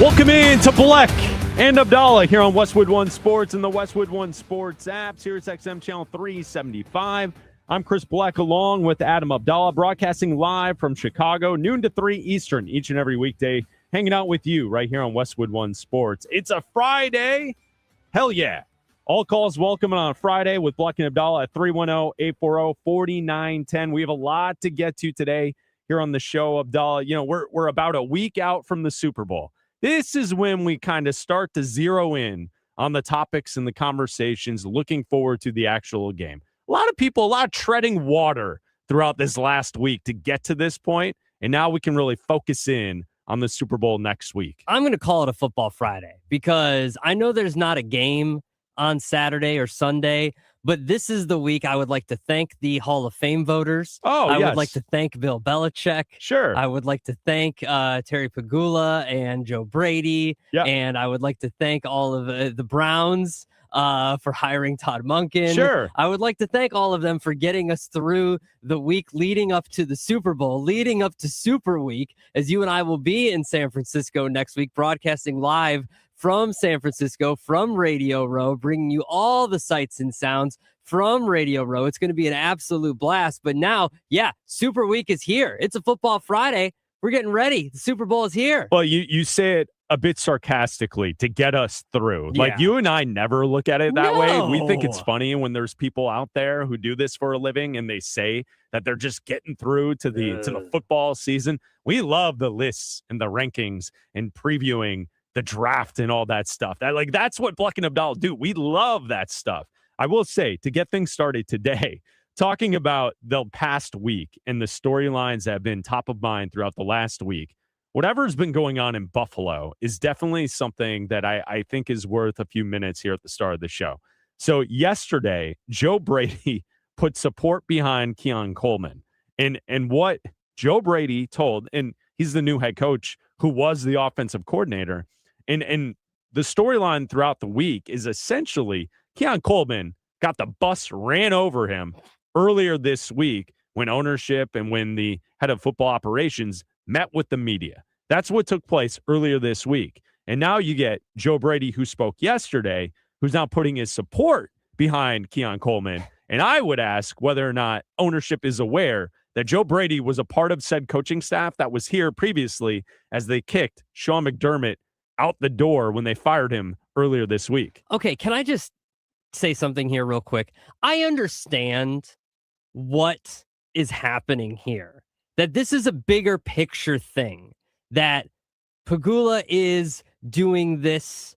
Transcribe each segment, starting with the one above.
Welcome in to Bleck and Abdalla here on Westwood One Sports and the Westwood One Sports app, Sirius XM channel 375. I'm Chris Bleck along with Adam Abdalla, broadcasting live from Chicago, noon to 3 Eastern each and every weekday, hanging out with you right here on Westwood One Sports. It's a Friday. Hell yeah. All calls welcome on Friday with Bleck and Abdalla at 310-840-4910. We have a lot to get to today here on the show, Abdalla. You know, we're about a week out from the Super Bowl. This is when we kind of start to zero in on the topics and the conversations, looking forward to the actual game. A lot of treading water throughout this last week to get to this point, and now we can really focus in on the Super Bowl next week. I'm going to call it a Football Friday because I know there's not a game on Saturday or Sunday, but this is the week I would like to thank the Hall of Fame voters. I would like to thank Bill Belichick. Sure. I would like to thank Terry Pegula and Joe Brady. Yep. And I would like to thank all of the Browns for hiring Todd Monken. Sure. I would like to thank all of them for getting us through the week leading up to the Super Bowl, leading up to Super Week, as you and I will be in San Francisco next week, broadcasting live from San Francisco, from Radio Row, bringing you all the sights and sounds from Radio Row. It's going to be an absolute blast. But now, Super Week is here. It's a Football Friday. We're getting ready. The Super Bowl is here. Well, you say it a bit sarcastically to get us through. Yeah. Like, you and I never look at it that way. No. We think it's funny when there's people out there who do this for a living and they say that they're just getting through to the football season. We love the lists and the rankings and previewing the draft and all that stuff. That's what Bleck and Abdalla do. We love that stuff. I will say, to get things started today, talking about the past week and the storylines that have been top of mind throughout the last week, whatever's been going on in Buffalo is definitely something that I think is worth a few minutes here at the start of the show. So yesterday, Joe Brady put support behind Keon Coleman. And what Joe Brady told, and he's the new head coach who was the offensive coordinator, and the storyline throughout the week is essentially Keon Coleman got the bus ran over him earlier this week when ownership and when the head of football operations met with the media. That's what took place earlier this week. And now you get Joe Brady, who spoke yesterday, who's now putting his support behind Keon Coleman. And I would ask whether or not ownership is aware that Joe Brady was a part of said coaching staff that was here previously as they kicked Sean McDermott out the door when they fired him earlier this week. Okay, can I just say something here real quick? I understand what is happening here, that this is a bigger picture thing, that Pegula is doing this,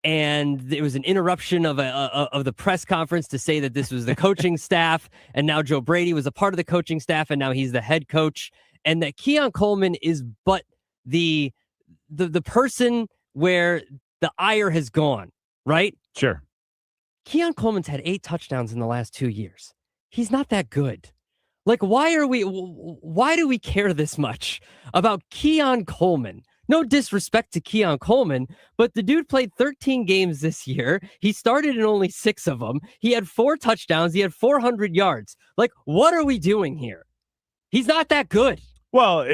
and there was an interruption of the press conference to say that this was the coaching staff, and now Joe Brady was a part of the coaching staff, and now he's the head coach, and that Keon Coleman is but the person where the ire has gone, right? Sure. Keon Coleman's had 8 touchdowns in the last 2 years. He's not that good. Like, why do we care this much about Keon Coleman? No disrespect to Keon Coleman, but the dude played 13 games this year. He started in only 6 of them. He had 4 touchdowns. He had 400 yards. Like, what are we doing here? He's not that good. Well,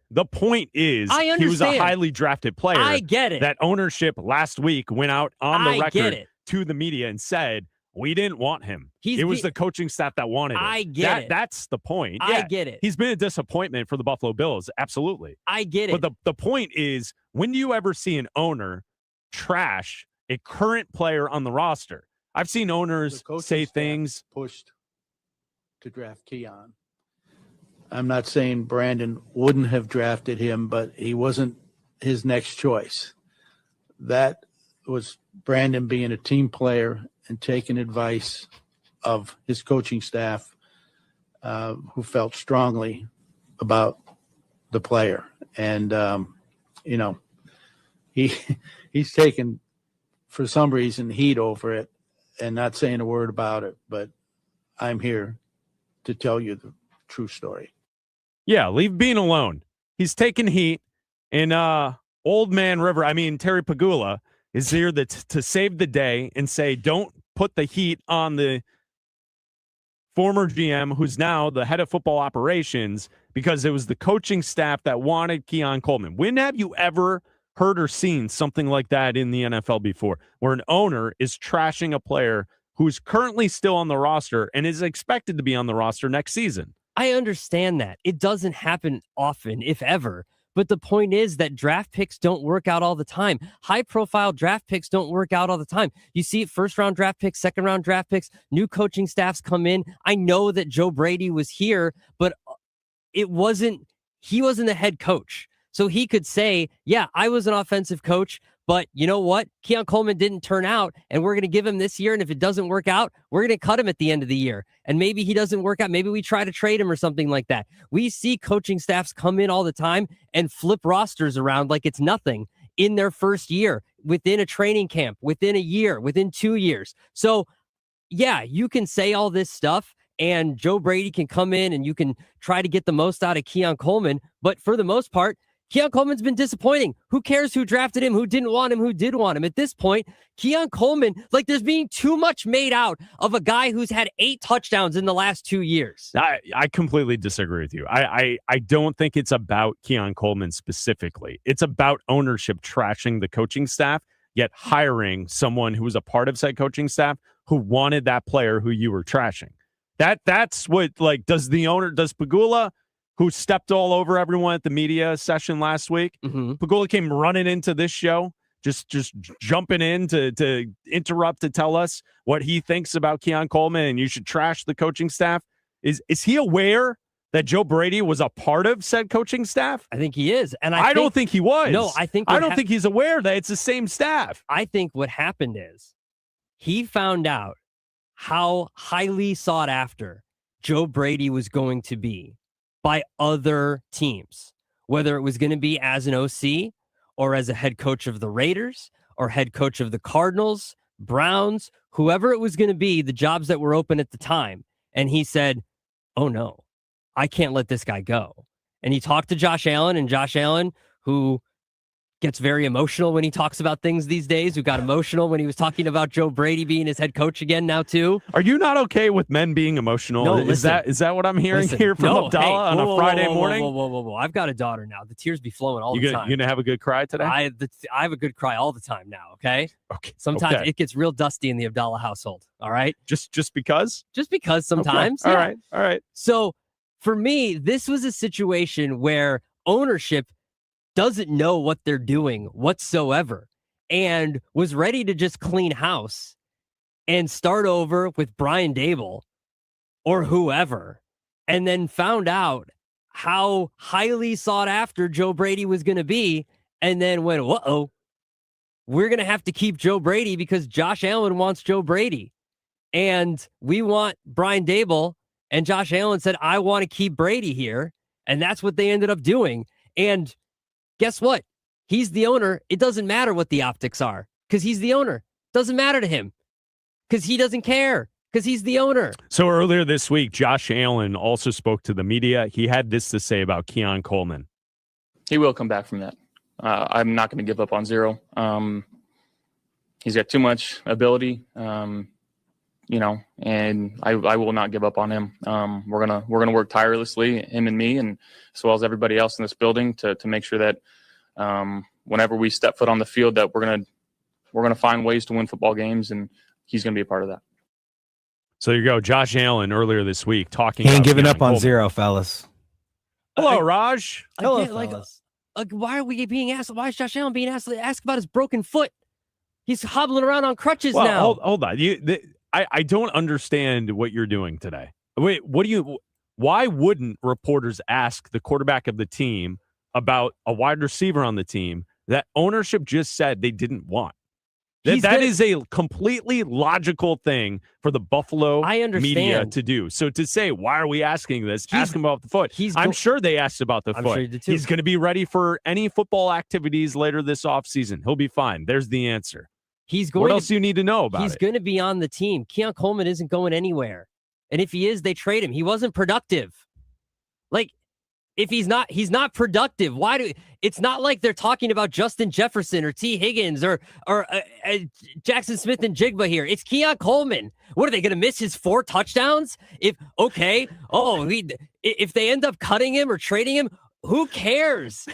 the point is he was a highly drafted player. I get it. That ownership last week went out on the record to the media and said, we didn't want him. It was the coaching staff that wanted him. I get it. That's the point. I get it. He's been a disappointment for the Buffalo Bills. Absolutely. I get it. But the point is, when do you ever see an owner trash a current player on the roster? I've seen owners say things. Pushed to draft Keon. I'm not saying Brandon wouldn't have drafted him, but he wasn't his next choice. That was Brandon being a team player and taking advice of his coaching staff, who felt strongly about the player. And, he's taken, for some reason, heat over it and not saying a word about it. But I'm here to tell you the true story. Yeah, leave Bean alone. He's taking heat. And Old Man River, Terry Pegula, is here to save the day and say, don't put the heat on the former GM, who's now the head of football operations, because it was the coaching staff that wanted Keon Coleman. When have you ever heard or seen something like that in the NFL before, where an owner is trashing a player who's currently still on the roster and is expected to be on the roster next season. I understand that. It doesn't happen often, if ever. But the point is that draft picks don't work out all the time. High-profile draft picks don't work out all the time. You see first-round draft picks, second-round draft picks, new coaching staffs come in. I know that Joe Brady was here, but he wasn't the head coach. So he could say, yeah, I was an offensive coach, but you know what? Keon Coleman didn't turn out, and we're going to give him this year, and if it doesn't work out, we're going to cut him at the end of the year. And maybe he doesn't work out. Maybe we try to trade him or something like that. We see coaching staffs come in all the time and flip rosters around like it's nothing in their first year, within a training camp, within a year, within 2 years. So, yeah, you can say all this stuff, and Joe Brady can come in and you can try to get the most out of Keon Coleman. But for the most part, Keon Coleman's been disappointing. Who cares who drafted him, who didn't want him, who did want him? At this point, Keon Coleman, like there's being too much made out of a guy who's had 8 touchdowns in the last 2 years. I completely disagree with you. I don't think it's about Keon Coleman specifically. It's about ownership trashing the coaching staff, yet hiring someone who was a part of said coaching staff who wanted that player who you were trashing. That's what, like, does Pagula, who stepped all over everyone at the media session last week. Pagula came running into this show, just jumping in to interrupt, to tell us what he thinks about Keon Coleman, and you should trash the coaching staff. Is he aware that Joe Brady was a part of said coaching staff? I think he is. And I don't think he was. No, I don't think he's aware that it's the same staff. I think what happened is he found out how highly sought after Joe Brady was going to be by other teams, whether it was going to be as an OC or as a head coach of the Raiders or head coach of the Cardinals, Browns, whoever it was going to be, the jobs that were open at the time. And he said, oh no, I can't let this guy go. And he talked to Josh Allen, and Josh Allen, who gets very emotional when he talks about things these days, who got emotional when he was talking about Joe Brady being his head coach again now too. Are you not okay with men being emotional? No, is that what I'm hearing here from Abdalla on a Friday morning? Whoa. I've got a daughter now. The tears be flowing all the time. You gonna have a good cry today? I have a good cry all the time now, okay? Okay. Sometimes okay. It gets real dusty in the Abdalla household, all right? Just because? Just because sometimes. Okay. Yeah. All right. So for me, this was a situation where ownership doesn't know what they're doing whatsoever and was ready to just clean house and start over with Brian Daboll or whoever, and then found out how highly sought after Joe Brady was going to be, and then went, uh-oh, we're going to have to keep Joe Brady because Josh Allen wants Joe Brady, and we want Brian Daboll, and Josh Allen said, I want to keep Brady here, and that's what they ended up doing. And guess what? He's the owner. It doesn't matter what the optics are because he's the owner. Doesn't matter to him because he doesn't care because he's the owner. So earlier this week, Josh Allen also spoke to the media. He had this to say about Keon Coleman. He will come back from that. I'm not going to give up on zero. He's got too much ability, and I will not give up on him. We're gonna work tirelessly, him and me, and as well as everybody else in this building, to make sure that whenever we step foot on the field, that we're gonna find ways to win football games, and he's gonna be a part of that. So you go, Josh Allen earlier this week talking. He ain't giving Keon up on Coleman. zero, fellas. Hello, Raj. Hello, fellas. Why are we being asked? Why is Josh Allen being asked about his broken foot? He's hobbling around on crutches now. Hold on. I don't understand what you're doing today. Wait, why wouldn't reporters ask the quarterback of the team about a wide receiver on the team that ownership just said they didn't want? That is a completely logical thing for the Buffalo media to do. So to say, why are we asking this? Ask him about the foot. I'm sure they asked about the foot. Sure he did too. He's going to be ready for any football activities later this offseason. He'll be fine. There's the answer. What else do you need to know about it? He's going to be on the team. Keon Coleman isn't going anywhere. And if he is, they trade him. He wasn't productive. Like, if he's not productive. It's not like they're talking about Justin Jefferson or T. Higgins or Jackson Smith and Jigba here. It's Keon Coleman. What are they going to miss his 4 touchdowns? If they end up cutting him or trading him, Who cares?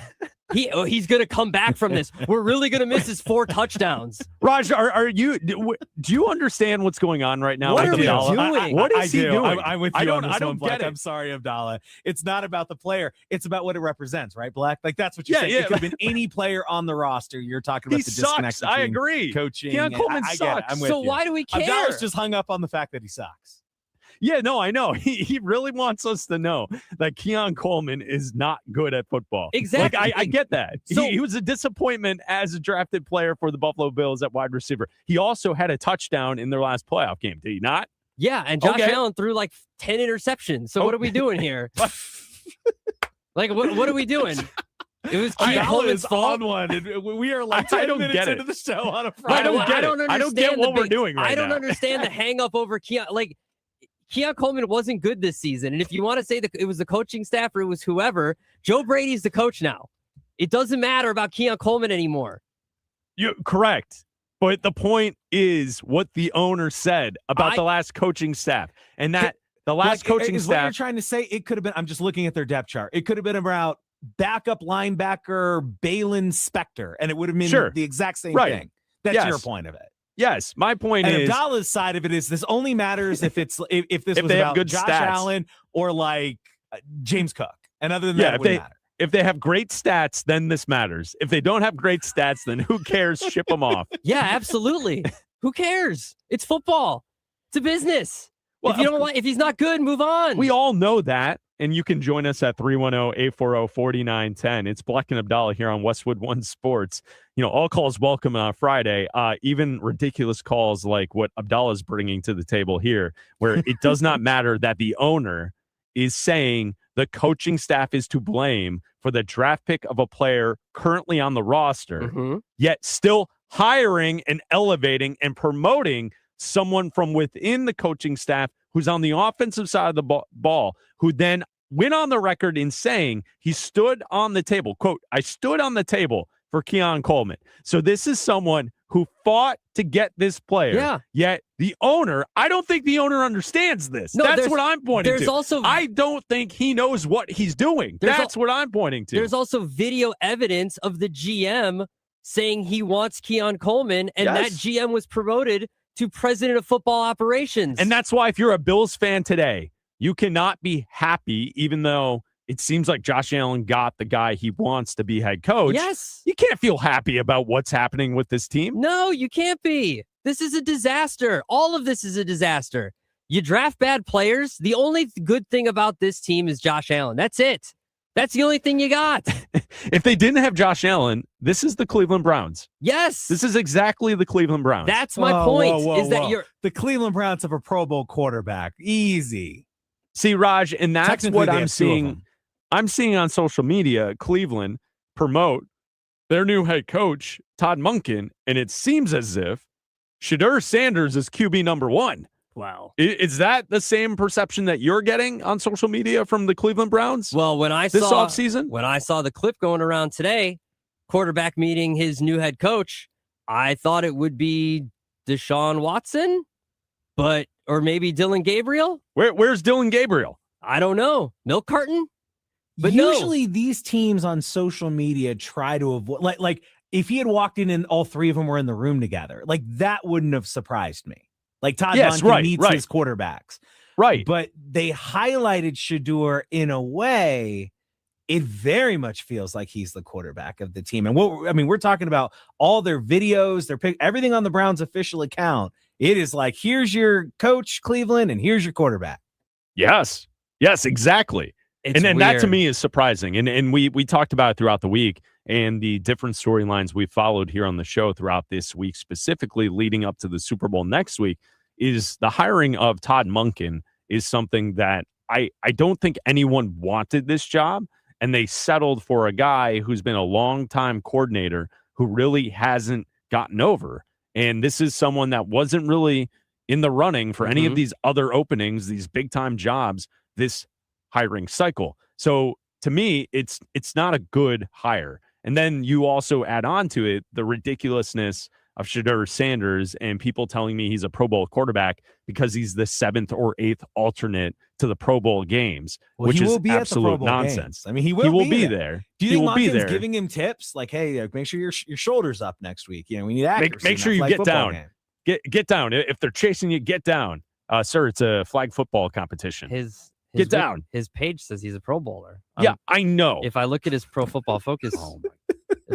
He's going to come back from this. We're really going to miss his 4 touchdowns. Raj, do you understand what's going on right now? What with are we Abdalla? doing? What is he doing? I'm with you on this one, get Bleck. it. I'm sorry, Abdalla. It's not about the player. It's about what it represents, right, Bleck? Like, that's what you're Yeah, saying. yeah. It could have been any player on the roster. You're talking about He the disconnect sucks. I between agree. coaching. Keon and Coleman I get it. sucks. I'm with So you. why do we care? Abdalla's just hung up on the fact that he sucks. Yeah, no, I know. He really wants us to know that Keon Coleman is not good at football. Exactly. Like, I get that. So- he was a disappointment as a drafted player for the Buffalo Bills at wide receiver. He also had a touchdown in their last playoff game. Did he not? Yeah, and Josh Okay. Allen threw like 10 interceptions. So what are we doing here? Like, what are we doing? It was Keon Abdalla Coleman's is fault. on one. And we are like I 10 don't minutes get into it. the show on a I Friday. don't get it. understand I don't get what the we're doing right I don't now. understand the hang up over Keon. Like, Keon Coleman wasn't good this season. And if you want to say that it was the coaching staff or it was whoever, Joe Brady's the coach now. It doesn't matter about Keon Coleman anymore. You're correct. But the point is what the owner said about the last coaching staff. And that the last coaching is what you're staff. trying to say. It could have been. I'm just looking at their depth chart. It could have been about backup linebacker Balin Spector, and it would have been Sure. the exact same Right. thing. That's Yes. your point of it. Yes, my point And is Abdalla's side of it is this only matters if it's if this If was they have about good Josh stats. Allen or like James Cook. And other than Yeah, that, it if wouldn't matter. if they have great stats, then this matters. If they don't have great stats, then who cares? Ship them off. Yeah, absolutely. Who cares? It's football. It's a business. Well, if you don't if he's not good, move on. We all know that. And you can join us at 310-840-4910. It's Bleck and Abdalla here on Westwood One Sports. You know, all calls welcome on Friday. Even ridiculous calls like what Abdalla's bringing to the table here, where it does not matter that the owner is saying the coaching staff is to blame for the draft pick of a player currently on the roster, Mhm. yet still hiring and elevating and promoting someone from within the coaching staff who's on the offensive side of the ball, who then went on the record in saying he stood on the table, quote, I stood on the table for Keon Coleman. So this is someone who fought to get this player. Yeah. Yet the owner, I don't think the owner understands this. No, That's there's- what I'm pointing There's to. also I don't think he knows what he's doing. There's That's what I'm pointing to. there's also video evidence of the GM saying he wants Keon Coleman, and that Yes. GM was promoted to president of football operations. And that's why if you're a Bills fan today, you cannot be happy, even though it seems like Josh Allen got the guy he wants to be head coach. yes. You can't feel happy about what's happening with this team. No, you can't be. This is a disaster. All of this is a disaster. You draft bad players. The only good thing about this team is Josh Allen. That's it. That's the only thing you got. If they didn't have Josh Allen, this is the Cleveland Browns. Yes. This is exactly the Cleveland Browns. That's my Whoa, point. whoa, whoa, is that whoa. you're The Cleveland Browns have a Pro Bowl quarterback. Easy. See, Raj, and that's Technically, what they I'm have two of seeing. them. I'm seeing on social media Cleveland promote their new head coach, Todd Monken, and it seems as if Shadur Sanders is QB number 1. wow. Is that the same perception that you're getting on social media from the Cleveland Browns Well, when I this saw offseason? when I saw the clip going around today, quarterback meeting his new head coach, I thought it would be Deshaun Watson, or maybe Dylan Gabriel. Where's Dylan Gabriel? I don't know. Milk carton? But no. Usually these teams on social media try to avoid like if he had walked in and all three of them were in the room together, like that wouldn't have surprised me. Like Todd Yes, Monken right, meets right. his quarterbacks. Right. But they highlighted Shadur in a way, it very much feels like he's the quarterback of the team. And we're talking about all their videos, their everything on the Browns official account. It is like, here's your coach, Cleveland, and here's your quarterback. Yes, exactly. It's And that to weird. me is surprising. And we talked about it throughout the week and the different storylines we followed here on the show throughout this week, specifically leading up to the Super Bowl next week, is the hiring of Todd Monken is something that I don't think anyone wanted this job. And they settled for a guy who's been a long-time coordinator who really hasn't gotten over. And this is someone that wasn't really in the running for any of these other openings, these big-time jobs, this hiring cycle. So to me, it's not a good hire. And then you also add on to it the ridiculousness of Shedeur Sanders and people telling me he's a Pro Bowl quarterback because he's the 7th or 8th alternate to the Pro Bowl games, Well, which he is will be at the Pro absolute Bowl nonsense. games. I mean, he He will will be there. there. Do you He think will be Monken's there. giving him tips like, hey, make sure your shoulders up next week? You know, we need accuracy. Make sure you get down. Get down. If they're chasing you, get down. Sir, it's a flag football competition. Get down. His page says he's a Pro Bowler. Yeah, I know. If I look at his Pro Football Focus, Oh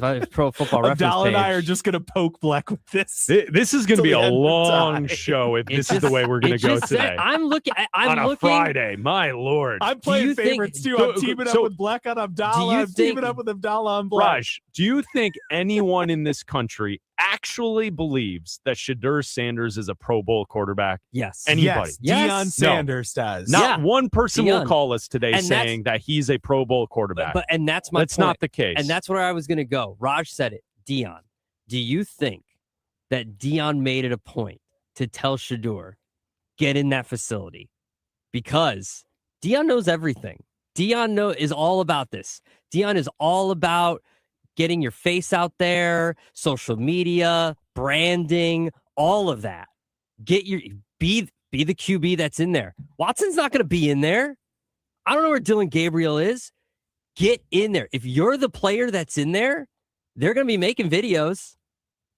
my if Pro Football Reference Abdalla and I page, are just going to poke Bleck with this. This is going to Till be the a end of long time. show if It this is the just- way we're going it to go just said- today. I'm looking. On a Friday. My Lord. I'm you playing think- favorites too. So- I'm teaming so- up with Bleck on Abdalla. Do you I'm teaming think- up with Abdalla on Bleck. Raj, do you think anyone in this country actually believes that Shedeur Sanders is a Pro Bowl quarterback? Yes. Anybody? Yes. Deion No. Sanders does. Not Yeah. one person will Deion. call us today And that's- saying that he's a Pro Bowl quarterback. But and that's my That's point. not the case. And that's where I was going to go. Raj said it. Deion, do you think that Deion made it a point to tell Shedeur, get in that facility? Because Deion knows everything. Deion is all about this. Deion is all about getting your face out there, social media, branding, all of that. Be the QB that's in there. Watson's not going to be in there. I don't know where Dylan Gabriel is. Get in there. If you're the player that's in there, they're going to be making videos.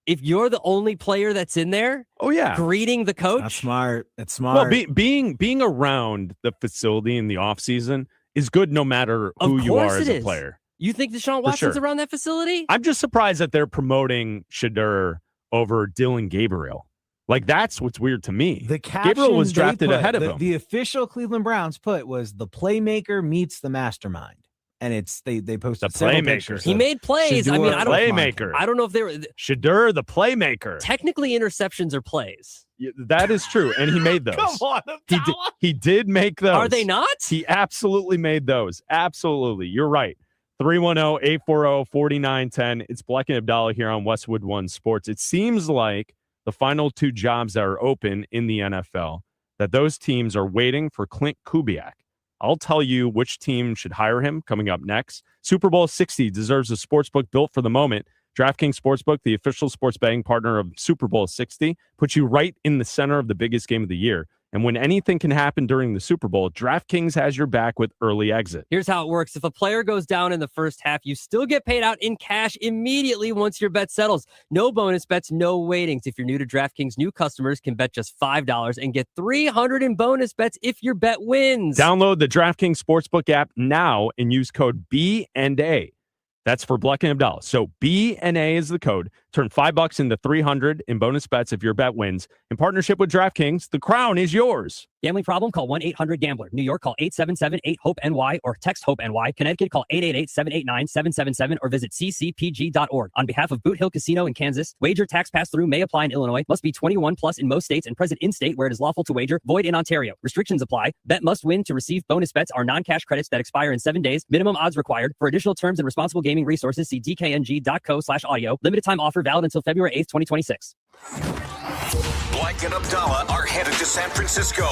If you're the only player that's in there, oh yeah, greeting the coach. That's smart. That's smart. well, being around the facility in the off season is good no matter Of who you course are as it a is. player. You think Deshaun For Watson's sure. around that facility? I'm just surprised that they're promoting Shedeur over Dylan Gabriel. Like, that's what's weird to me. The caption Gabriel was they drafted put, ahead of him. The official Cleveland Browns put was the playmaker meets the mastermind. And it's they posted The several playmaker. pictures He of made plays. I mean, Shedeur I don't. Playmaker. I don't know if they were Shedeur, the playmaker. technically interceptions or plays. Yeah, that is true, and he made those. Come on, He did, he did make those. Are they not? He absolutely made those. Absolutely. You're right. 310-840-4910. It's Bleck and Abdalla here on Westwood One Sports. It seems like the final two jobs that are open in the NFL, that those teams are waiting for Clint Kubiak. I'll tell you which team should hire him coming up next. Super Bowl 60 deserves a sportsbook built for the moment. DraftKings Sportsbook, the official sports betting partner of Super Bowl 60, puts you right in the center of the biggest game of the year. And when anything can happen during the Super Bowl, DraftKings has your back with early exit. Here's how it works. If a player goes down in the first half, you still get paid out in cash immediately once your bet settles. No bonus bets, no waitings. If you're new to DraftKings, new customers can bet just $5 and get $300 in bonus bets if your bet wins. Download the DraftKings Sportsbook app now and use code B&A. That's for Bleck and Abdalla. So B&A is the code. Turn $5 into $300 in bonus bets if your bet wins. In partnership with DraftKings, the crown is yours. Gambling problem? Call 1-800-GAMBLER. New York, call 877-8-HOPE-NY or text HOPE-NY. Connecticut, call 888-789-777 or visit ccpg.org. On behalf of Boot Hill Casino in Kansas, wager tax pass-through may apply in Illinois. Must be 21 plus in most states and present in state where it is lawful to wager. Void in Ontario. Restrictions apply. Bet must win to receive bonus bets are non-cash credits that expire in 7 days. Minimum odds required. For additional terms and responsible gaming resources, see dkng.co/audio. Limited time offer valid until February 8th, 2026. Bleck and Abdalla are headed to San Francisco.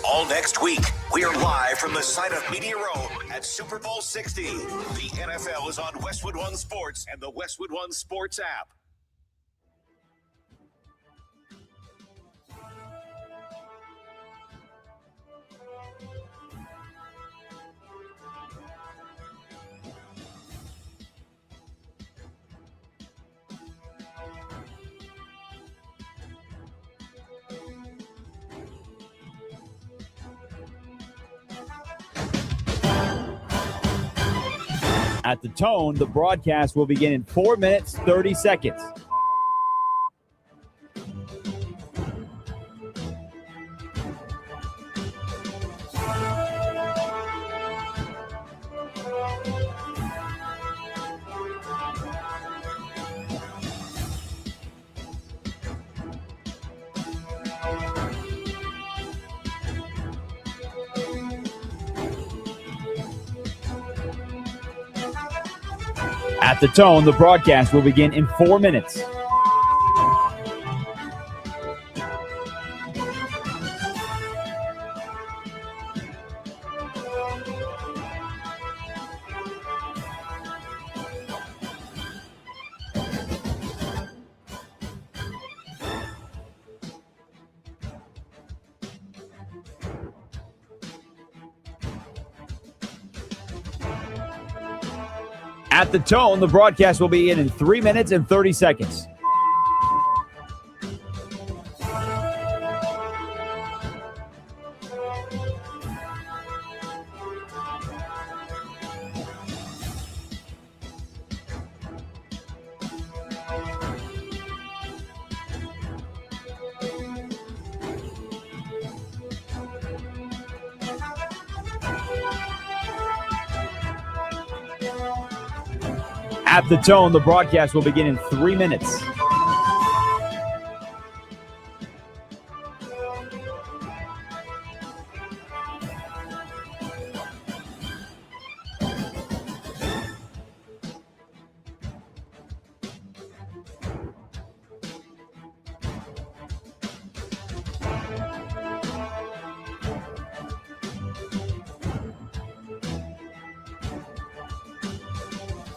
All next week, we are live from the site of Media Row at Super Bowl 60. The NFL is on Westwood One Sports and the Westwood One Sports app. At the tone, the broadcast will begin in 4 minutes, 30 seconds. At the tone, the broadcast will begin in 4 minutes. At the tone, the broadcast will begin in 3 minutes and 30 seconds. At the tone, the broadcast will begin in 3 minutes.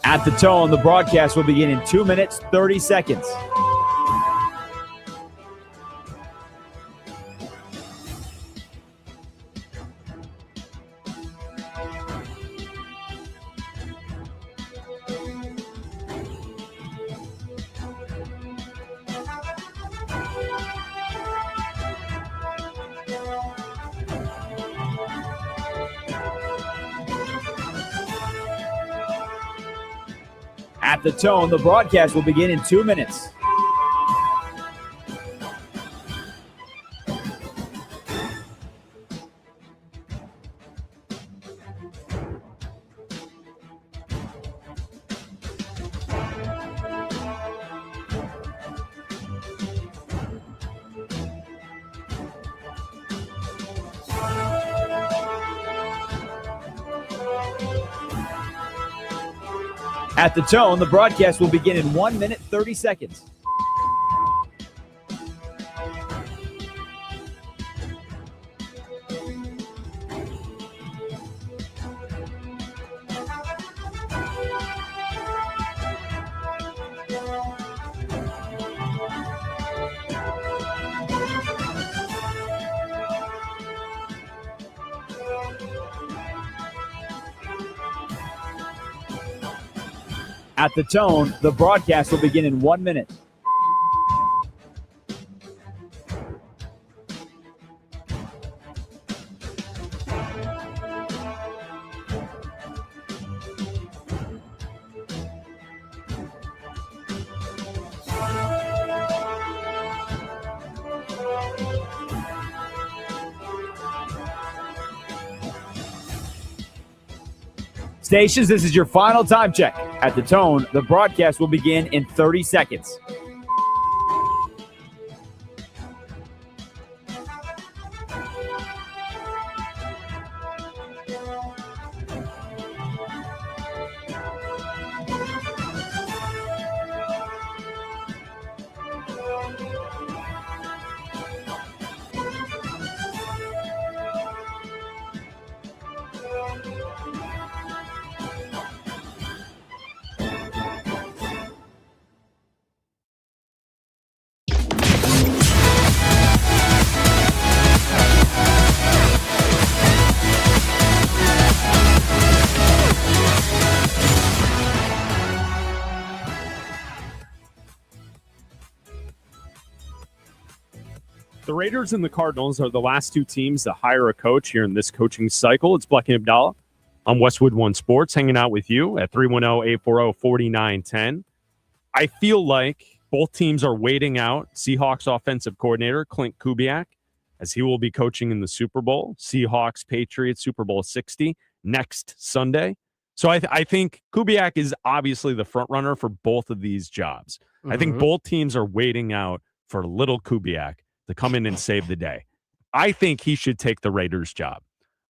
At the tone, the broadcast will begin in 2 minutes, 30 seconds. At the tone, the broadcast will begin in 2 minutes. At the tone, the broadcast will begin in 1 minute, 30 seconds. At the tone, the broadcast will begin in 1 minute. Stations, this is your final time check. At the tone, the broadcast will begin in 30 seconds. The Raiders and the Cardinals are the last two teams to hire a coach here in this coaching cycle. It's Bleck Abdalla on Westwood One Sports, hanging out with you at 310-840-4910. I feel like both teams are waiting out Seahawks offensive coordinator Clint Kubiak, as he will be coaching in the Super Bowl. Seahawks, Patriots, Super Bowl 60 next Sunday. So I think Kubiak is obviously the front runner for both of these jobs. Mm-hmm. I think both teams are waiting out for little Kubiak to come in and save the day. I think he should take the Raiders job.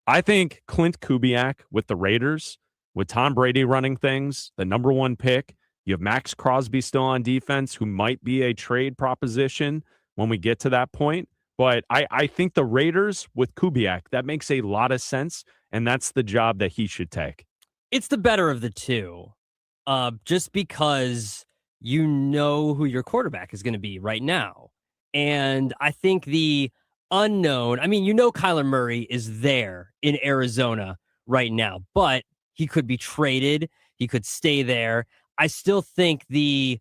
I think Clint Kubiak with the Raiders, with Tom Brady running things, the number one pick, you have Max Crosby still on defense, who might be a trade proposition when we get to that point. But I think the Raiders with Kubiak, that makes a lot of sense, and that's the job that he should take. It's the better of the two, just because you know who your quarterback is going to be right now. And I think the unknown, I mean, you know, Kyler Murray is there in Arizona right now, but he could be traded. He could stay there. I still think the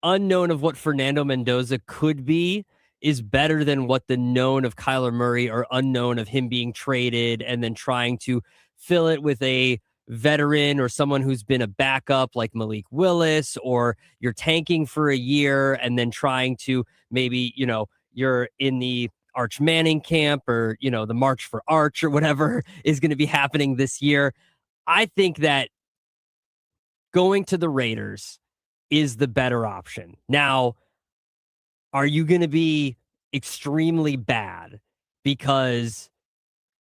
unknown of what Fernando Mendoza could be is better than what the known of Kyler Murray or unknown of him being traded and then trying to fill it with a veteran or someone who's been a backup like Malik Willis, or you're tanking for a year and then trying to maybe, you're in the Arch Manning camp or, the March for Arch or whatever is going to be happening this year. I think that going to the Raiders is the better option. Now, are you going to be extremely bad? Because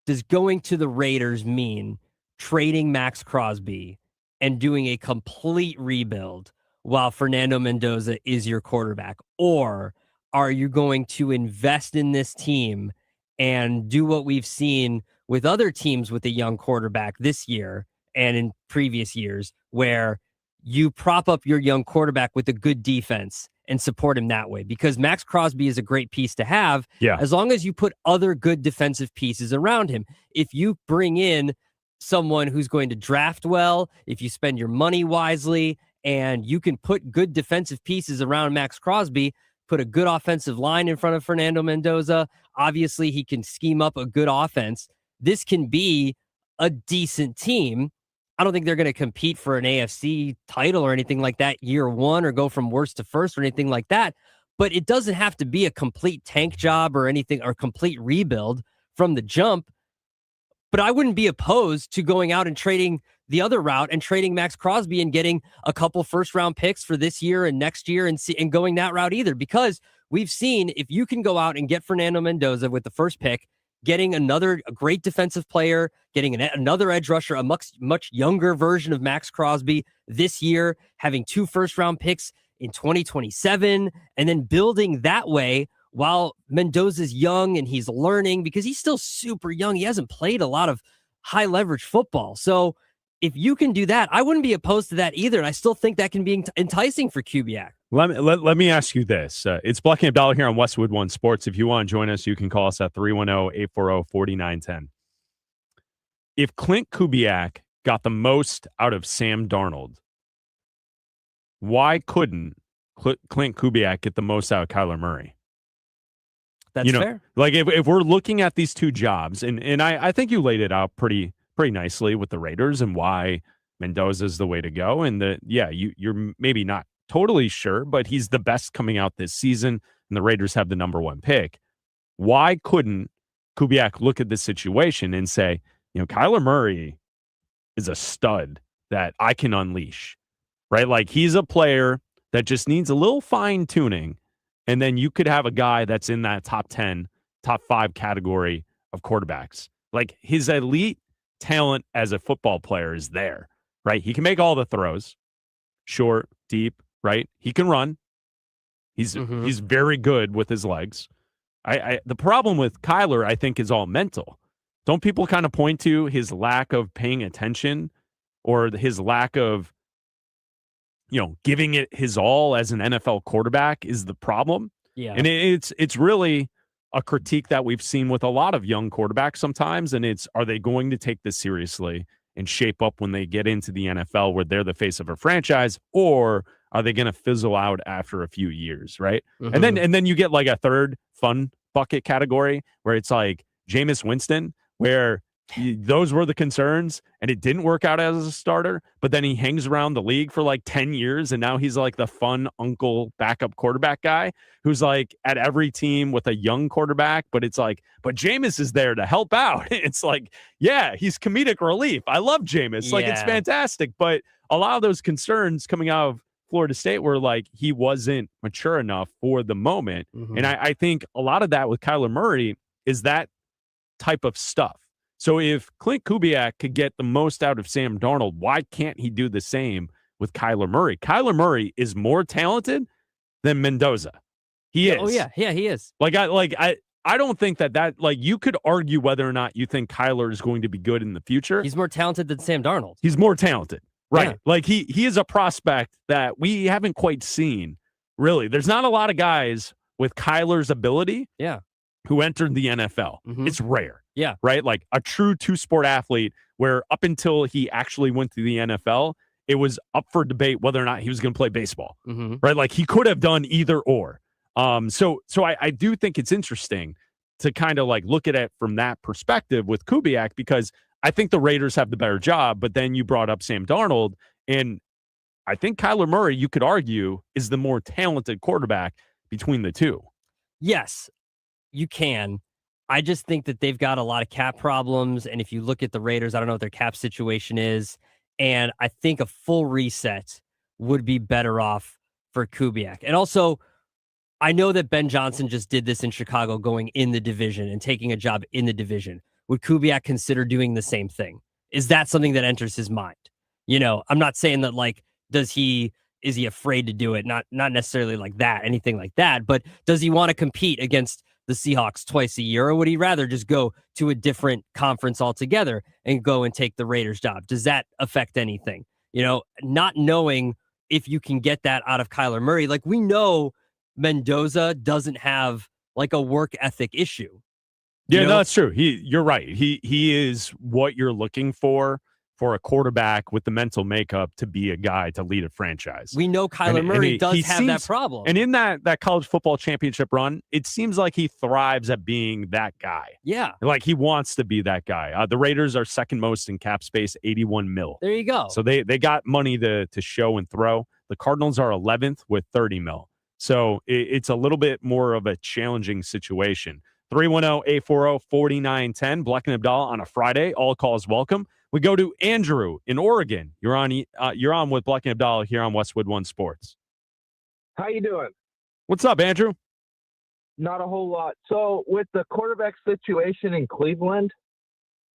does going to the Raiders mean trading Max Crosby and doing a complete rebuild while Fernando Mendoza is your quarterback? Or are you going to invest in this team and do what we've seen with other teams with a young quarterback this year and in previous years, where you prop up your young quarterback with a good defense and support him that way? Because Max Crosby is a great piece to have, as long as you put other good defensive pieces around him. If you bring in someone who's going to draft well, if you spend your money wisely, and you can put good defensive pieces around Max Crosby, put a good offensive line in front of Fernando Mendoza, obviously he can scheme up a good offense. This can be a decent team. I don't think they're going to compete for an AFC title or anything like that year one, or go from worst to first or anything like that. But it doesn't have to be a complete tank job or anything, or complete rebuild from the jump. But I wouldn't be opposed to going out and trading the other route and trading Max Crosby and getting a couple first round picks for this year and next year and going that route either. Because we've seen, if you can go out and get Fernando Mendoza with the first pick, getting a great defensive player, getting another edge rusher, a much younger version of Max Crosby this year, having 2 first-round picks in 2027, and then building that way while Mendoza's young and he's learning, because he's still super young. He hasn't played a lot of high-leverage football. So if you can do that, I wouldn't be opposed to that either, and I still think that can be enticing for Kubiak. Let me ask you this. It's Bleck Abdalla here on Westwood One Sports. If you want to join us, you can call us at 310-840-4910. If Clint Kubiak got the most out of Sam Darnold, why couldn't Clint Kubiak get the most out of Kyler Murray? That's fair. Like if we're looking at these two jobs, and I think you laid it out pretty nicely with the Raiders and why Mendoza is the way to go. And you're maybe not totally sure, but he's the best coming out this season, and the Raiders have the number 1 pick. Why couldn't Kubiak look at this situation and say, Kyler Murray is a stud that I can unleash, right? Like, he's a player that just needs a little fine tuning, and then you could have a guy that's in that top 10, top 5 category of quarterbacks. Like, his elite talent as a football player is there, right? He can make all the throws, short, deep, right? He can run. He's very good with his legs. The problem with Kyler, I think, is all mental. Don't people kind of point to his lack of paying attention, or his lack of, giving it his all as an NFL quarterback is the problem? Yeah. And it's really a critique that we've seen with a lot of young quarterbacks sometimes. And are they going to take this seriously and shape up when they get into the NFL where they're the face of a franchise, or are they going to fizzle out after a few years, right? And then you get like a third fun bucket category where it's like Jameis Winston, where those were the concerns and it didn't work out as a starter, but then he hangs around the league for like 10 years and now he's like the fun uncle backup quarterback guy who's like at every team with a young quarterback, but it's like, but Jameis is there to help out. It's like, yeah, he's comedic relief. I love Jameis. Like, it's fantastic. But a lot of those concerns coming out of Florida State were like, he wasn't mature enough for the moment. And I think a lot of that with Kyler Murray is that type of stuff. So if Clint Kubiak could get the most out of Sam Darnold, why can't he do the same with Kyler Murray? Kyler Murray is more talented than Mendoza. He is. Oh yeah, he is. I don't think that like, you could argue whether or not you think Kyler is going to be good in the future. He's more talented than Sam Darnold. He's more talented, right? Yeah. Like he is a prospect that we haven't quite seen. Really, there's not a lot of guys with Kyler's ability. Yeah. Who entered the NFL. It's rare. Yeah. Right? Like a true 2-sport athlete where up until he actually went to the NFL, it was up for debate whether or not he was going to play baseball, Mhm. right? Like he could have done either or. So I do think it's interesting to kind of like look at it from that perspective with Kubiak, because I think the Raiders have the better job. But then you brought up Sam Darnold, and I think Kyler Murray, you could argue, is the more talented quarterback between the two. Yes, you can. I just think that they've got a lot of cap problems. And if you look at the Raiders, I don't know what their cap situation is. And I think a full reset would be better off for Kubiak. And also, I know that Ben Johnson just did this in Chicago, going in the division and taking a job in the division. Would Kubiak consider doing the same thing? Is that something that enters his mind? You know, I'm not saying that like, is he afraid to do it? Not necessarily like that, anything like that. But does he want to compete against the Seahawks twice a year, or would he rather just go to a different conference altogether and go and take the Raiders job? Does that affect anything? You know, not knowing if you can get that out of Kyler Murray. Like, we know Mendoza doesn't have like a work ethic issue. Yeah, You know? no, that's true. You're right. He is what you're looking for a quarterback with the mental makeup to be a guy to lead a franchise. We know Kyler Murray does have that problem. And in that college football championship run, it seems like he thrives at being that guy. Yeah. Like he wants to be that guy. The Raiders are second most in cap space, 81 mil. There you go. So they got money to show and throw. The Cardinals are 11th with 30 mil. So it's a little bit more of a challenging situation. 310-840-4910. Bleck and Abdalla on a Friday. All calls welcome. We go to Andrew in Oregon. You're on with Bleck and Abdalla here on Westwood One Sports. How you doing? What's up, Andrew? Not a whole lot. So with the quarterback situation in Cleveland,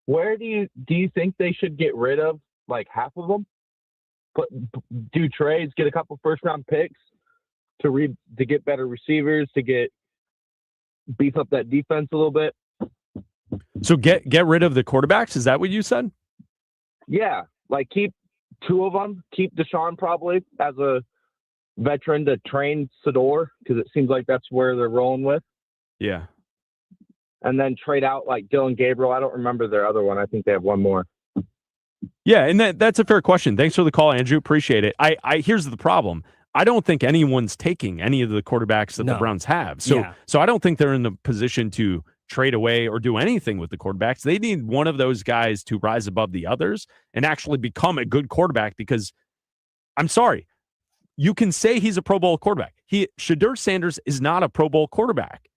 where do you think they should get rid of like half of them? Do trades, get a couple first round picks to get better receivers, to beef up that defense a little bit. So get rid of the quarterbacks? Is that what you said? Yeah, like keep two of them. Keep Deshaun probably as a veteran to train Sador, because it seems like that's where they're rolling with. Yeah. And then trade out like Dylan Gabriel. I don't remember their other one. I think they have one more. Yeah, and that's a fair question. Thanks for the call, Andrew. Appreciate it. Here's the problem. I don't think anyone's taking any of the quarterbacks that the Browns have. So I don't think they're in the position to trade away or do anything with the quarterbacks. They need one of those guys to rise above the others and actually become a good quarterback, because I'm sorry, you can say he's a Pro Bowl quarterback. Shedeur Sanders is not a Pro Bowl quarterback.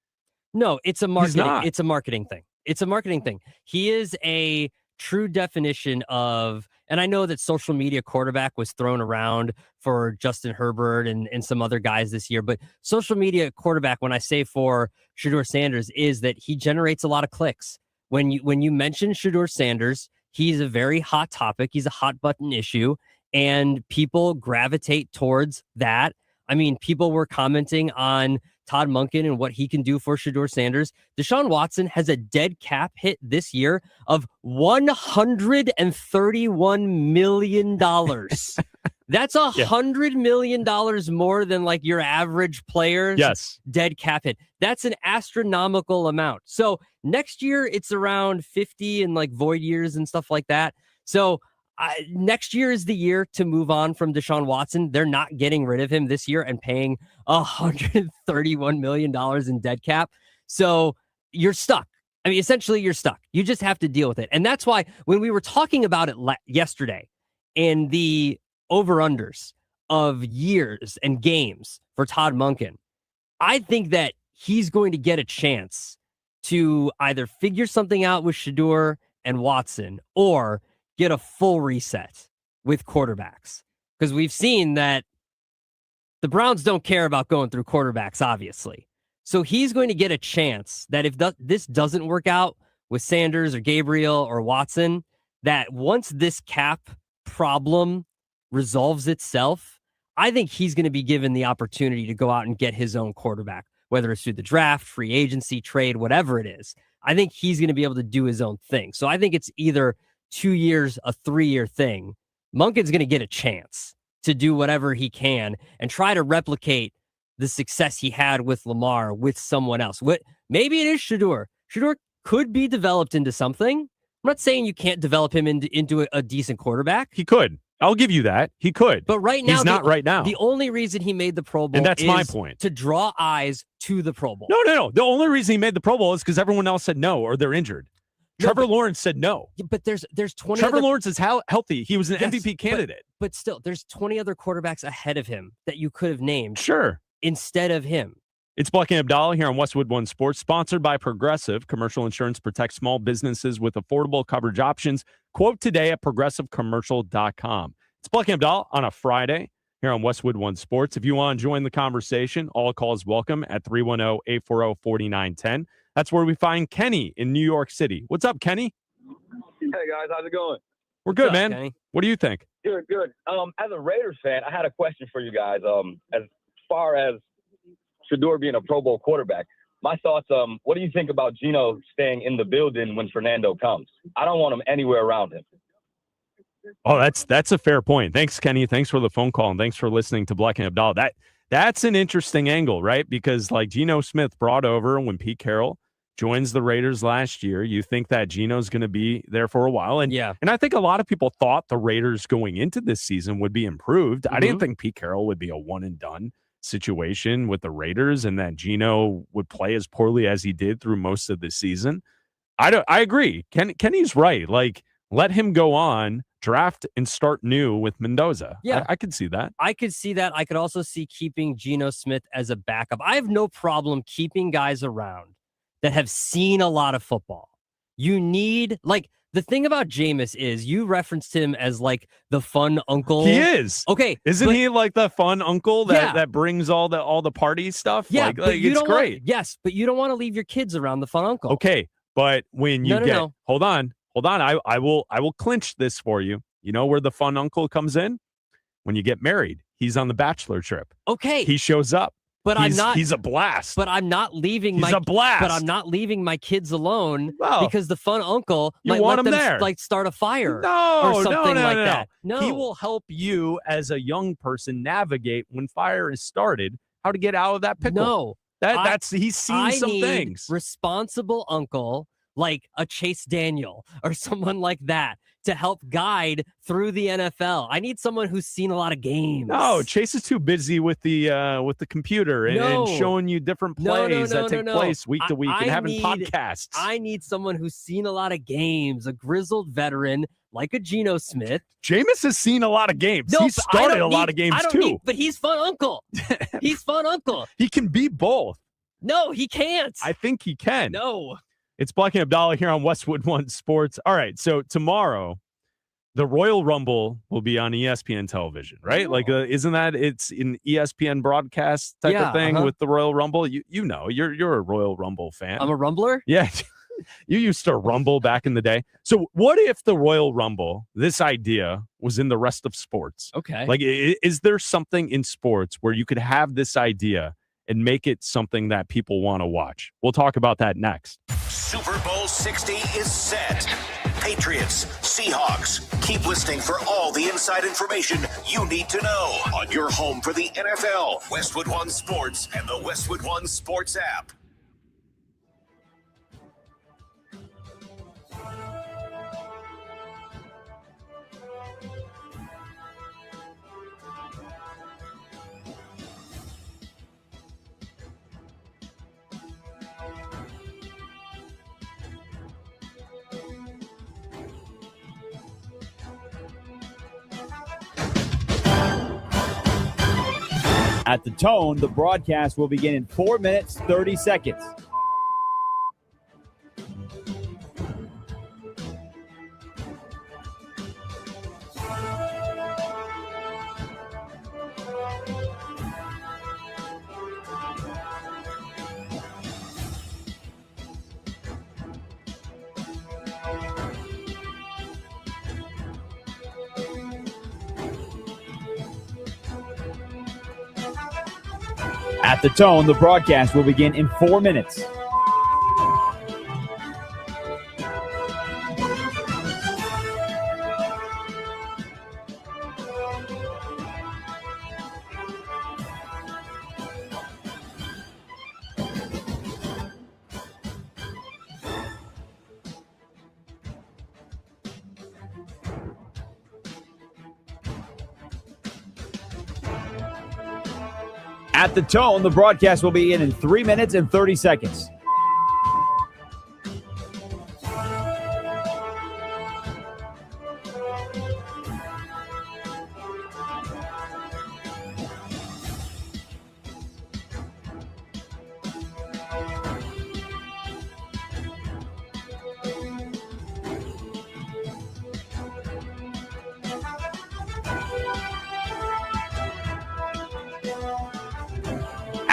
No, it's a marketing thing. It's a marketing thing. He is a true definition of, and I know that social media quarterback was thrown around for Justin Herbert and some other guys this year, but social media quarterback, when I say for Shedeur Sanders, is that he generates a lot of clicks. When you mention Shedeur Sanders, he's a very hot topic. He's a hot button issue, and people gravitate towards that. I mean, people were commenting on Todd Monken and what he can do for Shedeur Sanders. Deshaun Watson has a dead cap hit this year of $131 million. That's $100 million more than like your average player's dead cap hit. That's an astronomical amount. So next year it's around 50 and like void years and stuff like that. So next year is the year to move on from Deshaun Watson. They're not getting rid of him this year and paying $131 million in dead cap. So you're stuck. I mean, essentially you're stuck. You just have to deal with it. And that's why when we were talking about it yesterday and the over-unders of years and games for Todd Monken, I think that he's going to get a chance to either figure something out with Shedeur and Watson or get a full reset with quarterbacks, because we've seen that the Browns don't care about going through quarterbacks, obviously. So he's going to get a chance that if this doesn't work out with Sanders or Gabriel or Watson, that once this cap problem resolves itself, I think he's going to be given the opportunity to go out and get his own quarterback, whether it's through the draft, free agency, trade, whatever it is. I think he's going to be able to do his own thing. So I think it's either 2 years, a 3-year thing. Monken's going to get a chance to do whatever he can and try to replicate the success he had with Lamar with someone else. Maybe it is Shedeur. Shedeur could be developed into something. I'm not saying you can't develop him into a decent quarterback. He could. I'll give you that. He could. But right now, he's not right now. The only reason he made the Pro Bowl And that's is my point. to draw eyes to the Pro Bowl. No. The only reason he made the Pro Bowl is because everyone else said no or they're injured. Trevor Lawrence said no. But there's 20 Trevor other, Lawrence is healthy. He was an MVP candidate. But still, there's 20 other quarterbacks ahead of him that you could have named Sure. instead of him. It's Bleck Abdalla here on Westwood One Sports, sponsored by Progressive. Commercial insurance protects small businesses with affordable coverage options. Quote today at progressivecommercial.com. It's Bleck Abdalla on a Friday here on Westwood One Sports. If you want to join the conversation, all calls welcome at 310-840-4910. That's where we find Kenny in New York City. What's up, Kenny? Hey guys, how's it going? We're good, What's up, man. Kenny? What do you think? Good. As a Raiders fan, I had a question for you guys. As far as Shador being a Pro Bowl quarterback, my thoughts. What do you think about Geno staying in the building when Fernando comes? I don't want him anywhere around him. Oh, that's a fair point. Thanks, Kenny. Thanks for the phone call, and thanks for listening to Bleck Abdalla. That's an interesting angle, right? Because like Geno Smith brought over when Pete Carroll joins the Raiders last year, you think that Geno's going to be there for a while. And and I think a lot of people thought the Raiders going into this season would be improved. I didn't think Pete Carroll would be a one and done situation with the Raiders and that Geno would play as poorly as he did through most of the season. I agree. Kenny's right. Like, let him go on, draft and start new with Mendoza. Yeah. I could see that. I could see that. I could also see keeping Geno Smith as a backup. I have no problem keeping guys around that have seen a lot of football. You need, like, the thing about Jameis is you referenced him as like the fun uncle. He is. Okay. Isn't he like the fun uncle that, Yeah. that brings all the party stuff? Yeah, Like but you it's don't great. yes, but you don't want to leave your kids around the fun uncle. Okay. But when you No. hold on. I will clinch this for you. You know where the fun uncle comes in? When you get married. He's on the bachelor trip. Okay. He shows up. But He's a blast. But I'm not leaving He's a blast. But I'm not leaving my kids alone Well, because the fun uncle you might want let him them there. like start a fire No, or something like no. that. No. He will help you as a young person navigate when fire is started, how to get out of that pickle. No. He's seen some need things. Responsible uncle like a Chase Daniel or someone like that to help guide through the NFL. I need someone who's seen a lot of games. No, Chase is too busy with the computer and showing you different plays that take place week to week and having podcasts. I need someone who's seen a lot of games, a grizzled veteran like a Geno Smith. Jameis has seen a lot of games. No, He but started a lot of games too. But he's fun uncle. He's fun uncle. He can be both. No, he can't. I think he can. No. It's Bleck Abdalla here on Westwood One Sports. All right, so tomorrow, the Royal Rumble will be on ESPN television, right? Like, isn't that it's an ESPN broadcast type of thing with the Royal Rumble? You know, you're a Royal Rumble fan. I'm a rumbler? Yeah, you used to rumble back in the day. So what if the Royal Rumble, this idea, was in the rest of sports? Okay. Like, is there something in sports where you could have this idea and make it something that people want to watch? We'll talk about that next. Super Bowl 60 is set. Patriots, Seahawks. Keep listening for all the inside information you need to know on your home for the NFL, Westwood One Sports, and the Westwood One Sports app. At the tone, the broadcast will begin in 4 minutes, 30 seconds. At the tone, the broadcast will begin in 4 minutes. At the tone, the broadcast will begin in 3 minutes and 30 seconds.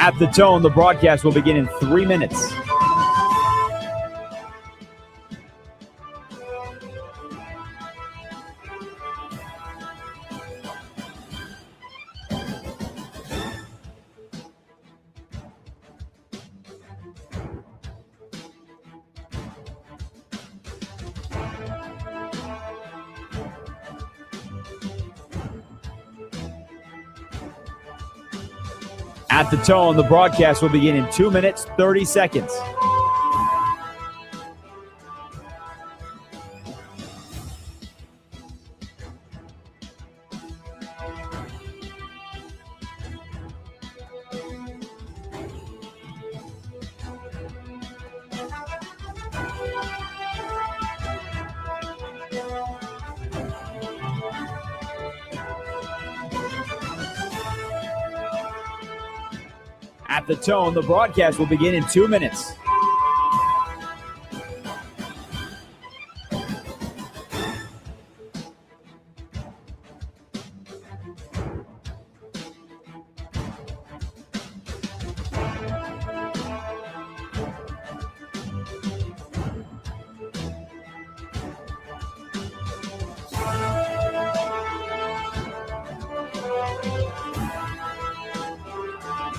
At the tone, the broadcast will begin in 3 minutes. At the tone, the broadcast will begin in 2 minutes, 30 seconds. At the tone, the broadcast will begin in 2 minutes.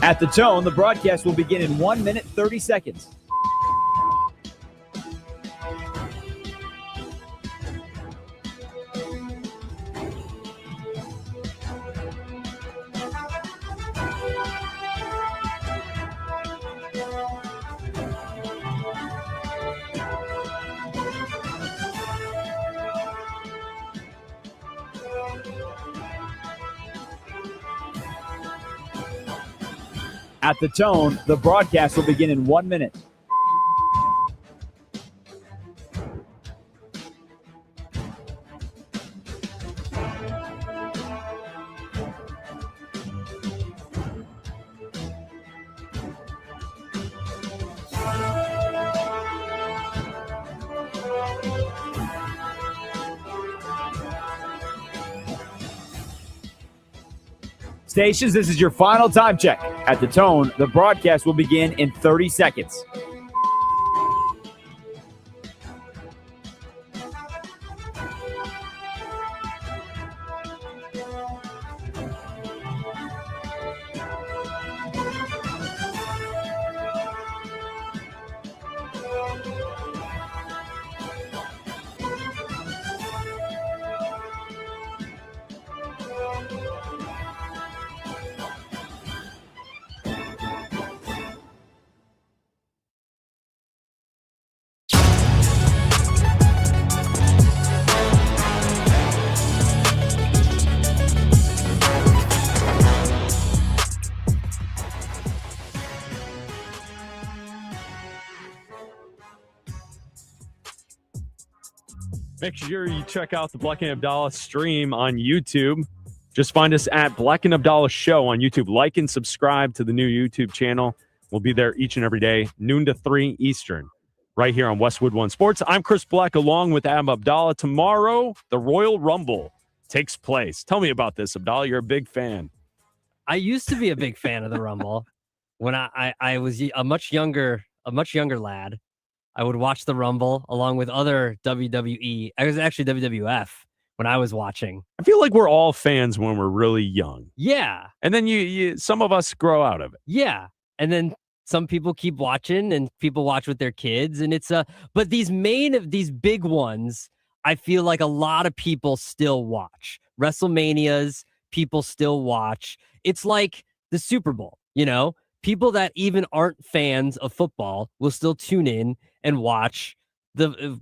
At the tone, the broadcast will begin in 1 minute, 30 seconds. At the tone, the broadcast will begin in 1 minute. Stations, this is your final time check. At the tone, the broadcast will begin in 30 seconds. Make sure you check out the Bleck Abdalla stream on YouTube. Just find us at Bleck Abdalla Show on YouTube. Like and subscribe to the new YouTube channel. We'll be there each and every day, noon to 3 Eastern, right here on Westwood One Sports. I'm Chris Bleck along with Abdalla. Tomorrow, the Royal Rumble takes place. Tell me about this, Abdalla. You're a big fan. I used to be a big fan of the Rumble when I was a much younger lad. I would watch the Rumble along with other WWE. I was actually WWF when I was watching. I feel like we're all fans when we're really young. Yeah. And then you some of us grow out of it. Yeah. And then some people keep watching and people watch with their kids. And it's but these big ones, I feel like a lot of people still watch. WrestleManias, people still watch. It's like the Super Bowl, you know? People that even aren't fans of football will still tune in and watch the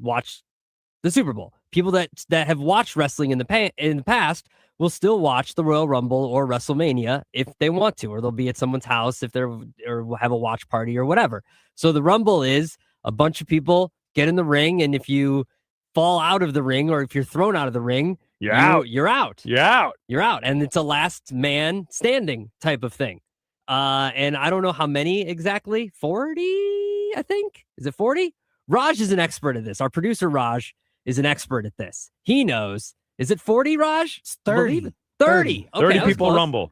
Super Bowl people that have watched wrestling in the past will still watch the Royal Rumble or WrestleMania if they want to, or they'll be at someone's house if they're or have a watch party or whatever. So the Rumble is a bunch of people get in the ring, and if you fall out of the ring or if you're thrown out of the ring, you're out. You're out. And it's a last man standing type of thing. And I don't know how many exactly. 40, I think. Is it 40? Raj is an expert at this. Our producer Raj is an expert at this. He knows. Is it 40, Raj? It's 30. 30. Okay, 30 people rumble.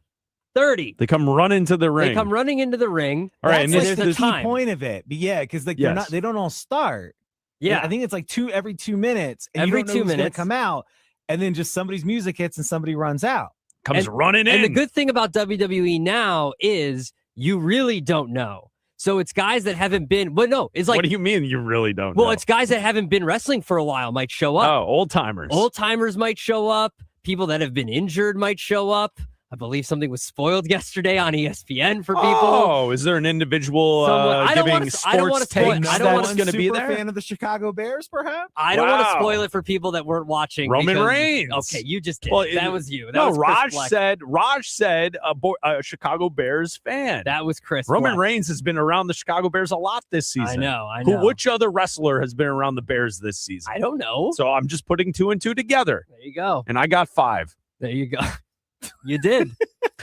30. They come running to the ring. They come running into the ring. All right, That's and like this the is key point of it. But yeah, because like they don't all start. Yeah, I think it's like every 2 minutes. And every you don't know 2 who's gonna minutes come out, and then just somebody's music hits and somebody runs out. Comes running in. And the good thing about WWE now is you really don't know. So it's guys that haven't been. Well, no, it's like. What do you mean you really don't know? Well, it's guys that haven't been wrestling for a while might show up. Oh, old timers. Old timers might show up. People that have been injured might show up. I believe something was spoiled yesterday on ESPN for people. Oh, is there an individual giving sports takes I don't want that's going to be there? Fan of the Chicago Bears, perhaps? I don't want to spoil it for people that weren't watching. Roman Reigns. Okay, you just did. Well, that was you. That no, was Raj said a Chicago Bears fan. That was Chris. Roman Black. Reigns has been around the Chicago Bears a lot this season. I know. Which other wrestler has been around the Bears this season? I don't know. So I'm just putting 2 and 2 together. There you go. And I got 5. There you go. You did.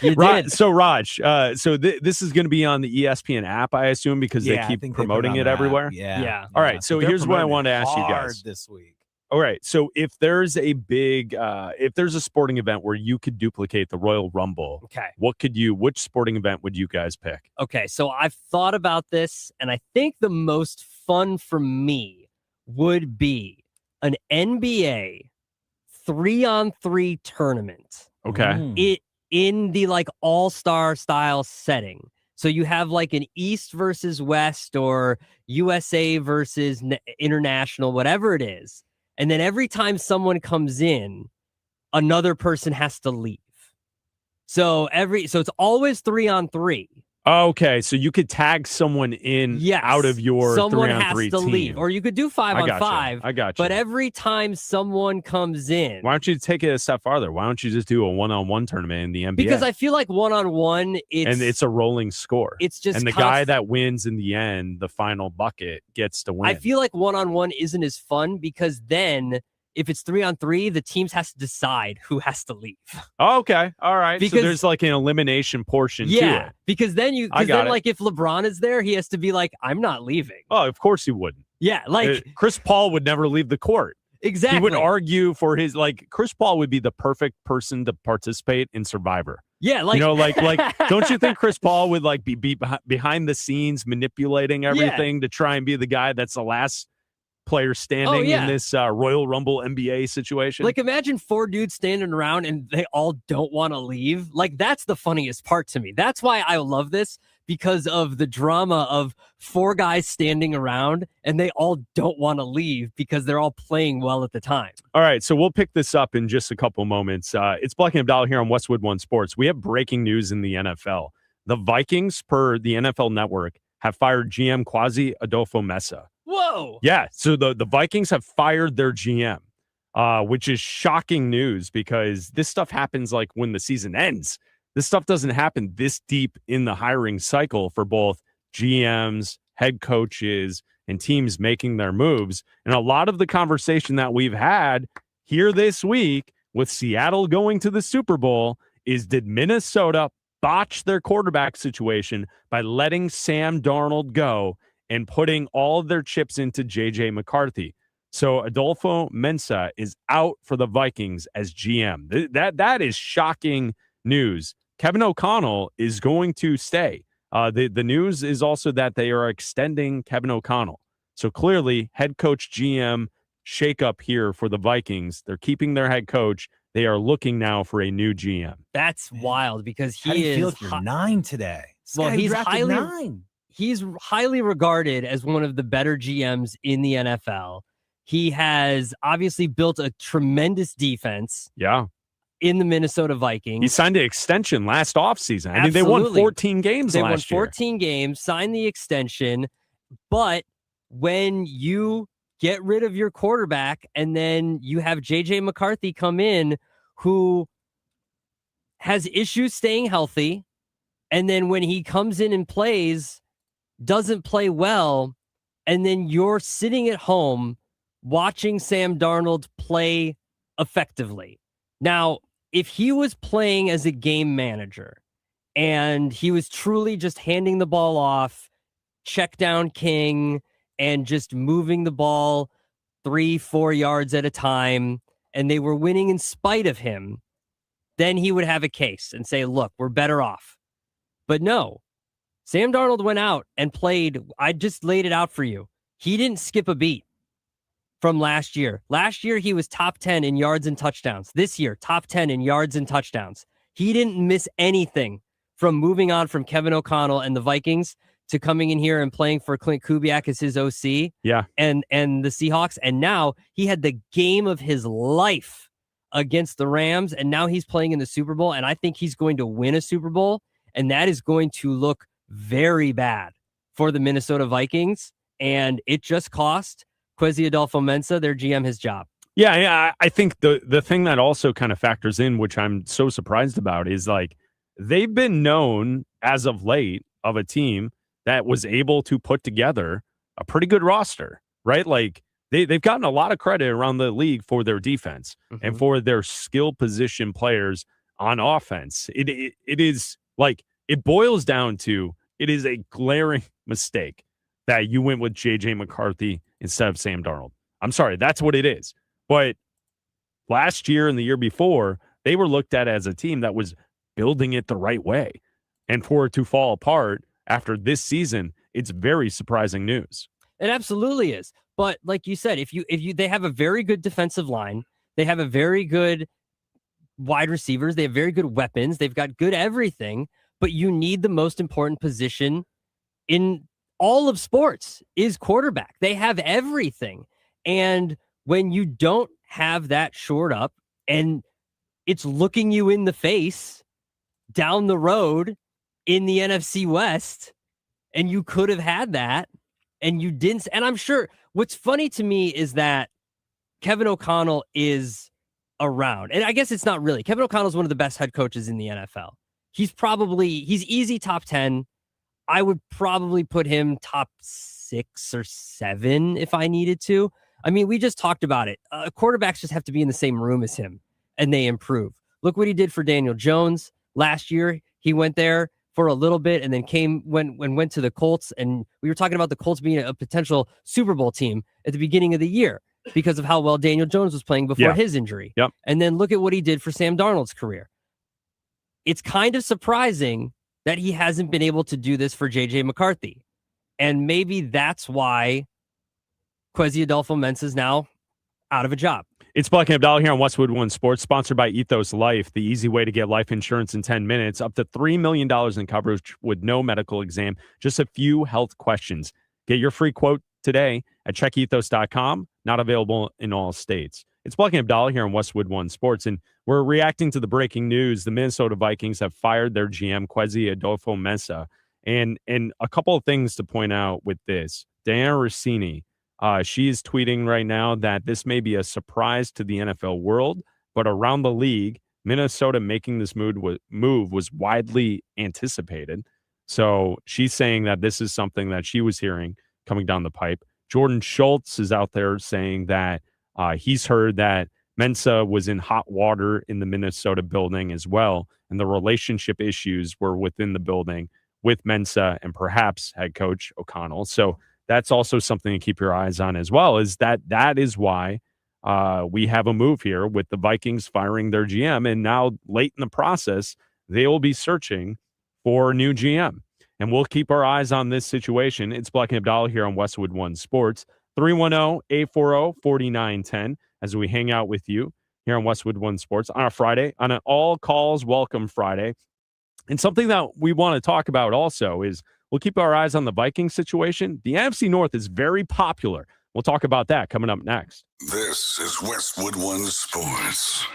You did. did. So Raj, this is going to be on the ESPN app, I assume, because they keep promoting it everywhere. Yeah. All right. So here's what I want to ask you guys this week. All right. So if there's a if there's a sporting event where you could duplicate the Royal Rumble, okay, which sporting event would you guys pick? Okay. So I've thought about this, and I think the most fun for me would be an NBA 3-on-3 tournament. Okay. It in the like all-star style setting. So you have like an East versus West or USA versus international, whatever it is. And then every time someone comes in, another person has to leave. So it's always 3-on-3. Okay, so you could tag someone in out of your 3-on-3 someone has to team. leave, or you could do 5-on-5. I got you. But every time someone comes in, why don't you take it a step farther? Why don't you just do a 1-on-1 tournament in the NBA? Because I feel like 1-on-1, it's a rolling score. It's just and the guy that wins in the end, the final bucket, gets to win. I feel like 1-on-1 isn't as fun because then if it's 3-on-3, the teams has to decide who has to leave. Okay. All right. Because, so there's like an elimination portion to it. Because then like if LeBron is there, he has to be like, I'm not leaving. Oh, of course he wouldn't. Yeah. Like Chris Paul would never leave the court. Exactly. He would argue for his Chris Paul would be the perfect person to participate in Survivor. Yeah, like don't you think Chris Paul would be behind the scenes manipulating everything to try and be the guy that's the last player standing in this Royal Rumble NBA situation? Like imagine 4 dudes standing around and they all don't want to leave. Like that's the funniest part to me. That's why I love this, because of the drama of 4 guys standing around and they all don't want to leave because they're all playing well at the time. All right, so we'll pick this up in just a couple moments. It's Bleck Abdalla here on Westwood One Sports. We have breaking news in the NFL. The Vikings, per the NFL Network, have fired GM Quasi Adolfo Mesa. Whoa. Yeah, so the Vikings have fired their GM, which is shocking news because this stuff happens like when the season ends. This stuff doesn't happen this deep in the hiring cycle for both GMs, head coaches, and teams making their moves. And a lot of the conversation that we've had here this week with Seattle going to the Super Bowl is, did Minnesota botch their quarterback situation by letting Sam Darnold go and putting all of their chips into J.J. McCarthy? So Adolfo Mesa is out for the Vikings as GM. That is shocking news. Kevin O'Connell is going to stay. The news is also that they are extending Kevin O'Connell. So clearly, head coach GM shakeup here for the Vikings. They're keeping their head coach. They are looking now for a new GM. That's wild because How do you feel if you're 9 today? Well, he's highly regarded as one of the better GMs in the NFL. He has obviously built a tremendous defense. Yeah. In the Minnesota Vikings. He signed an extension last offseason. I mean, they won 14 games last year. They won 14 games, signed the extension. But when you get rid of your quarterback, and then you have JJ McCarthy come in who has issues staying healthy. And then when he comes in and plays, doesn't play well. And then you're sitting at home watching Sam Darnold play effectively. Now, if he was playing as a game manager and he was truly just handing the ball off, check down king, and just moving the ball 3-4 yards at a time, and they were winning in spite of him, then he would have a case and say, look, we're better off. But no, Sam Darnold went out and played. I just laid it out for you. He didn't skip a beat from last year. Last year, he was top 10 in yards and touchdowns. This year, top 10 in yards and touchdowns. He didn't miss anything from moving on from Kevin O'Connell and the Vikings to coming in here and playing for Clint Kubiak as his OC. Yeah. And the Seahawks. And now he had the game of his life against the Rams. And now he's playing in the Super Bowl. And I think he's going to win a Super Bowl. And that is going to look very bad for the Minnesota Vikings. And it just cost Kwesi Adolfo-Mensah, their GM, his job. Yeah. I think the thing that also kind of factors in, which I'm so surprised about, is like they've been known as of late of a team that was able to put together a pretty good roster, right? Like they've gotten a lot of credit around the league for their defense and for their skill position players on offense. It is like, it boils down to, it is a glaring mistake that you went with JJ McCarthy instead of Sam Darnold. I'm sorry, that's what it is. But last year and the year before, they were looked at as a team that was building it the right way. And for it to fall apart after this season, it's very surprising news. It absolutely is. But like you said, if you they have a very good defensive line, they have a very good wide receivers, they have very good weapons, they've got good everything, but you need the most important position in all of sports is quarterback. They have everything. And when you don't have that shored up and it's looking you in the face down the road in the NFC West, and you could have had that and you didn't. And I'm sure what's funny to me is that Kevin O'Connell is around. And I guess it's not really. Kevin O'Connell is one of the best head coaches in the NFL. He's easy top 10. I would probably put him top 6 or 7 if I needed to. I mean, we just talked about it. Quarterbacks just have to be in the same room as him and they improve. Look what he did for Daniel Jones last year. He went there for a little bit and then went to the Colts. And we were talking about the Colts being a potential Super Bowl team at the beginning of the year because of how well Daniel Jones was playing before his injury. Yep. And then look at what he did for Sam Darnold's career. It's kind of surprising that he hasn't been able to do this for JJ McCarthy. And maybe that's why Kwesi Adolfo-Mensah is now out of a job. It's Bleck Abdalla here on Westwood One Sports, sponsored by Ethos Life, the easy way to get life insurance in 10 minutes, up to $3 million in coverage with no medical exam, just a few health questions. Get your free quote today at checkethos.com, not available in all states. It's Bleck Abdalla here on Westwood One Sports, and we're reacting to the breaking news. The Minnesota Vikings have fired their GM, Kwesi Adolfo-Mensah, and a couple of things to point out with this. Diana Rossini, she is tweeting right now that this may be a surprise to the NFL world, but around the league, Minnesota making this move was widely anticipated. So she's saying that this is something that she was hearing coming down the pipe. Jordan Schultz is out there saying that he's heard that Mensah was in hot water in the Minnesota building as well, and the relationship issues were within the building with Mensah and perhaps head coach O'Connell. So that's also something to keep your eyes on as well, is that is why we have a move here with the Vikings firing their GM. And now late in the process, they will be searching for a new GM. And we'll keep our eyes on this situation. It's Bleck Abdalla here on Westwood One Sports, 310-840-4910, as we hang out with you here on Westwood One Sports on a Friday, on an all calls welcome Friday. And something that we want to talk about also is we'll keep our eyes on the Vikings situation. The NFC North is very popular. We'll talk about that coming up next. This is Westwood One Sports.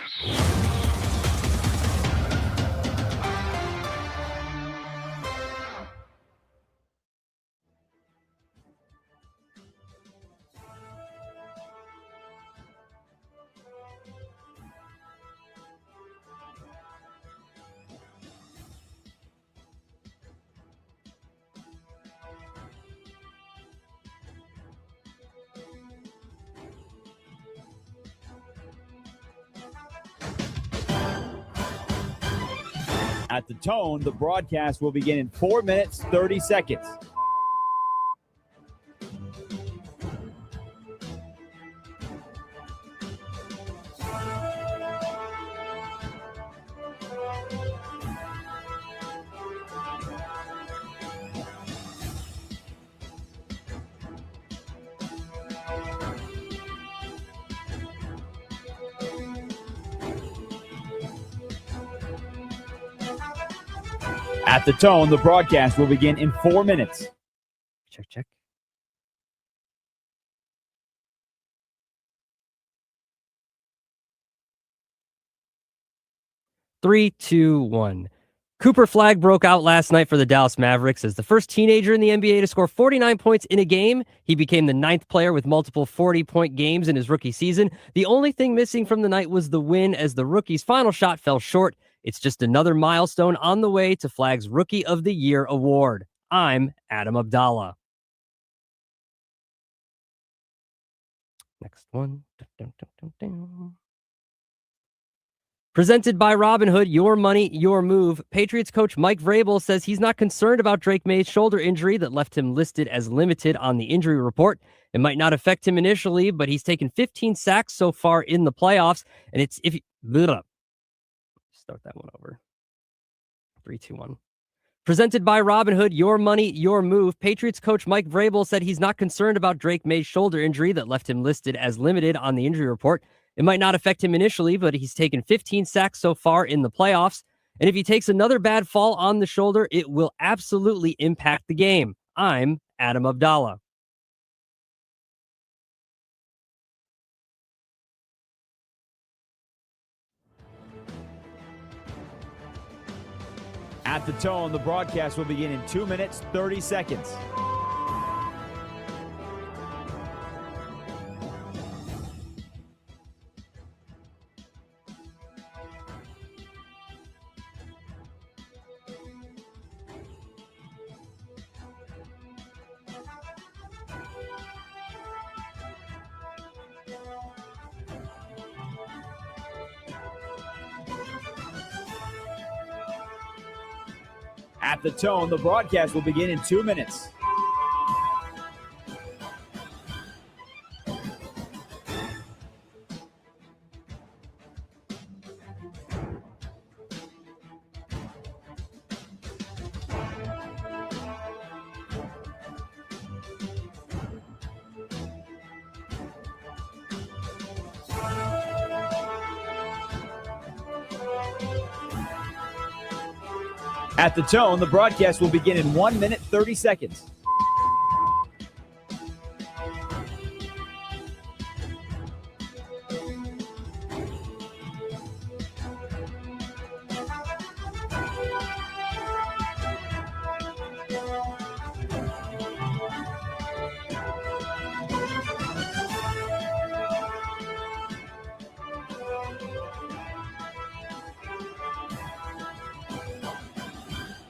At the tone, the broadcast will begin in 4 minutes, 30 seconds. At the tone, the broadcast will begin in 4 minutes. Check. 3, 2, 1. Cooper Flag broke out last night for the Dallas Mavericks as the first teenager in the NBA to score 49 points in a game. He became the 9th player with multiple 40-point games in his rookie season. The only thing missing from the night was the win as the rookie's final shot fell short. It's just another milestone on the way to Flag's Rookie of the Year award. I'm Adam Abdalla. Next one. Presented by Robinhood, your money, your move. Patriots coach Mike Vrabel says he's not concerned about Drake May's shoulder injury that left him listed as limited on the injury report. It might not affect him initially, but he's taken 15 sacks so far in the playoffs. And it's if start that one over. 3, 2, 1. Presented by Robinhood, your money, your move. Patriots coach Mike Vrabel said he's not concerned about Drake May's shoulder injury that left him listed as limited on the injury report. It might not affect him initially, but he's taken 15 sacks so far in the playoffs. And if he takes another bad fall on the shoulder, it will absolutely impact the game. I'm Adam Abdalla. At the tone, the broadcast will begin in 2 minutes, 30 seconds. At the tone, the broadcast will begin in 2 minutes. At the tone, the broadcast will begin in 1 minute, 30 seconds.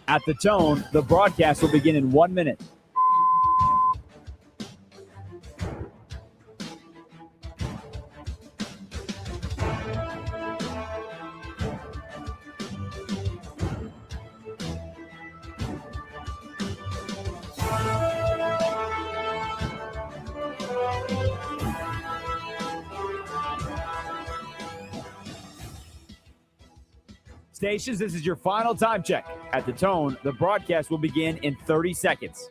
At the tone, the broadcast will begin in 1 minute. Stations, this is your final time check. At the tone, the broadcast will begin in 30 seconds.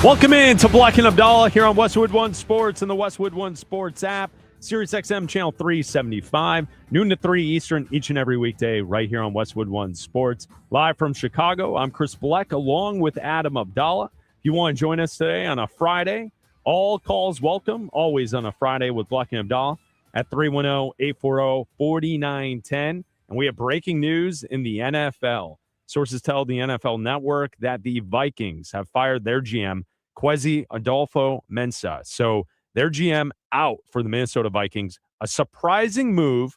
Welcome in to Bleck Abdalla here on Westwood One Sports and the Westwood One Sports app. Sirius XM channel 375, noon to 3 Eastern, each and every weekday, right here on Westwood One Sports. Live from Chicago, I'm Chris Bleck, along with Adam Abdalla. If you want to join us today on a Friday, all calls welcome, always on a Friday with Bleck and Abdalla at 310-840-4910. And we have breaking news in the NFL. Sources tell the NFL Network that the Vikings have fired their GM, Kwesi Adolfo-Mensah. So their GM out for the Minnesota Vikings. A surprising move,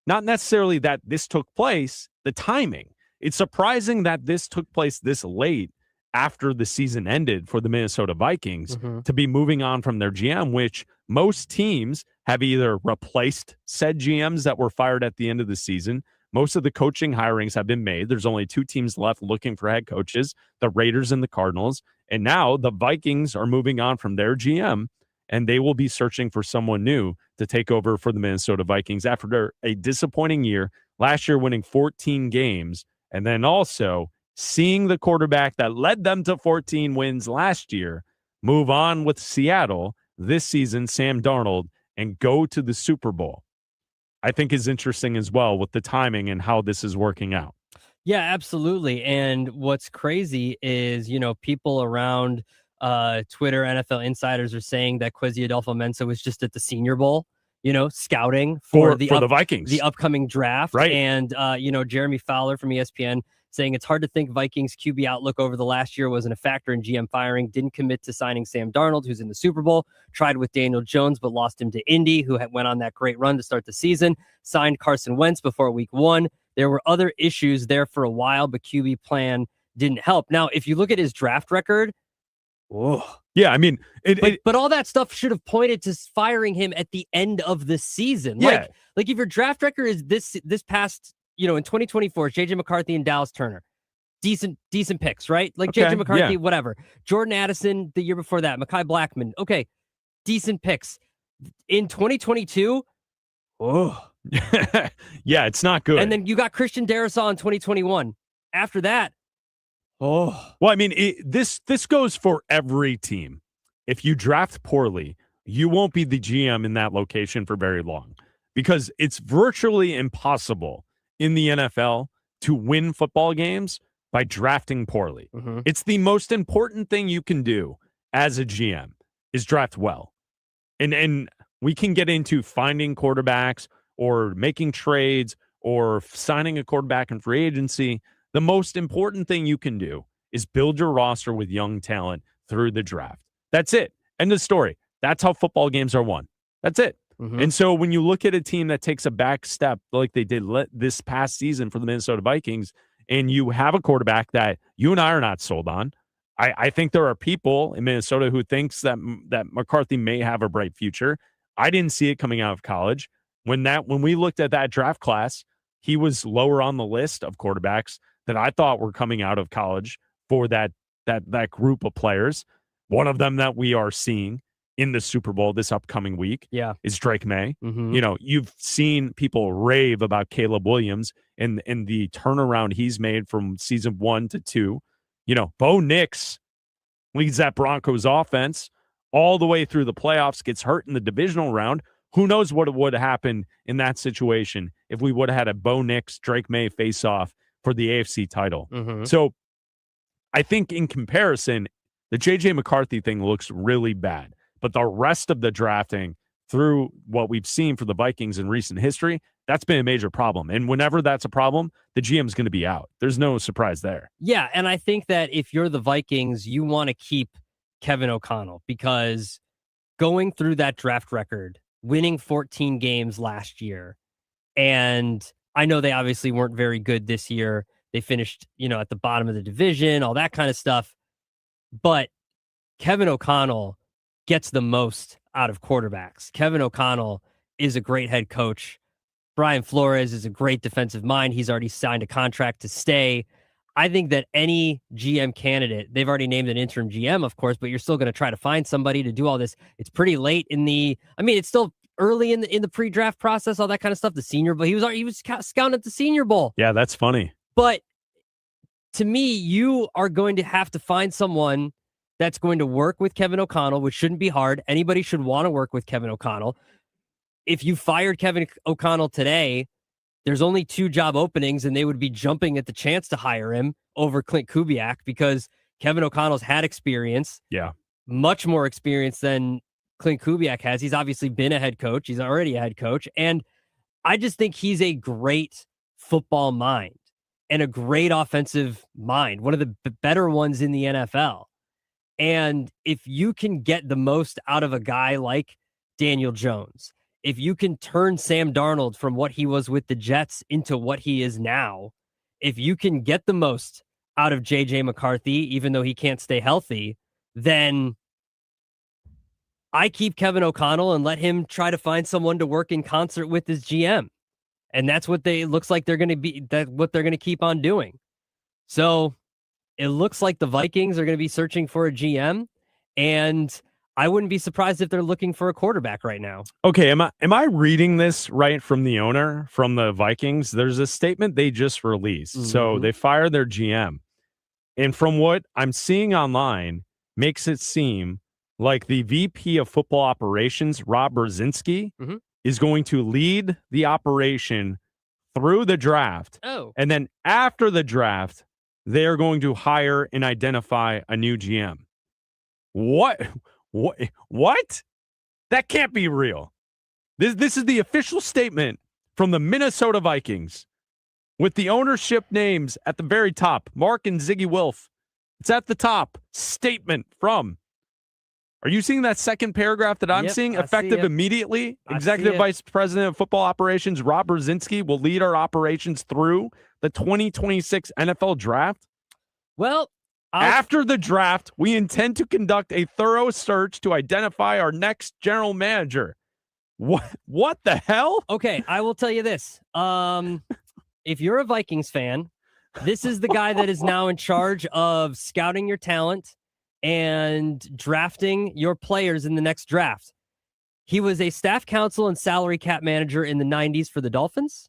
not necessarily that this took place, the timing. It's surprising that this took place this late after the season ended for the Minnesota Vikings to be moving on from their GM, which most teams have either replaced said GMs that were fired at the end of the season. Most of the coaching hirings have been made. There's only two teams left looking for head coaches, the Raiders and the Cardinals. And now the Vikings are moving on from their GM, and they will be searching for someone new to take over for the Minnesota Vikings after a disappointing year, last year winning 14 games, and then also seeing the quarterback that led them to 14 wins last year move on with Seattle this season, Sam Darnold, and go to the Super Bowl, I think is interesting as well with the timing and how this is working out. Yeah, absolutely. And what's crazy is, people around Twitter, NFL insiders are saying that Kwesi Adolfo-Mensah was just at the Senior Bowl, scouting for the Vikings, the upcoming draft. Right. And, Jeremy Fowler from ESPN saying it's hard to think Vikings QB outlook over the last year wasn't a factor in GM firing, didn't commit to signing Sam Darnold, who's in the Super Bowl, tried with Daniel Jones, but lost him to Indy, who went on that great run to start the season, signed Carson Wentz before week 1. There were other issues there for a while, but QB plan didn't help. Now, if you look at his draft record, yeah, I mean, but all that stuff should have pointed to firing him at the end of the season. Yeah. Like if your draft record is this past, in 2024, JJ McCarthy and Dallas Turner, decent picks, right? Like Okay, JJ McCarthy, yeah. whatever. Jordan Addison the year before that, Mekhi Blackmon, okay, decent picks. In 2022, yeah, it's not good. and then you got Christian Darrisaw in 2021. After that, well, I mean, this goes for every team. If you draft poorly, you won't be the GM in that location for very long because it's virtually impossible in the NFL to win football games by drafting poorly. It's the most important thing you can do as a GM is draft well. And we can get into finding quarterbacks or making trades or signing a quarterback in free agency. The most important thing you can do is build your roster with young talent through the draft. That's it. End of story. That's how football games are won. That's it. And so when you look at a team that takes a back step like they did this past season for the Minnesota Vikings, and you have a quarterback that you and I are not sold on, I think there are people in Minnesota who thinks that McCarthy may have a bright future. I didn't see it coming out of college. When we looked at that draft class, he was lower on the list of quarterbacks that I thought were coming out of college for that group of players. One of them that we are seeing in the Super Bowl this upcoming week is Drake May. You've seen people rave about Caleb Williams and the turnaround he's made from season 1 to 2. Bo Nix leads that Broncos offense all the way through the playoffs, gets hurt in the divisional round. Who knows what would have happened in that situation if we would have had a Bo Nix, Drake May face-off for the AFC title. So I think in comparison, the J.J. McCarthy thing looks really bad. But the rest of the drafting through what we've seen for the Vikings in recent history, that's been a major problem. And whenever that's a problem, the GM's going to be out. There's no surprise there. Yeah, and I think that if you're the Vikings, you want to keep Kevin O'Connell because going through that draft record, winning 14 games last year, and I know they obviously weren't very good this year. They finished, at the bottom of the division, all that kind of stuff. But Kevin O'Connell gets the most out of quarterbacks. Kevin O'Connell is a great head coach. Brian Flores is a great defensive mind. He's already signed a contract to stay. I think that any GM candidate, they've already named an interim GM, of course, but you're still going to try to find somebody to do all this. It's pretty late it's still early in the pre-draft process, all that kind of stuff. The Senior Bowl, he was scouting at the Senior Bowl. Yeah, that's funny. But to me, you are going to have to find someone that's going to work with Kevin O'Connell, which shouldn't be hard. Anybody should want to work with Kevin O'Connell. if you fired Kevin O'Connell today, there's only 2 job openings, and they would be jumping at the chance to hire him over Clint Kubiak because Kevin O'Connell's had experience. Yeah. Much more experience than Clint Kubiak has. He's obviously been a head coach. He's already a head coach. And I just think he's a great football mind and a great offensive mind, one of the better ones in the NFL. And if you can get the most out of a guy like Daniel Jones, if you can turn Sam Darnold from what he was with the Jets into what he is now, if you can get the most out of J.J. McCarthy, even though he can't stay healthy, then I keep Kevin O'Connell and let him try to find someone to work in concert with his GM. And that's what looks like they're going to be, what they're going to keep on doing. So it looks like the Vikings are going to be searching for a GM, and I wouldn't be surprised if they're looking for a quarterback right now. Okay, am I reading this right from the owner, from the Vikings? There's a statement they just released. So they fired their GM. And from what I'm seeing online, makes it seem like the VP of football operations, Rob Brzezinski, is going to lead the operation through the draft. Oh. And then after the draft, they are going to hire and identify a new GM. What? That can't be real. This is the official statement from the Minnesota Vikings with the ownership names at the very top. Mark and Ziggy Wilf. It's at the top. Statement from. Are you seeing that second paragraph that I'm seeing? Effective immediately. Executive Vice President of Football Operations, Rob Brzezinski, will lead our operations through the 2026 NFL Draft. Well, after the draft, we intend to conduct a thorough search to identify our next general manager. What the hell? Okay, I will tell you this. If you're a Vikings fan, this is the guy that is now in charge of scouting your talent and drafting your players in the next draft. He was a staff counsel and salary cap manager in the 90s for the Dolphins.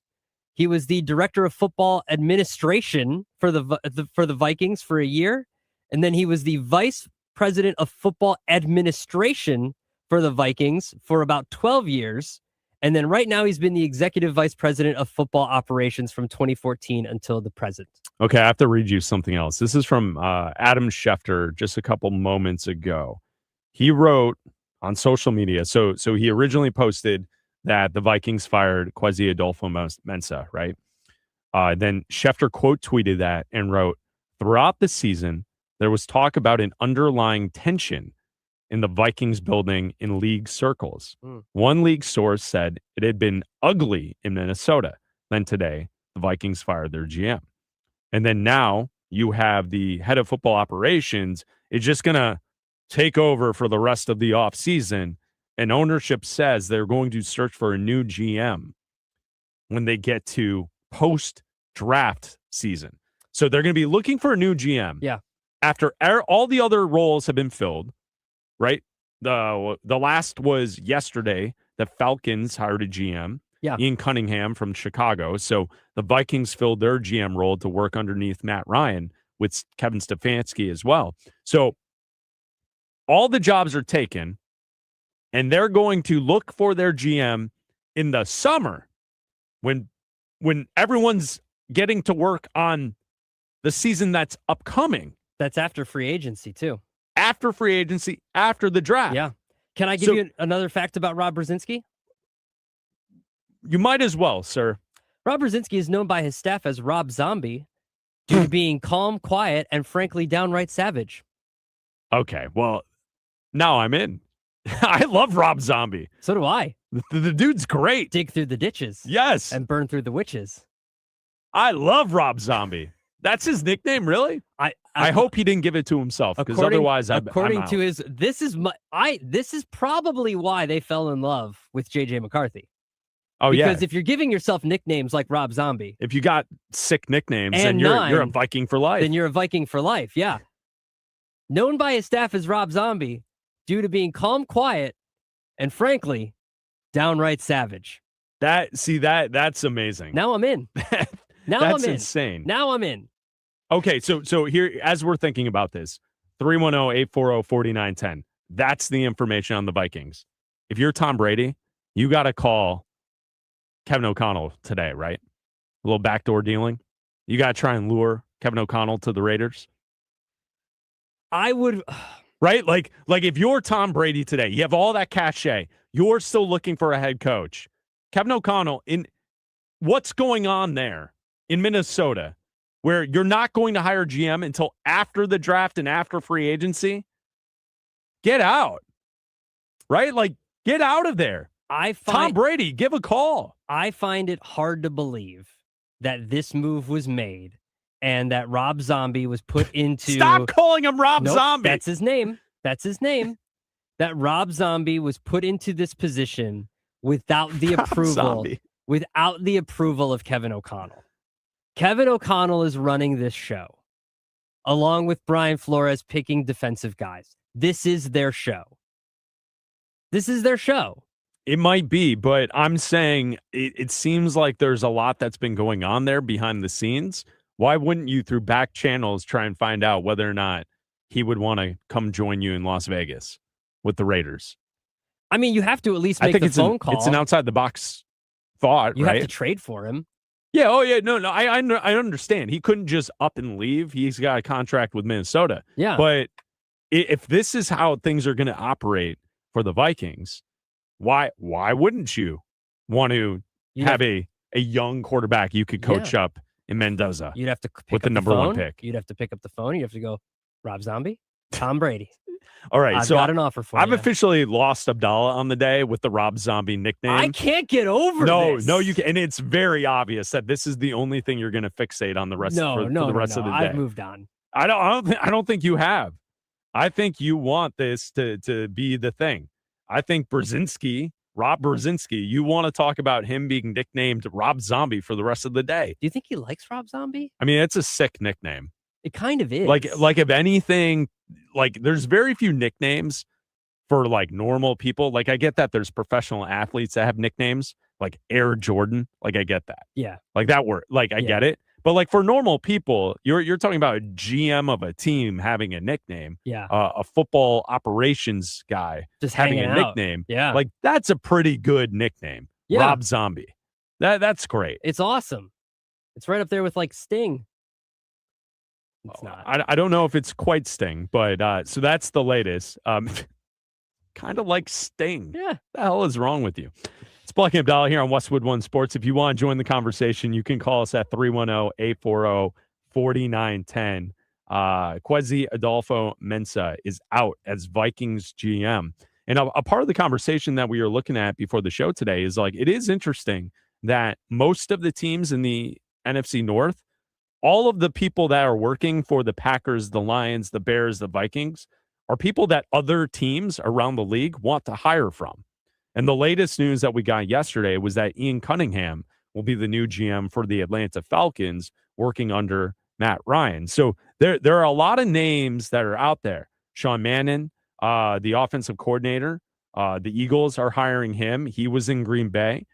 He was the director of football administration for the Vikings for a year. And then he was the vice president of football administration for the Vikings for about 12 years. And then right now he's been the executive vice president of football operations from 2014 until the present. Okay, I have to read you something else. This is from Adam Schefter just a couple moments ago. He wrote on social media. So he originally posted that the Vikings fired Kwesi Adolfo-Mensah, right? Then Schefter quote tweeted that and wrote, throughout the season, there was talk about an underlying tension in the Vikings building in league circles. One league source said it had been ugly in Minnesota. Then today, the Vikings fired their GM. And then now you have the head of football operations is just going to take over for the rest of the offseason. And ownership says they're going to search for a new GM when they get to post-draft season. So they're going to be looking for a new GM. Yeah. After all the other roles have been filled, right? The last was yesterday. The Falcons hired a GM, Ian Cunningham from Chicago. So the Vikings filled their GM role to work underneath Matt Ryan with Kevin Stefanski as well. So all the jobs are taken, and they're going to look for their GM in the summer when everyone's getting to work on the season that's upcoming. That's after free agency, too. After free agency, after the draft. Yeah. Can I give you another fact about Rob Brzezinski? You might as well, sir. Rob Brzezinski is known by his staff as Rob Zombie due to being calm, quiet, and frankly downright savage. Okay, well, now I'm in. I love Rob Zombie. So do I. The dude's great. Dig through the ditches. Yes. And burn through the witches. I love Rob Zombie. That's his nickname, really? I hope he didn't give it to himself, because otherwise, according I'm to his, this is probably why they fell in love with J.J. McCarthy. Oh, because if you're giving yourself nicknames like Rob Zombie, if you got sick nicknames, then you're a Viking for life. Then you're a Viking for life. Yeah. Known by his staff as Rob Zombie due to being calm, quiet, and frankly, downright savage. That's amazing. Now I'm in. That's insane. Now I'm in. Okay, so here, as we're thinking about this, 310-840-4910, that's the information on the Vikings. If you're Tom Brady, You got to call Kevin O'Connell today, right? A little backdoor dealing. You got to try and lure Kevin O'Connell to the Raiders. I would, right? Like if you're Tom Brady today, you have all that cachet. You're still looking for a head coach. Kevin O'Connell, in what's going on there in Minnesota, where you're not going to hire GM until after the draft and after free agency? Get out, right? Like, get out of there. Tom Brady, give a call. I find it hard to believe that this move was made and that Rob Zombie was put into... Stop calling him Rob Zombie. That's his name. That Rob Zombie was put into this position without the approval of Kevin O'Connell. Kevin O'Connell is running this show, along with Brian Flores picking defensive guys. This is their show. It might be, but I'm saying it seems like there's a lot that's been going on there behind the scenes. Why wouldn't you, through back channels, try and find out whether or not he would want to come join you in Las Vegas with the Raiders? I mean, you have to at least make the phone call. It's an outside-the-box thought, you right? You have to trade for him. Yeah, oh yeah, no, I understand. He couldn't just up and leave. He's got a contract with Minnesota. Yeah. But if this is how things are going to operate for the Vikings, why wouldn't you want to have a young quarterback you could coach up in Mendoza? You'd have to pick with the number one pick. You'd have to pick up the phone. You have to go, Rob Zombie, Tom Brady. All right, I've got an offer for you. I've officially lost Abdalla on the day with the Rob Zombie nickname. I can't get over this. No, you can, and it's very obvious that this is the only thing you're going to fixate on the rest. For the rest of the day. I've moved on. I don't think you have. I think you want this to be the thing. I think Rob Brzezinski, you want to talk about him being nicknamed Rob Zombie for the rest of the day. Do you think he likes Rob Zombie? I mean, it's a sick nickname. It kind of is. Like if anything, like there's very few nicknames for like normal people. Like I get that there's professional athletes that have nicknames, like Air Jordan. Like I get that. Yeah. Like that word. Like I get it. But like for normal people, you're talking about a GM of a team having a nickname. Yeah. A football operations guy just having a out. nickname. Yeah. Like that's a pretty good nickname. Yeah. Rob Zombie. That's great. It's awesome. It's right up there with like Sting. It's not. I don't know if it's quite Sting, but so that's the latest. Kind of like Sting. Yeah. The hell is wrong with you? It's Bleck Abdalla here on Westwood One Sports. If you want to join the conversation, you can call us at 310-840-4910. Kwesi Adolfo Mensah is out as Vikings GM. And a part of the conversation that we are looking at before the show today is like, it is interesting that most of the teams in the NFC North, all of the people that are working for the Packers, the Lions, the Bears, the Vikings are people that other teams around the league want to hire from. And the latest news that we got yesterday was that Ian Cunningham will be the new GM for the Atlanta Falcons, working under Matt Ryan. So there are a lot of names that are out there. Sean Mannion, the offensive coordinator, the Eagles are hiring him. He was in Green Bay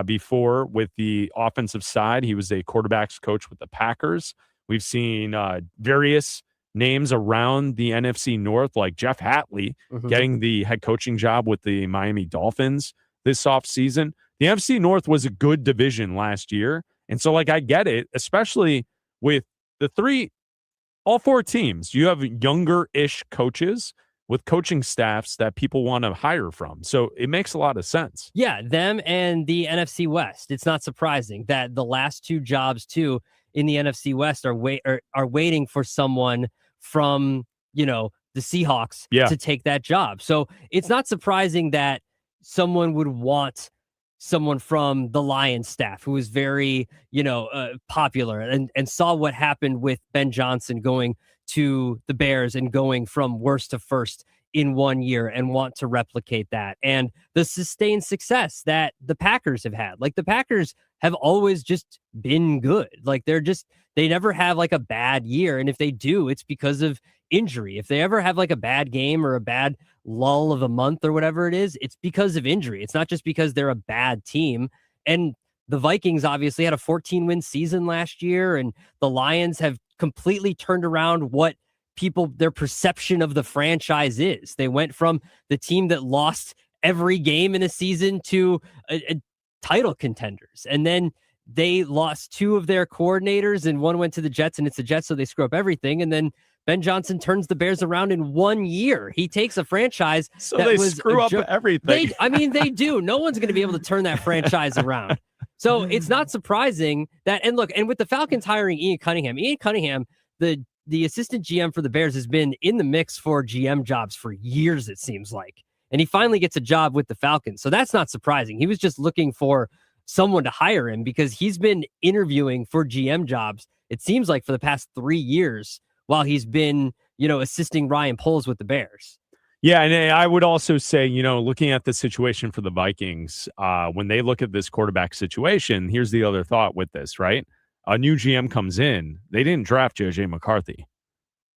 before with the offensive side. He was a quarterbacks coach with the Packers. We've seen various names around the NFC North, like Jeff Hatley getting the head coaching job with the Miami Dolphins this offseason. The NFC North was a good division last year. And so, like, I get it, especially with all four teams. You have younger-ish coaches with coaching staffs that people want to hire from. So it makes a lot of sense. Yeah, them and the NFC West. It's not surprising that the last two jobs, too, in the NFC West are waiting for someone from, the Seahawks to take that job. So it's not surprising that someone would want someone from the Lions staff who is very, popular and saw what happened with Ben Johnson going to the Bears and going from worst to first in 1 year and want to replicate that. And the sustained success that the Packers have had. Like the Packers have always just been good. Like they never have like a bad year. And if they do, it's because of injury. If they ever have like a bad game or a bad lull of a month or whatever it is, it's because of injury. It's not just because they're a bad team. And the Vikings obviously had a 14-win season last year, and the Lions have completely turned around what their perception of the franchise is. They went from the team that lost every game in a season to a title contenders. And then they lost 2 of their coordinators and one went to the Jets, and it's the Jets, so they screw up everything. And then Ben Johnson turns the Bears around in 1 year. He takes a franchise So that they was screw up everything. They do. No one's going to be able to turn that franchise around. So it's not surprising that, and look, and with the Falcons hiring Ian Cunningham, the assistant GM for the Bears has been in the mix for GM jobs for years, it seems like. And he finally gets a job with the Falcons. So that's not surprising. He was just looking for someone to hire him because he's been interviewing for GM jobs, it seems like, for the past 3 years while he's been, assisting Ryan Poles with the Bears. Yeah, and I would also say, looking at the situation for the Vikings, when they look at this quarterback situation, here's the other thought with this, right? A new GM comes in. They didn't draft JJ McCarthy.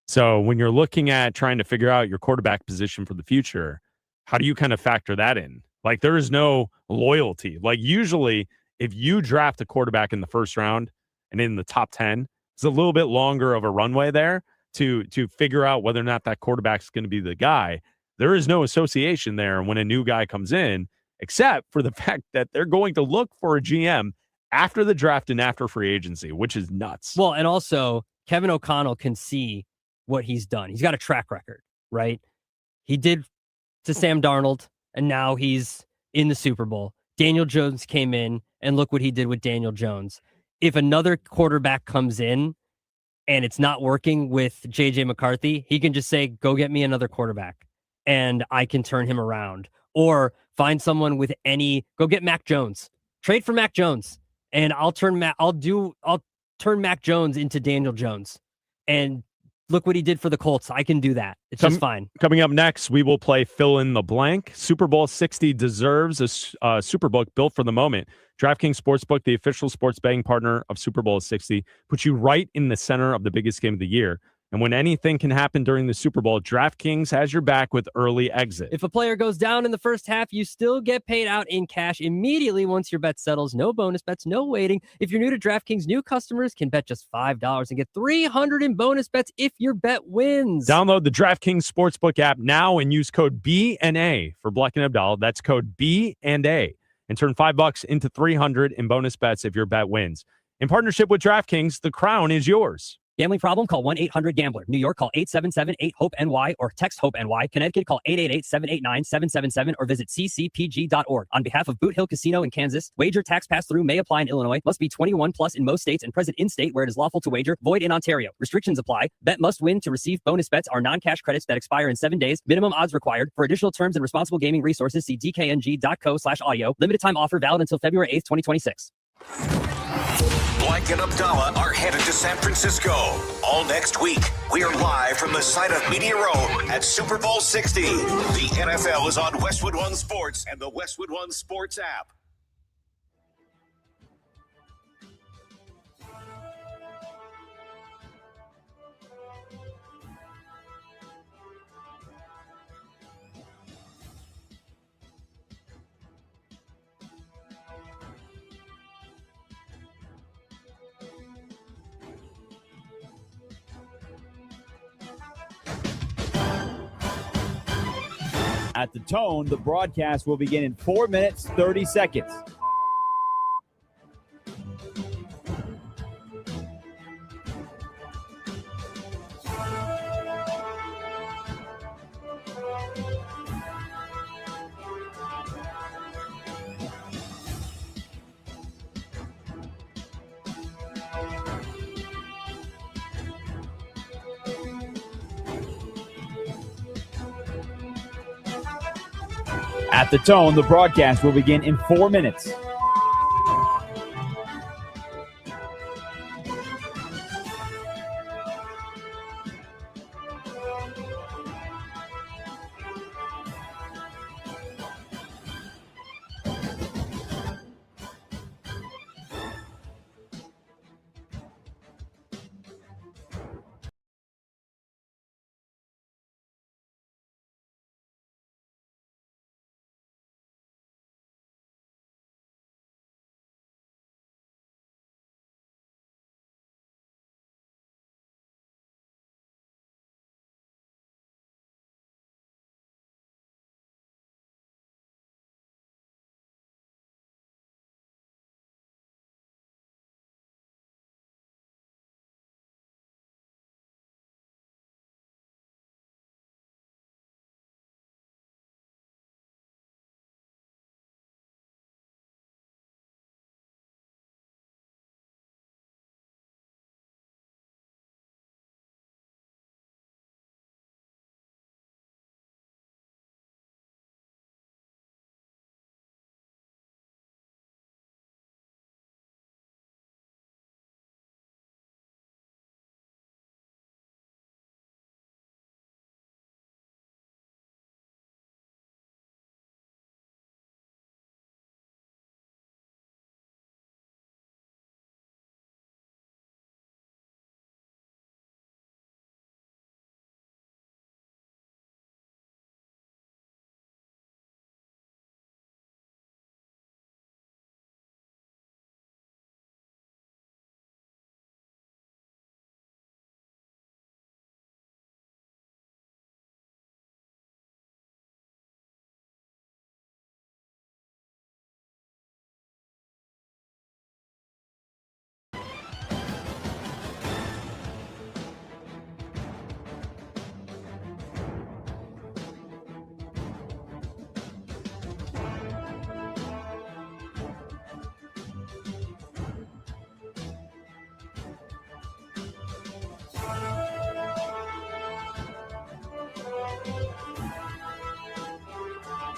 So when you're looking at trying to figure out your quarterback position for the future, how do you kind of factor that in? Like, there is no loyalty. Like, usually, if you draft a quarterback in the first round and in the top 10, it's a little bit longer of a runway there to figure out whether or not that quarterback's going to be the guy. There is no association there when a new guy comes in, except for the fact that they're going to look for a GM after the draft and after free agency, which is nuts. Well, and also, Kevin O'Connell can see what he's done. He's got a track record, right? He did to Sam Darnold, and now he's in the Super Bowl. Daniel Jones came in, and look what he did with Daniel Jones. If another quarterback comes in and it's not working with JJ McCarthy, he can just say, go get me another quarterback, and I can turn him around. Or find someone with go get Mac Jones. Trade for Mac Jones, and I'll turn Mac Jones into Daniel Jones. And look what he did for the Colts. I can do that. It's just fine. Coming up next, we will play Fill in the Blank. Super Bowl 60 deserves a Superbook built for the moment. DraftKings Sportsbook, the official sports betting partner of Super Bowl 60, puts you right in the center of the biggest game of the year. And when anything can happen during the Super Bowl, DraftKings has your back with early exit. If a player goes down in the first half, you still get paid out in cash immediately once your bet settles. No bonus bets, no waiting. If you're new to DraftKings, new customers can bet just $5 and get $300 in bonus bets if your bet wins. Download the DraftKings Sportsbook app now and use code B&A for Bleck Abdalla. That's code B&A. And turn $5 into $300 in bonus bets if your bet wins. In partnership with DraftKings, the crown is yours. Gambling problem? Call 1-800-GAMBLER. New York, call 877-8-HOPE-NY or text HOPE-NY. Connecticut, call 888-789-777 or visit ccpg.org. On behalf of Boot Hill Casino in Kansas, wager tax pass-through may apply in Illinois. Must be 21 plus in most states and present in-state where it is lawful to wager. Void in Ontario. Restrictions apply. Bet must win to receive bonus bets are non-cash credits that expire in 7 days. Minimum odds required. For additional terms and responsible gaming resources, see dkng.co/audio. Limited time offer valid until February 8th, 2026. Bleck and Abdalla are headed to San Francisco. All next week, we are live from the site of Media Row at Super Bowl 60. The NFL is on Westwood One Sports and the Westwood One Sports app. At the tone, the broadcast will begin in 4 minutes, 30 seconds. At the tone, the broadcast will begin in 4 minutes.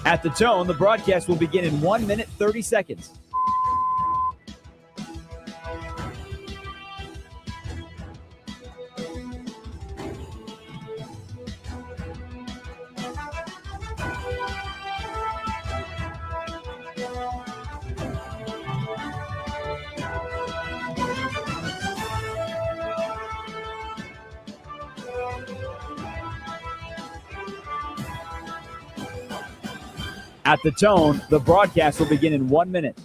At the tone, the broadcast will begin in 1 minute, 30 seconds. At the tone, the broadcast will begin in 1 minute.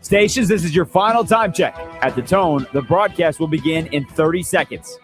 Stations, this is your final time check. At the tone, the broadcast will begin in 30 seconds.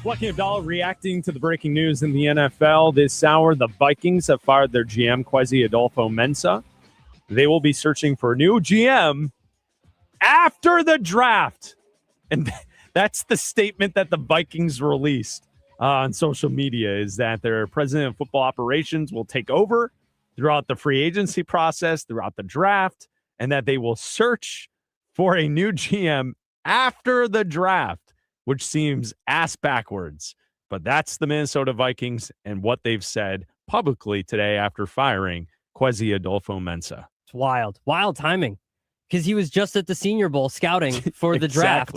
Bleck Abdalla reacting to the breaking news in the NFL this hour. The Vikings have fired their GM, Kwesi Adolfo-Mensah. They will be searching for a new GM after the draft. And that's the statement that the Vikings released on social media, is that their president of football operations will take over throughout the free agency process, throughout the draft, and that they will search for a new GM after the draft, which seems ass backwards. But that's the Minnesota Vikings and what they've said publicly today after firing Kwesi Adolfo-Mensah. It's wild. Wild timing. Because he was just at the Senior Bowl scouting for the draft,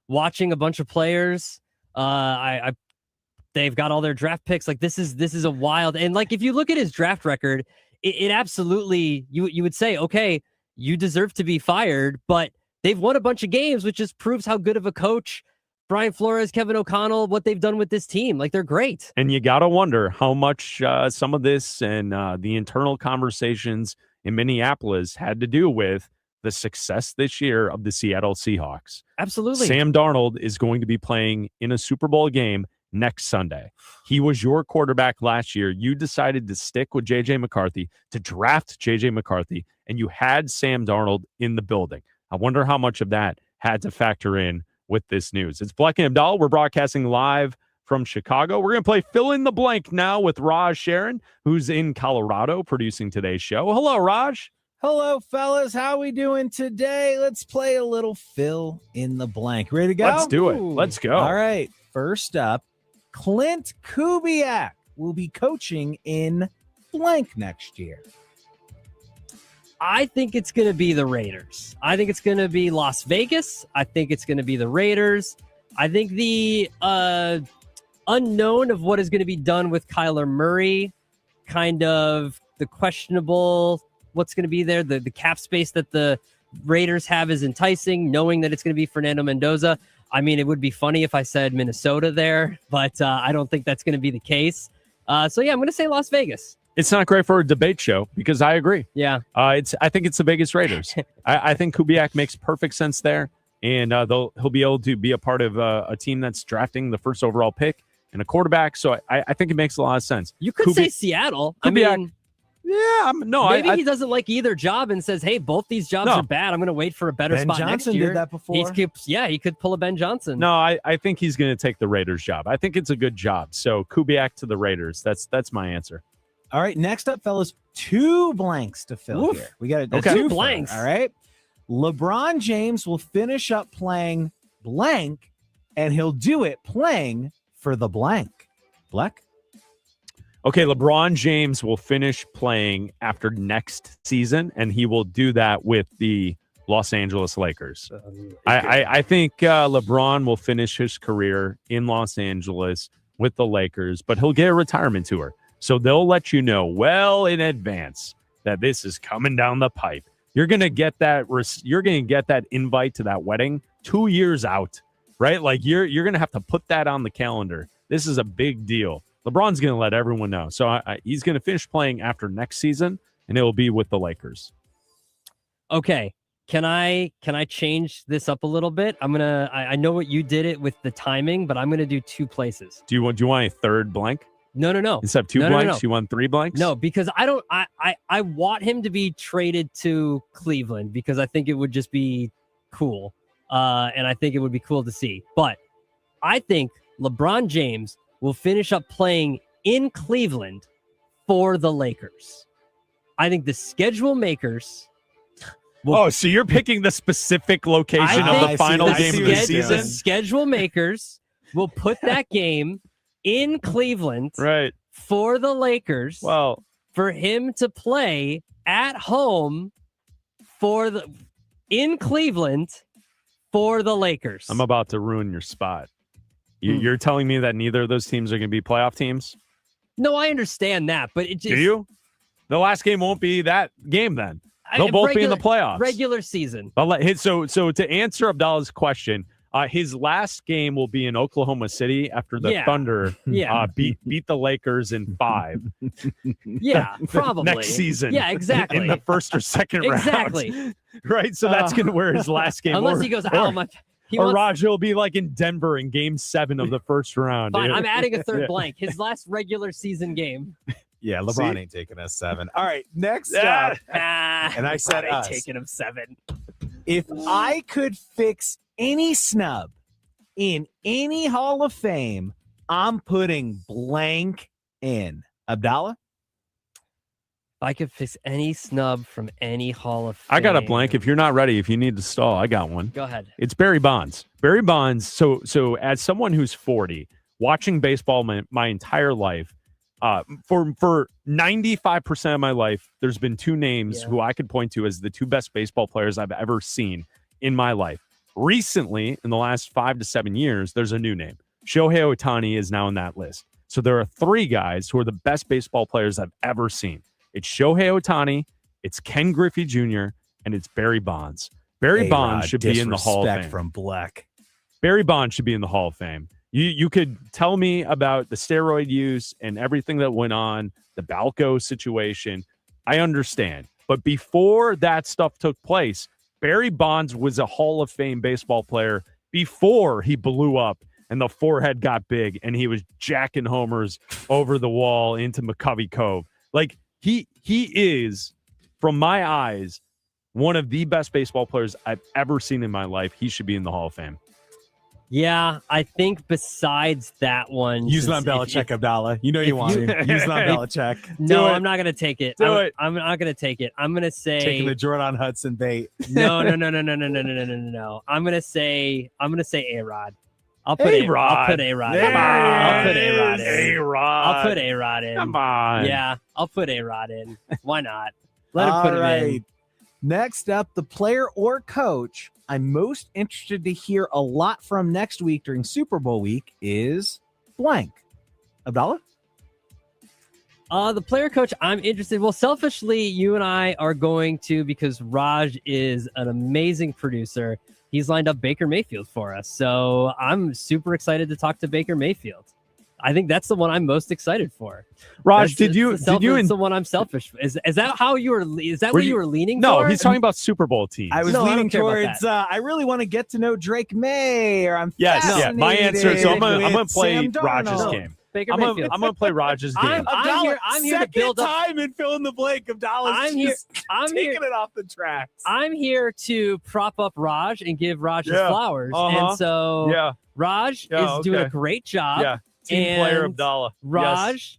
watching a bunch of players. They've got all their draft picks. Like, this is a wild. And like, if you look at his draft record, it absolutely, you would say, okay, you deserve to be fired, but they've won a bunch of games, which just proves how good of a coach Brian Flores, Kevin O'Connell, what they've done with this team. Like, they're great. And you got to wonder how much some of this and the internal conversations in Minneapolis had to do with the success this year of the Seattle Seahawks. Absolutely. Sam Darnold is going to be playing in a Super Bowl game next Sunday. He was your quarterback last year. You decided to stick with J.J. McCarthy, to draft J.J. McCarthy, and you had Sam Darnold in the building. I wonder how much of that had to factor in with this news. It's Bleck and Abdalla. We're broadcasting live from Chicago. We're going to play Fill in the Blank now with Raj Sharon, who's in Colorado producing today's show. Hello, Raj. Hello, fellas. How we doing today? Let's play a little Fill in the Blank. Ready to go? Let's do it. Let's go. All right. First up, Clint Kubiak will be coaching in blank next year. I think it's going to be the Raiders. I think it's going to be Las Vegas. I think it's going to be the Raiders. I think the unknown of what is going to be done with Kyler Murray, kind of the questionable what's going to be there, the cap space that the Raiders have is enticing, knowing that it's going to be Fernando Mendoza. I mean, it would be funny if I said Minnesota there, but I don't think that's going to be the case. So, yeah, I'm going to say Las Vegas. It's not great for a debate show because I agree. Yeah. I think it's the Vegas Raiders. I think Kubiak makes perfect sense there, and he'll be able to be a part of a team that's drafting the first overall pick and a quarterback. So I think it makes a lot of sense. You could say Seattle. Kubiak, I mean, yeah, maybe he doesn't like either job and says, hey, both these jobs are bad. I'm going to wait for a better spot next year. Did that before. He could pull a Ben Johnson. No, I think he's going to take the Raiders job. I think it's a good job. So Kubiak to the Raiders. That's my answer. All right, next up, fellas, 2 blanks to fill here. We got two blanks. All right. LeBron James will finish up playing blank, and he'll do it playing for the blank. Bleck? Okay, LeBron James will finish playing after next season, and he will do that with the Los Angeles Lakers. I think LeBron will finish his career in Los Angeles with the Lakers, but he'll get a retirement tour. So they'll let you know well in advance that this is coming down the pipe. You're gonna get that. You're gonna get that invite to that wedding 2 years out, right? Like you're gonna have to put that on the calendar. This is a big deal. LeBron's gonna let everyone know. So he's gonna finish playing after next season, and it will be with the Lakers. Okay. Can I change this up a little bit? I know what you did it with the timing, but I'm gonna do 2 places. Do you want a third blank? No. Instead of 2 blanks, you want 3 blanks? No, because I want him to be traded to Cleveland because I think it would just be cool. And I think it would be cool to see. But I think LeBron James will finish up playing in Cleveland for the Lakers. I think the schedule makers. So you're picking the specific location of the final game of the season? The schedule makers will put that game in Cleveland right for the Lakers. Well, for him to play at home in Cleveland for the Lakers. I'm about to ruin your spot. You're telling me that neither of those teams are going to be playoff teams? No, I understand that, but it just... Do you? The last game won't be that game then. They'll both be in the playoffs. Regular season. So to answer Abdalla's question, his last game will be in Oklahoma City after the Thunder beat the Lakers in 5. Yeah, probably. Next season. Yeah, exactly. In the first or second round. Exactly. Right? So that's going to wear his last game. Unless he goes, Raj will be like in Denver in game 7 of the first round. Fine, I'm adding a third blank. His last regular season game. Yeah, LeBron ain't taking us 7. All right, next up. And I said us. Taking him 7. If I could fix any snub in any Hall of Fame, I'm putting blank in. Abdalla? If I could fix any snub from any Hall of Fame. I got a blank. If you're not ready, if you need to stall, I got one. Go ahead. It's Barry Bonds. Barry Bonds. So as someone who's 40, watching baseball my entire life, for 95% of my life, there's been 2 names who I could point to as the 2 best baseball players I've ever seen in my life. Recently, in the last 5 to 7 years, there's a new name. Shohei Ohtani is now in that list. So there are 3 guys who are the best baseball players I've ever seen. It's Shohei Ohtani, it's Ken Griffey Jr., and it's Barry Bonds. Barry Bonds should be in the Hall of Fame. From Bleck. Barry Bonds should be in the Hall of Fame. You could tell me about the steroid use and everything that went on, the Balco situation. I understand. But before that stuff took place, Barry Bonds was a Hall of Fame baseball player before he blew up and the forehead got big and he was jacking homers over the wall into McCovey Cove. Like, he is, from my eyes, one of the best baseball players I've ever seen in my life. He should be in the Hall of Fame. Yeah, I think besides that one... Use it on Belichick, Abdalla. You know you want to. Use it on Belichick. No, I'm not going to take it. Do it. I'm not going to take it. I'm going to say... Taking the Jordan Hudson bait. No. I'm going to say A-Rod. I'll put A-Rod. I'll put A-Rod in. I'll put A-Rod in. I'll put A-Rod in. Come on. Yeah, I'll put A-Rod in. Why not? Let him put it in. Next up, the player or coach I'm most interested to hear a lot from next week during Super Bowl week is blank. Abdalla? The player coach I'm interested. Well, selfishly, you and I are going to, because Raj is an amazing producer. He's lined up Baker Mayfield for us. So I'm super excited to talk to Baker Mayfield. I think that's the one I'm most excited for. Raj, That's the one I'm selfish. Is that how you were? Is that what you were leaning? No, toward? he's talking about Super Bowl teams. I was No, I leaning don't care about towards. I really want to get to know Drake May, or I'm Yes, fascinated my answer. So I'm gonna with play Sam Raj's Darnold. game. Baker I'm Mayfield. gonna play Raj's game. I'm here to build up. Second time and fill in the blank. Abdalla's taking it off the tracks. I'm here to prop up Raj and give Raj his flowers. Uh-huh. And so Raj is doing a great job. Yeah, team player And Abdalla. Raj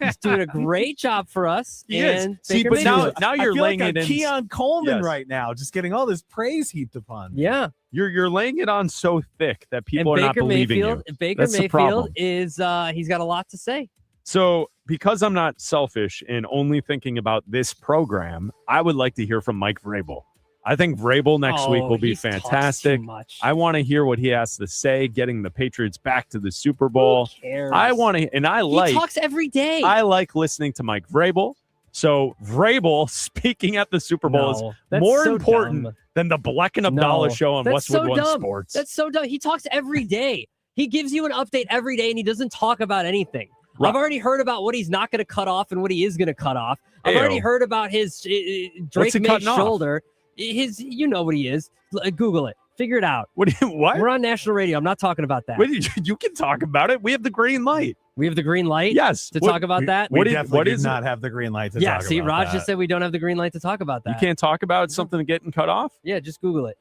is doing a great job for us. He and is. See, Baker but Mayfield. now you're I feel laying like it in. Keon Coleman Yes. right now, just getting all this praise heaped upon me. Yeah. You're laying it on so thick that people And are not believing you. Baker That's the problem. Mayfield is he's got a lot to say. So because I'm not selfish and only thinking about this program, I would like to hear from Mike Vrabel. I think Vrabel next week will be he talks fantastic. too much. I want to hear what he has to say, getting the Patriots back to the Super Bowl. Who cares? I want to, and He talks every day. I like listening to Mike Vrabel. So Vrabel speaking at the Super Bowl is that's more so important dumb. than the Bleck and Abdalla No, show on that's Westwood so One dumb. Sports. That's so dumb. He talks every day. He gives you an update every day, and he doesn't talk about anything. Right. I've already heard about what he's not going to cut off and what he is going to cut off. I've already heard about his Drake May's shoulder. You know what he is. Google it. Figure it out. What? We're on national radio. I'm not talking about that. You can talk about it. We have the green light. We have the green light. Yes. To talk about that. We definitely did not have the green light to talk about see, Raj that. just said we don't have the green light to talk about that. You can't talk about something getting cut off? Yeah, just Google it.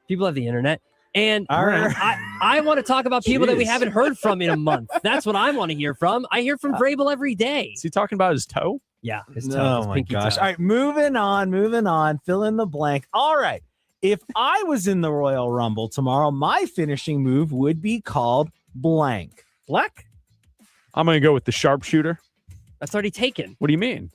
People have the internet. And All right. I want to talk about people that we Jeez. haven't heard from in a month. That's what I want to hear from. I hear from Vrabel every day. Is he talking about his toe? Yeah, his toe. Oh his my pinky gosh. toe. All right, moving on. Fill in the blank. All right. If I was in the Royal Rumble tomorrow, my finishing move would be called blank. Bleck? I'm going to go with the sharpshooter. That's already taken. What do you mean?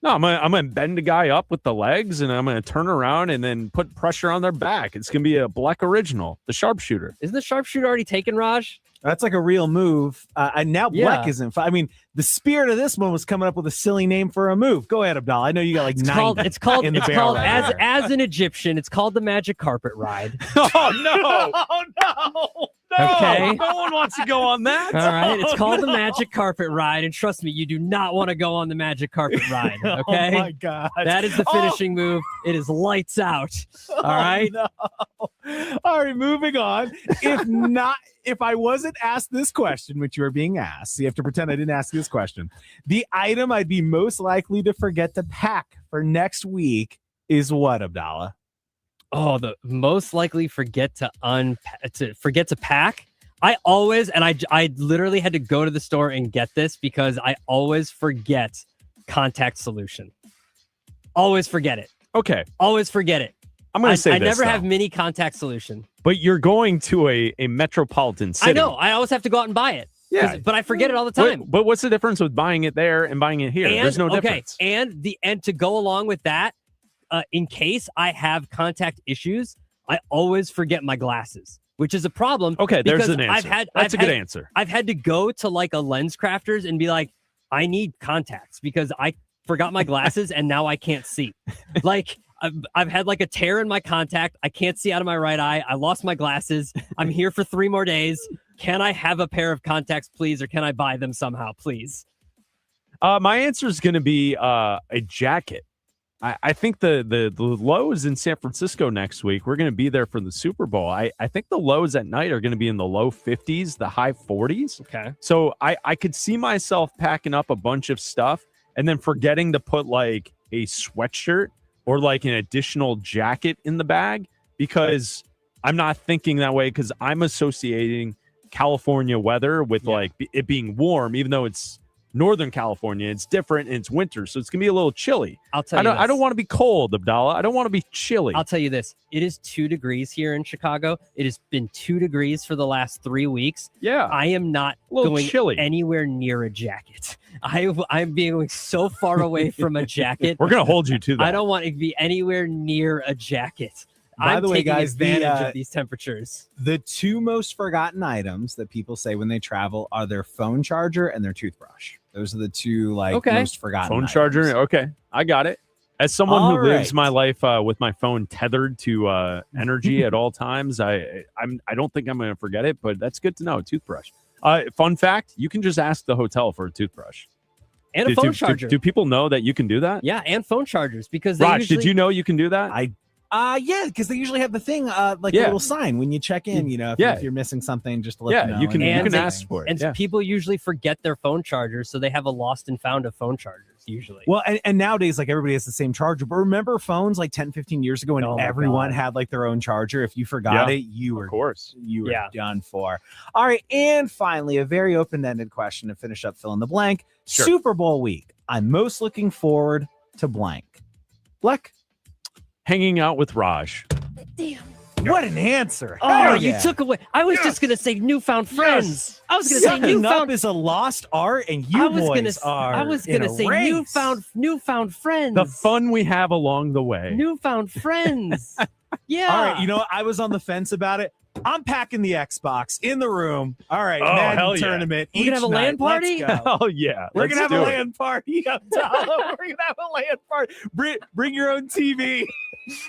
No, I'm gonna bend the guy up with the legs, and I'm gonna turn around and then put pressure on their back. It's gonna be a Bleck original, the sharpshooter. Isn't the sharpshooter already taken, Raj? That's like a real move. And now Yeah. Bleck isn't. I mean, the spirit of this one was coming up with a silly name for a move. Go ahead, Abdallah. I know you got like It's 90 called in the barrel right as there. as an Egyptian, it's called the magic carpet ride. Oh no! Oh no! Okay. No one wants to go on that. All right, it's called the magic carpet ride, and trust me, you do not want to go on the magic carpet ride. Okay, Oh my god! that is the finishing move. It is lights out. All right. No. All right, moving on. If I wasn't asked this question, which you are being asked, so you have to pretend I didn't ask this question. The item I'd be most likely to forget to pack for next week is what, Abdallah? Oh, the most likely forget to pack. I always, and I literally had to go to the store and get this because I always forget contact solution. Always forget it. Okay, Always forget it. I'm gonna say I this, never though. have mini contact solution. But you're going to a metropolitan city. I know. I always have to go out and buy it. Yeah. But I forget it all the time. But what's the difference with buying it there and buying it here? There's no difference. And to go along with that, in case I have contact issues, I always forget my glasses, which is a problem. Okay, there's because an answer. That's a good answer. I've had to go to like a lens crafters and be like, I need contacts because I forgot my glasses and now I can't see. Like I've had like a tear in my contact. I can't see out of my right eye. I lost my glasses. I'm here for 3 more days. Can I have a pair of contacts, please? Or can I buy them somehow, please? My answer is going to be a jacket. I think the lows in San Francisco next week, we're going to be there for the Super Bowl. I think the lows at night are going to be in the low 50s, the high 40s. Okay. So I could see myself packing up a bunch of stuff and then forgetting to put like a sweatshirt or like an additional jacket in the bag because I'm not thinking that way because I'm associating California weather with like it being warm, even though it's Northern California. It's different and it's winter, so it's gonna be a little chilly. I'll tell you I don't want to be cold, Abdallah. I don't want to be chilly. I'll tell you this. It is 2 degrees here in Chicago. It has been 2 degrees for the last 3 weeks. Yeah. I am not A little going chilly. anywhere near a jacket. I'm being so far away from a jacket. We're gonna hold you to that. I don't want to be anywhere near a jacket. By I'm the way, taking guys, advantage of these temperatures. The 2 most forgotten items that people say when they travel are their phone charger and their toothbrush. Those are the 2 most forgotten phone items. charger. Okay, I got it. As someone All who lives right. my life with my phone tethered to energy at all times, I don't think I'm going to forget it. But that's good to know. Toothbrush. Fun fact: you can just ask the hotel for a toothbrush And a phone charger. Do people know that you can do that? Yeah, and phone chargers because they Raj, usually... did you know you can do that? Yeah, because they usually have the thing, a little sign when you check in. You know, if you're missing something, just to let you know. you can and ask for it. And Yeah. people usually forget their phone chargers, so they have a lost and found of phone chargers usually. Well, and nowadays, like everybody has the same charger. But remember phones like 10, 15 years ago when Oh my everyone God. had like their own charger? If you forgot it, you were Yeah. done for. All right, and finally, a very open-ended question to finish up fill in the blank. Sure. Super Bowl week. I'm most looking forward to blank. Bleck. Hanging out with Raj. Damn. What an answer. Oh, Hell you yeah. took away. I was just gonna say newfound friends. I was gonna say Sucking up newfound. is a lost art, and you boys are. I was in gonna a say race. newfound friends. The fun we have along the way. Newfound friends. Yeah. All right, you know what? I was on the fence about it. I'm packing the Xbox in the room. All right, Oh, Madden hell yeah. tournament. We're gonna each have a LAN night. Let's party? go. Oh yeah, We're let's gonna have do a it. LAN party. Abdalla. We're gonna have a LAN party. Bring your own TV.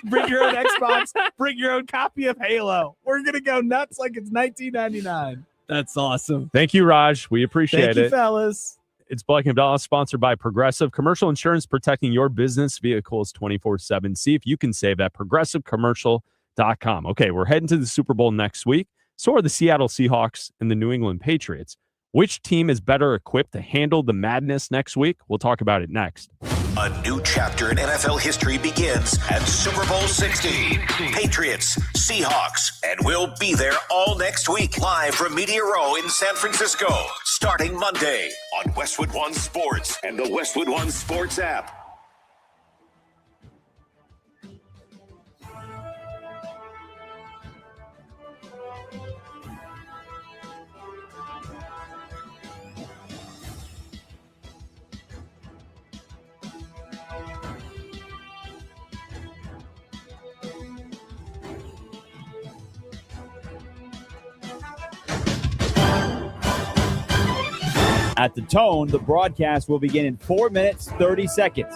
Bring your own Xbox. Bring your own copy of Halo. We're gonna go nuts like it's 1999. That's awesome. Thank you, Raj. We appreciate Thank you, it. fellas. It's Bleck Abdalla, sponsored by Progressive Commercial Insurance, protecting your business vehicles 24/7. See if you can save at progressivecommercial.com. Okay, we're heading to the Super Bowl next week. So are the Seattle Seahawks and the New England Patriots. Which team is better equipped to handle the madness next week? We'll talk about it next. A new chapter in NFL history begins at Super Bowl 60. Patriots, Seahawks, and we'll be there all next week, live from Media Row in San Francisco, starting Monday on Westwood One Sports and the Westwood One Sports app. At the tone, the broadcast will begin in 4 minutes, 30 seconds.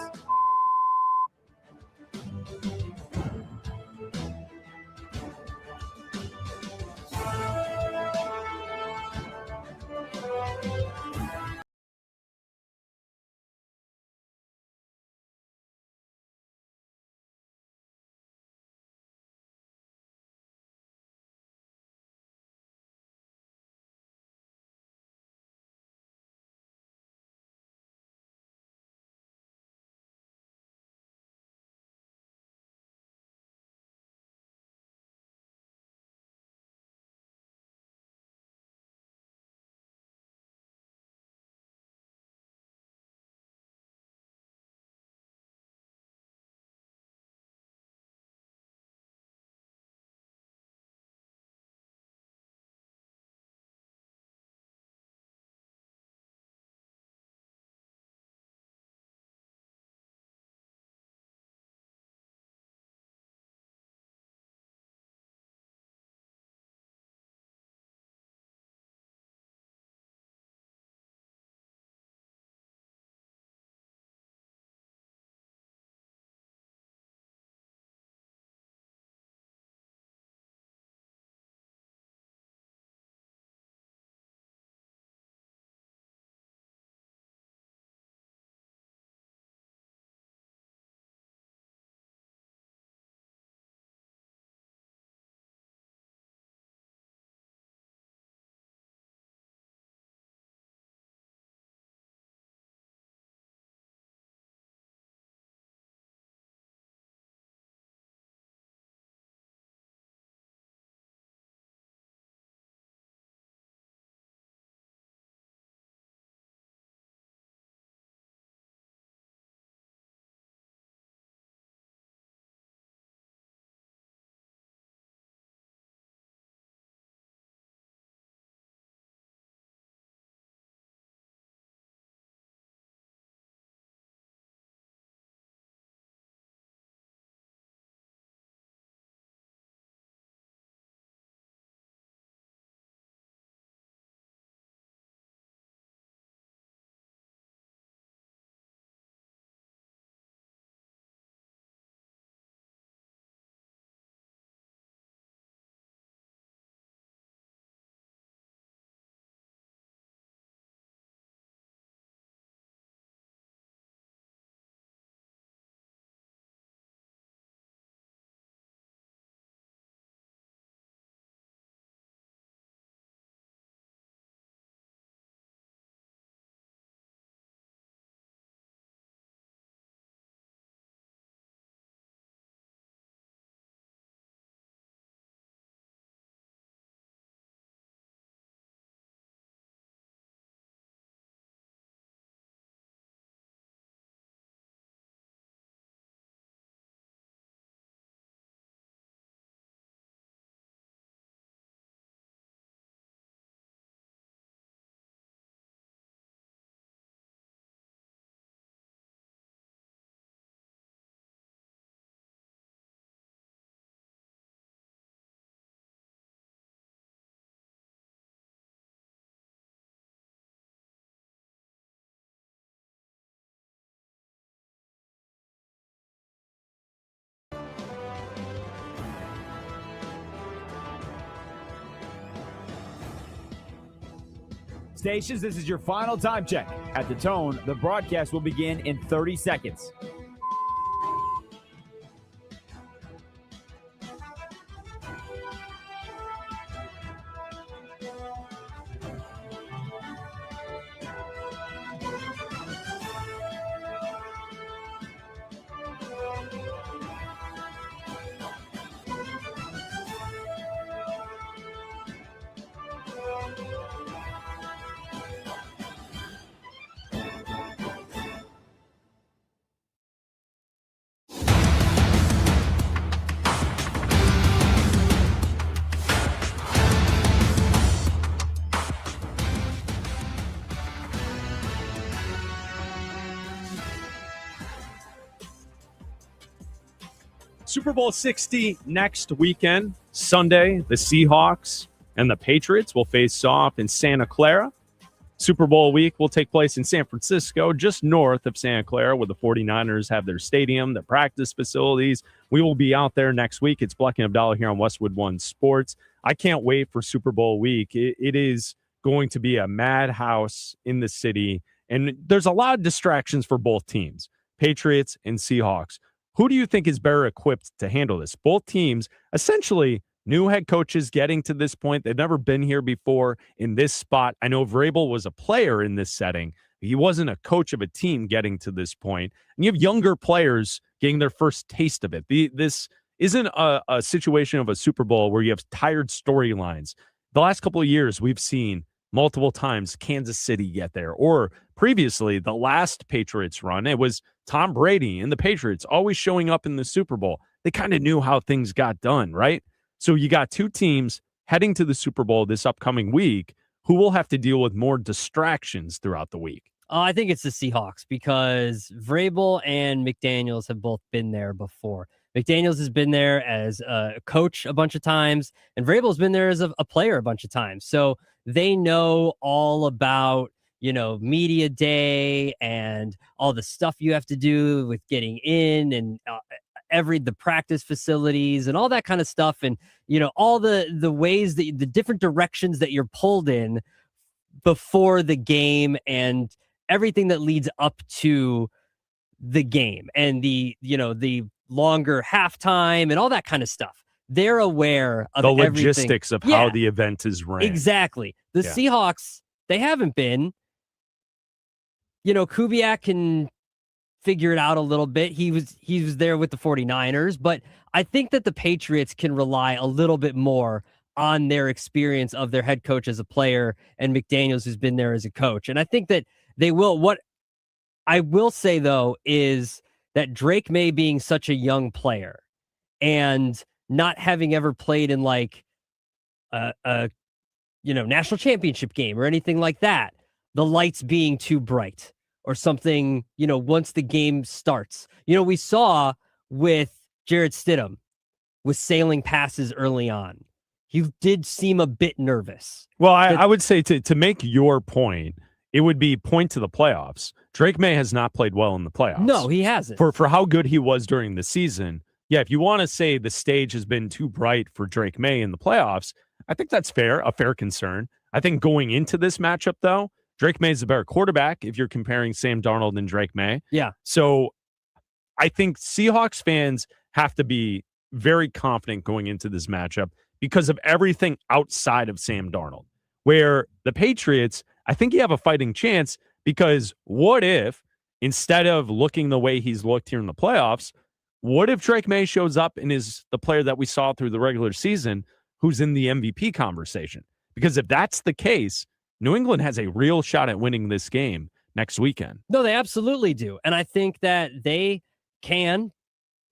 Stations, this is your final time check. At the tone, the broadcast will begin in 30 seconds. Super Bowl 60 next weekend. Sunday, the Seahawks and the Patriots will face off in Santa Clara. Super Bowl week will take place in San Francisco, just north of Santa Clara, where the 49ers have their stadium, their practice facilities. We will be out there next week. It's Bleck Abdalla here on Westwood One Sports. I can't wait for Super Bowl week. It is going to be a madhouse in the city, and there's a lot of distractions for both teams, Patriots and Seahawks. Who do you think is better equipped to handle this? Both teams, essentially, new head coaches getting to this point. They've never been here before in this spot. I know Vrabel was a player in this setting. He wasn't a coach of a team getting to this point. And you have younger players getting their first taste of it. This isn't a situation of a Super Bowl where you have tired storylines. The last couple of years, we've seen multiple times Kansas City get there, or previously the last Patriots run, it was Tom Brady and the Patriots always showing up in the Super Bowl. They kind of knew how things got done, right? So you got two teams heading to the Super Bowl this upcoming week who will have to deal with more distractions throughout the week. I think it's the Seahawks because Vrabel and McDaniels have both been there before. McDaniels has been there as a coach a bunch of times, and Vrabel's been there as a player a bunch of times. So they know all about, media day and all the stuff you have to do with getting in and the practice facilities and all that kind of stuff. And, all the ways that the different directions that you're pulled in before the game and everything that leads up to the game and the longer halftime and all that kind of stuff. They're aware of the everything. logistics of how the event is ran. Exactly. The Seahawks, they haven't been. Kubiak can figure it out a little bit. He was there with the 49ers, but I think that the Patriots can rely a little bit more on their experience of their head coach as a player and McDaniels who's been there as a coach. And I think that they will. What I will say, though, is that Drake May being such a young player and not having ever played in like a national championship game or anything like that, the lights being too bright or something, once the game starts. We saw with Jarrett Stidham with sailing passes early on. He did seem a bit nervous. Well, I would say to make your point, it would be point to the playoffs. Drake May has not played well in the playoffs. No, he hasn't. For how good he was during the season. Yeah, if you want to say the stage has been too bright for Drake May in the playoffs, I think that's a fair concern. I think going into this matchup, though, Drake May is a better quarterback if you're comparing Sam Darnold and Drake May. Yeah. So I think Seahawks fans have to be very confident going into this matchup because of everything outside of Sam Darnold. Where the Patriots, I think you have a fighting chance because what if, instead of looking the way he's looked here in the playoffs, what if Drake May shows up and is the player that we saw through the regular season who's in the MVP conversation? Because if that's the case, New England has a real shot at winning this game next weekend. No, they absolutely do. And I think that they can.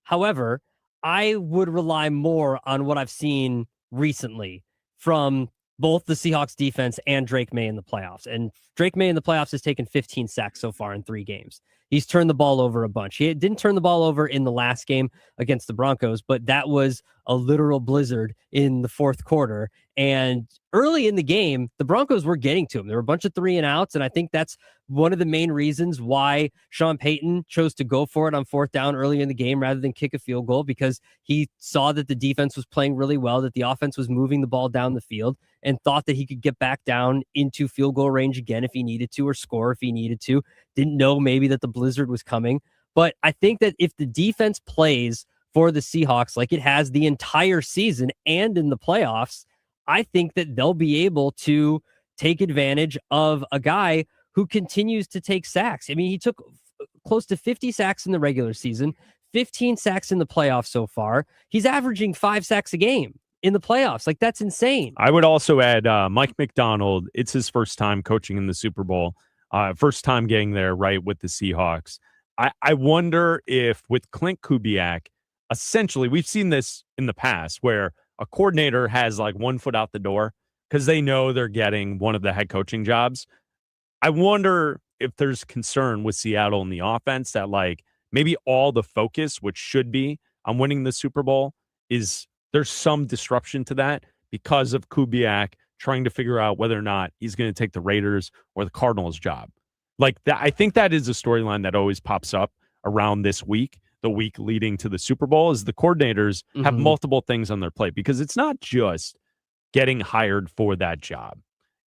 However, I would rely more on what I've seen recently from both the Seahawks defense and Drake May in the playoffs. And Drake May in the playoffs has taken 15 sacks so far in 3 games. He's turned the ball over a bunch. He didn't turn the ball over in the last game against the Broncos, but that was a literal blizzard in the fourth quarter. And early in the game, the Broncos were getting to him. There were a bunch of 3-and-outs, and I think that's one of the main reasons why Sean Payton chose to go for it on fourth down early in the game rather than kick a field goal, because he saw that the defense was playing really well, that the offense was moving the ball down the field, and thought that he could get back down into field goal range again if he needed to, or score if he needed to. Didn't know maybe that the blizzard was coming. But I think that if the defense plays for the Seahawks like it has the entire season and in the playoffs, I think that they'll be able to take advantage of a guy who continues to take sacks. I mean, he took close to 50 sacks in the regular season, 15 sacks in the playoffs so far. He's averaging 5 sacks a game in the playoffs. Like, that's insane. I would also add Mike McDonald. It's his first time coaching in the Super Bowl, first time getting there, right, with the Seahawks. I wonder if with Clint Kubiak, essentially, we've seen this in the past where a coordinator has like one foot out the door because they know they're getting one of the head coaching jobs. I wonder if there's concern with Seattle in the offense that like maybe all the focus, which should be on winning the Super Bowl, is there's some disruption to that because of Kubiak trying to figure out whether or not he's going to take the Raiders or the Cardinals job. Like that, I think that is a storyline that always pops up around this week. The week leading to the Super Bowl is the coordinators have multiple things on their plate, because it's not just getting hired for that job.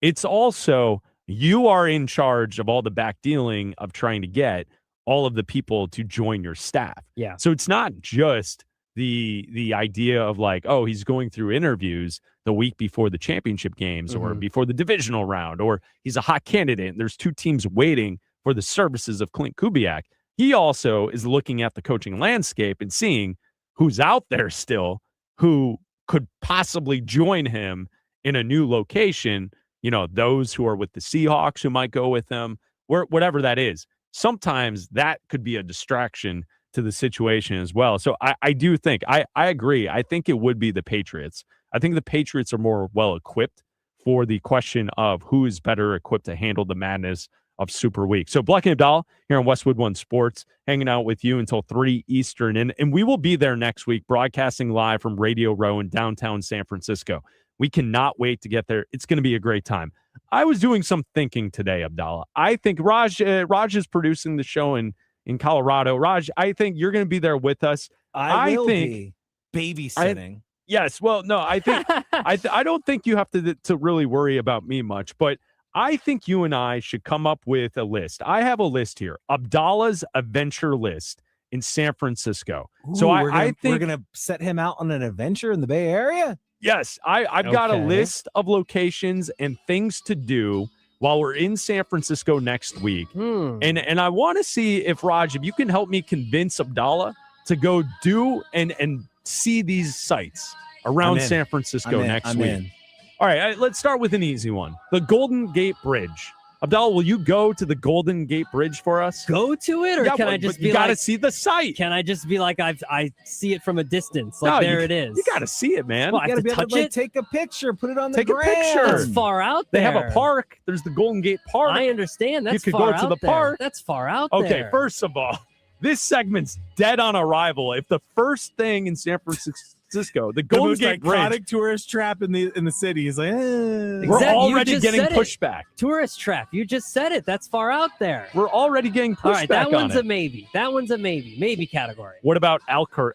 It's also you are in charge of all the back dealing of trying to get all of the people to join your staff. Yeah. So it's not just the idea of like, oh, he's going through interviews the week before the championship games or before the divisional round, or he's a hot candidate and there's 2 teams waiting for the services of Clint Kubiak. He also is looking at the coaching landscape and seeing who's out there still who could possibly join him in a new location. You know, those who are with the Seahawks who might go with him, whatever that is. Sometimes that could be a distraction to the situation as well. So I do think, I agree. I think it would be the Patriots. I think the Patriots are more well-equipped for the question of who is better equipped to handle the madness of Super Week. So Bleck Abdalla here on Westwood One Sports, hanging out with you until 3 Eastern. And we will be there next week, broadcasting live from Radio Row in downtown San Francisco. We cannot wait to get there. It's going to be a great time. I was doing some thinking today, Abdalla. I think Raj is producing the show in Colorado. Raj, I think you're going to be there with us. I will be babysitting. Yes. Well, no, I think I don't think you have to really worry about me much, but I think you and I should come up with a list. I have a list here, Abdalla's adventure list in San Francisco. Ooh, so I think we're going to set him out on an adventure in the Bay Area. Yes, I've got a list of locations and things to do while we're in San Francisco next week. And I want to see if, Raj, if you can help me convince Abdalla to go do and see these sites around San Francisco next week. All right, let's start with an easy one. The Golden Gate Bridge. Abdalla, will you go to the Golden Gate Bridge for us? Go to it, or can I just be you like, gotta see the site? Can I just be like, I see it from a distance? Like, there it is. You gotta see it, man. Well, I have to touch it? Take a picture, put it on the Take a gram. picture. That's far out there. They have a park. There's the Golden Gate Park. I understand. That's you could far go to out the there. park. That's far out there. Okay, first of all, this segment's dead on arrival. If the first thing in San Francisco, the Golden Gate Bridge, tourist trap in the city is like, we're already getting pushback. Tourist trap. You just said it. That's far out there. We're already getting pushback. All right, that one's on a maybe. That one's a maybe. Maybe category. What about Alcaraz?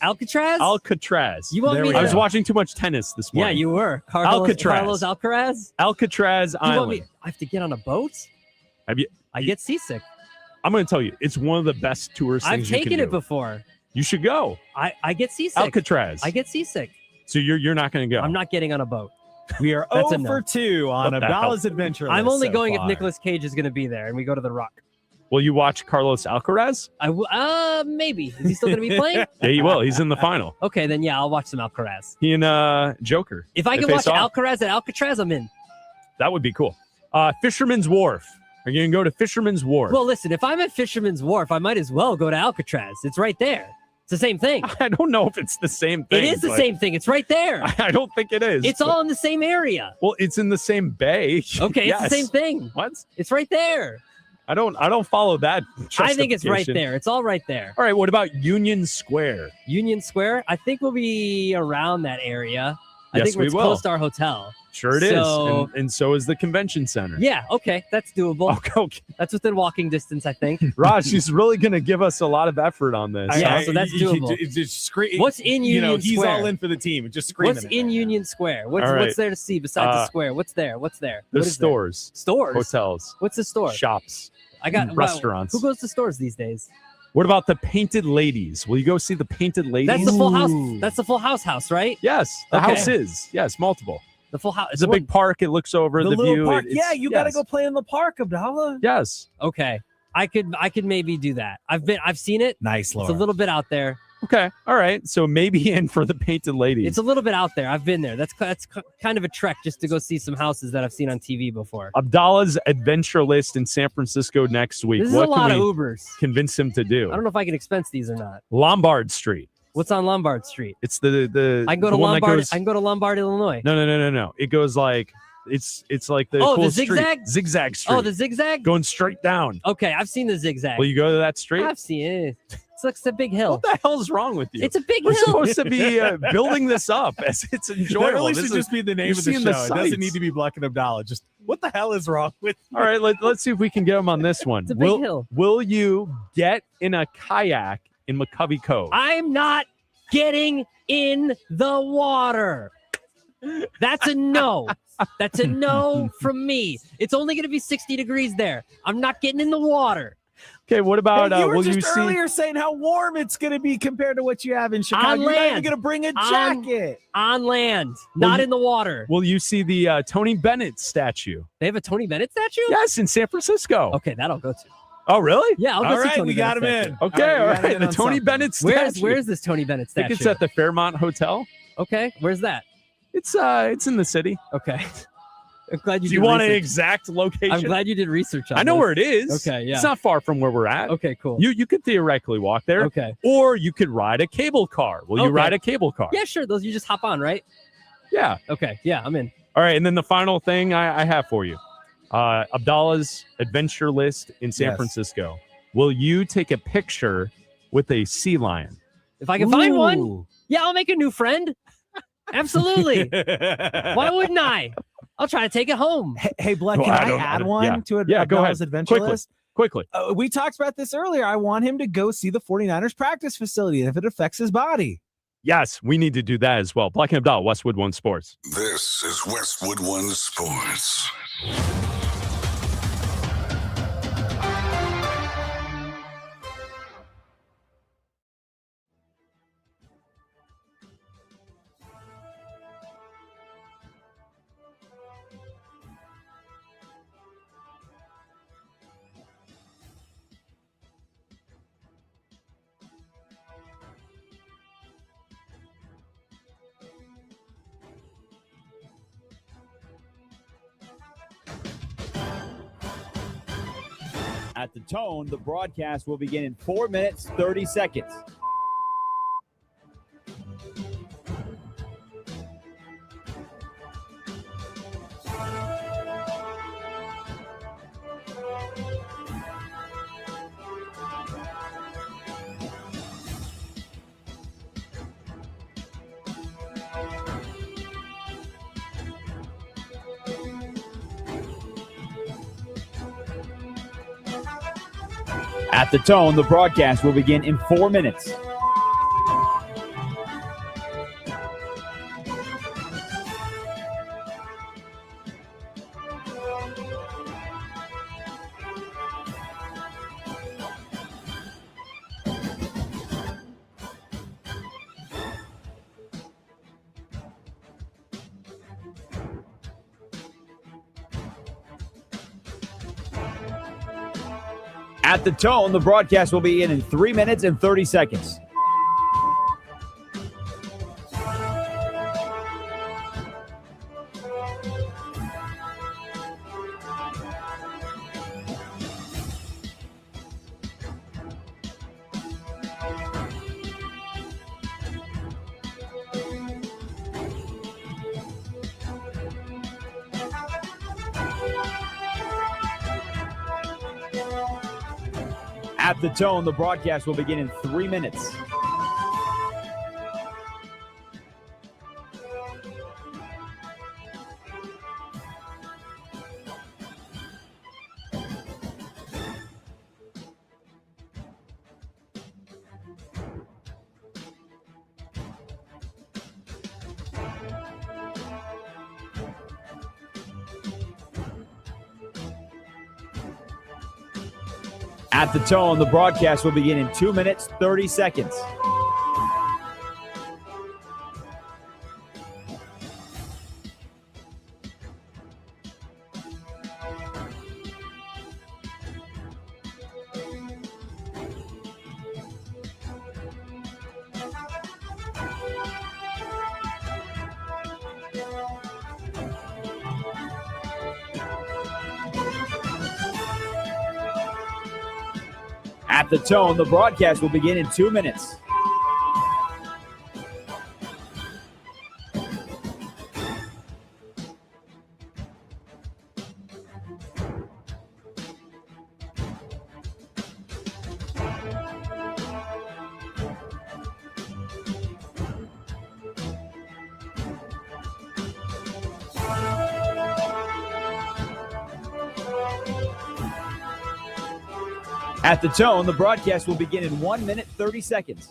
Alcatraz. You want me to? I was watching too much tennis this morning. Yeah, you were. Carlos Alcaraz. Alcatraz Island. I have to get on a boat? Have you? I get seasick. I'm going to tell you, it's one of the best tourist things I've taken it before. You should go. I get seasick. Alcatraz. I get seasick. So you're not going to go. I'm not getting on a boat. We are 0 for 2 on Abdalla's adventure. I'm only going if Nicolas Cage is going to be there and we go to the Rock. Will you watch Carlos Alcaraz? Maybe. Is he still going to be playing? Yeah, he will. He's in the final. Okay, then yeah, I'll watch some Alcaraz. He and Joker. If I can watch Alcaraz at Alcatraz, I'm in. That would be cool. Fisherman's Wharf. Are you going to go to Fisherman's Wharf? Well, listen, if I'm at Fisherman's Wharf, I might as well go to Alcatraz. It's right there. It's the same thing. I don't know if it's the same thing. It is the same thing. It's right there. I don't think it is. It's all in the same area. Well, it's in the same bay. Okay, it's the same thing. What? It's right there. I don't follow that. I think it's right justification. there. It's all right there. All right, what about Union Square? Union Square, I think we'll be around that area. I Yes, think we it's will. close to our hotel. Sure it is, So- and so is the convention center. Yeah, okay, that's doable. Okay. That's within walking distance, I think. Raj, she's really going to give us a lot of effort on this. Yeah, so that's doable. Just scream. What's in Union He's Square? all in for the team. Just screaming. What's in Union Square? What's All right. what's there to see besides the square? What's there? What's there? What There's is there? stores, Stores. hotels, What's the store? shops, I got wow, restaurants. who goes to stores these days? What about the Painted Ladies? Will you go see the Painted Ladies? That's the Full House. Ooh. That's the Full House, right? Yes, the Okay. house is. Yes, multiple. The Full House. It's a big park. It looks over The the, little view. park. It's- Yeah, you got to yes. go play in the park, Abdalla. Yes. Okay, I could maybe do that. I've seen it. Nice, Laura. It's a little bit out there. Okay. All right. So maybe in for the Painted Ladies. It's a little bit out there. I've been there. That's kind of a trek just to go see some houses that I've seen on TV before. Abdalla's adventure list in San Francisco next week. This is What a lot can of we Ubers. convince him to do? I don't know if I can expense these or not. Lombard Street. What's on Lombard Street? It's the I can go to the one that Lombard. goes- I can go to Lombard, Illinois. No. It goes like it's like the Oh, the cool street. zigzag? Zigzag street. Oh, the zigzag. going straight down. Okay, I've seen the zigzag. Will you go to that street? I've seen it. It's a big hill. What the hell's wrong with you? It's a big We're hill. supposed to be building this up as it's enjoyable. That really This should is- just be the name you're of the show. seeing the It doesn't sights. need to be Bleck and Abdalla. Just what the hell is wrong with you? All right, let's see if we can get him on this one. It's a big hill. Will you get in a kayak in McCovey Cove? I'm not getting in the water. That's a no. That's a no from me. It's only going to be 60 degrees there. I'm not getting in the water. Okay, what about Hey, you were will just you see? earlier saying how warm it's going to be compared to what you have in Chicago. On You're not even land. going to bring a On- jacket. On land, Well, not you- in the water. Will you see the Tony Bennett statue? They have a Tony Bennett statue? Yes, in San Francisco. Okay, that I'll go to. Oh, really? Yeah, I'll go All see right, Tony we got him Bennett in. statue. Okay, all we got him right. in The on Tony something. Bennett statue. Where's this Tony Bennett I statue? think it's at the Fairmont Hotel. Okay, where's that? It's in the city. Okay. I'm glad you Do you did want an research. exact location? I'm glad you did research on I know this. where it is. Okay, yeah. It's not far from where we're at. Okay, cool. You could theoretically walk there, Okay. or you could ride a cable car. Will you Okay. ride a cable car? Yeah, sure. Those you just hop on, right? Yeah. Okay. Yeah, I'm in. All right, and then the final thing I have for you, Abdalla's adventure list in San Yes. Francisco. Will you take a picture with a sea lion? If I can find one, Ooh. yeah, I'll make a new friend. Absolutely. Why wouldn't I? I'll try to take it home. Hey, Bleck, Well, can I I don't- add yeah. one to Yeah, go ahead. Abdalla's adventure Quickly. list? Quickly. We talked about this earlier. I want him to go see the 49ers practice facility if it affects his body. Yes, we need to do that as well. Black and Abdalla, Westwood One Sports. This is Westwood One Sports. At the tone, the broadcast will begin in 4 minutes, 30 seconds. At the tone, the broadcast will begin in 4 minutes. At the tone, the broadcast will begin in 3 minutes and 30 seconds. At the tone, the broadcast will begin in 3 minutes. At the tone, the broadcast will begin in 2 minutes, 30 seconds. At the tone, the broadcast will begin in 2 minutes. At the tone, the broadcast will begin in 1 minute, 30 seconds.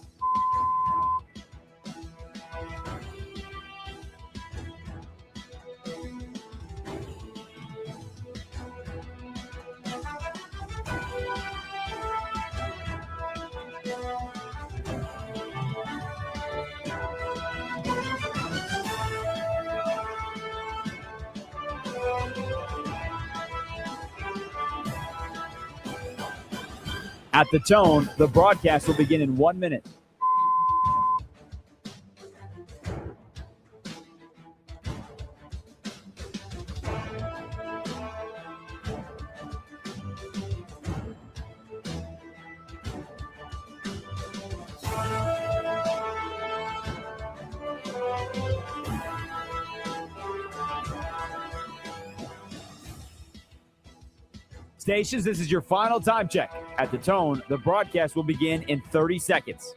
At the tone, the broadcast will begin in 1 minute. Stations, this is your final time check. At the tone, the broadcast will begin in 30 seconds.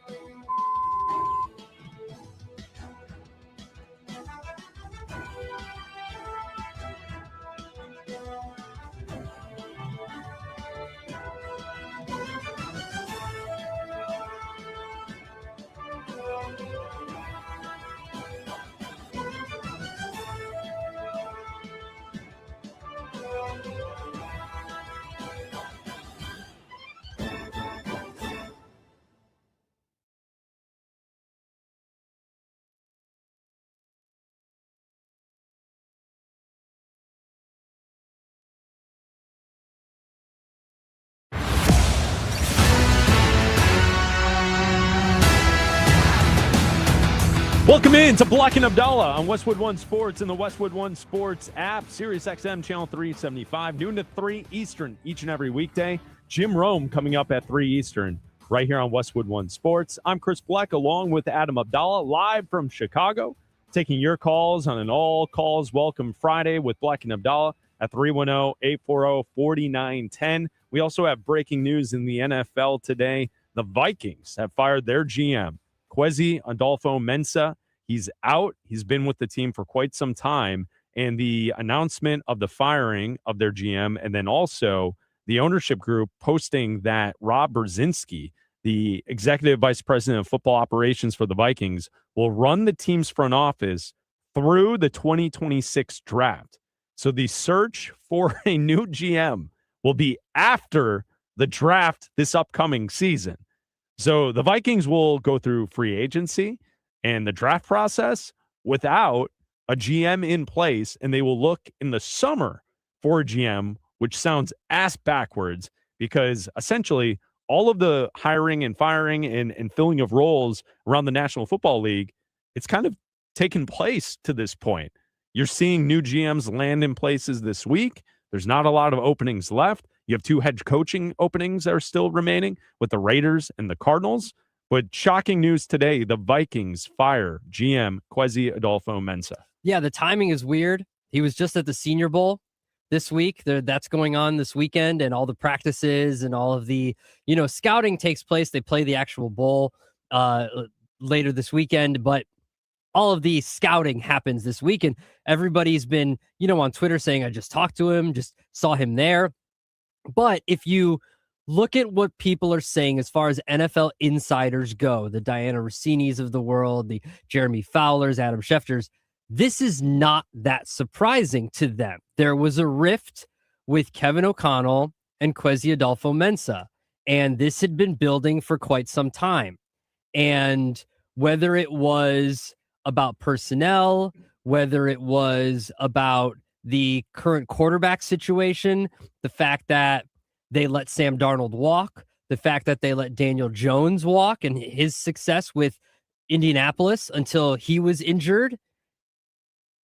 Welcome in to Bleck Abdalla on Westwood One Sports and the Westwood One Sports app, Sirius XM Channel 375, noon to 3 Eastern each and every weekday. Jim Rome coming up at 3 Eastern right here on Westwood One Sports. I'm Chris Bleck along with Adam Abdalla live from Chicago, taking your calls on an all calls welcome Friday with Bleck and Abdalla at 310-840-4910. We also have breaking news in the NFL today. The Vikings have fired their GM, Kwesi Adolfo-Mensah. He's out. He's been with the team for quite some time. And the announcement of the firing of their GM, and then also the ownership group posting that Rob Brzezinski, the executive vice president of football operations for the Vikings, will run the team's front office through the 2026 draft. So the search for a new GM will be after the draft this upcoming season. So the Vikings will go through free agency and the draft process without a GM in place, and they will look in the summer for a GM, which sounds ass backwards because essentially all of the hiring and firing and filling of roles around the National Football League, it's kind of taken place to this point. You're seeing new GMs land in places this week. There's not a lot of openings left. You have 2 head coaching openings that are still remaining with the Raiders and the Cardinals. But shocking news today, the Vikings fire GM Kwesi Adolfo-Mensah. Yeah, the timing is weird. He was just at the Senior Bowl this week. That's going on this weekend, and all the practices and all of the, scouting takes place. They play the actual bowl later this weekend, but all of the scouting happens this week, and everybody's been, on Twitter saying, I just talked to him, just saw him there. But if you look at what people are saying as far as NFL insiders go, the Diana Rossinis of the world, the Jeremy Fowlers, Adam Schefters, this is not that surprising to them. There was a rift with Kevin O'Connell and Kwesi Adolfo-Mensah, and this had been building for quite some time. And whether it was about personnel, whether it was about the current quarterback situation, the fact that they let Sam Darnold walk, the fact that they let Daniel Jones walk and his success with Indianapolis until he was injured,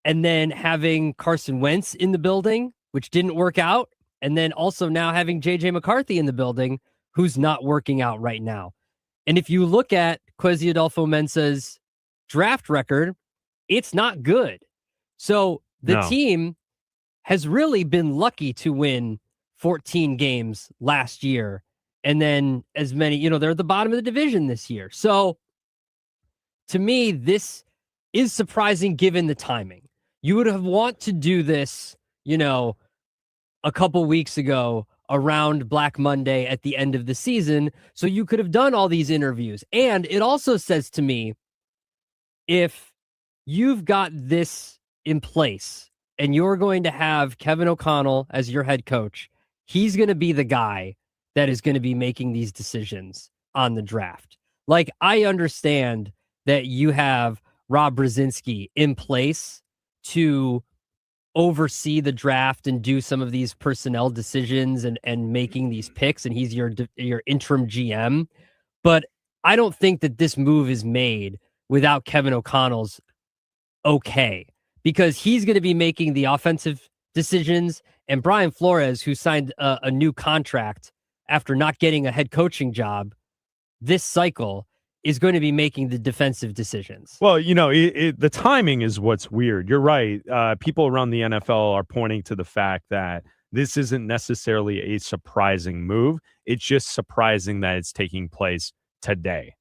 and then having Carson Wentz in the building, which didn't work out, and then also now having J.J. McCarthy in the building, who's not working out right now. And if you look at Kwesi Adolfo-Mensah's draft record, it's not good. So the team has really been lucky to win 14 games last year, and then as many, they're at the bottom of the division this year. So to me, this is surprising given the timing. You would have want to do this, a couple weeks ago around Black Monday at the end of the season, so you could have done all these interviews. And it also says to me, if you've got this in place and you're going to have Kevin O'Connell as your head coach, he's going to be the guy that is going to be making these decisions on the draft. Like, I understand that you have Rob Brzezinski in place to oversee the draft and do some of these personnel decisions and making these picks, and he's your interim GM. But I don't think that this move is made without Kevin O'Connell's okay, because he's going to be making the offensive decisions, and Brian Flores, who signed a new contract after not getting a head coaching job this cycle, is going to be making the defensive decisions. Well, the timing is what's weird. You're right. People around the NFL are pointing to the fact that this isn't necessarily a surprising move. It's just surprising that it's taking place today.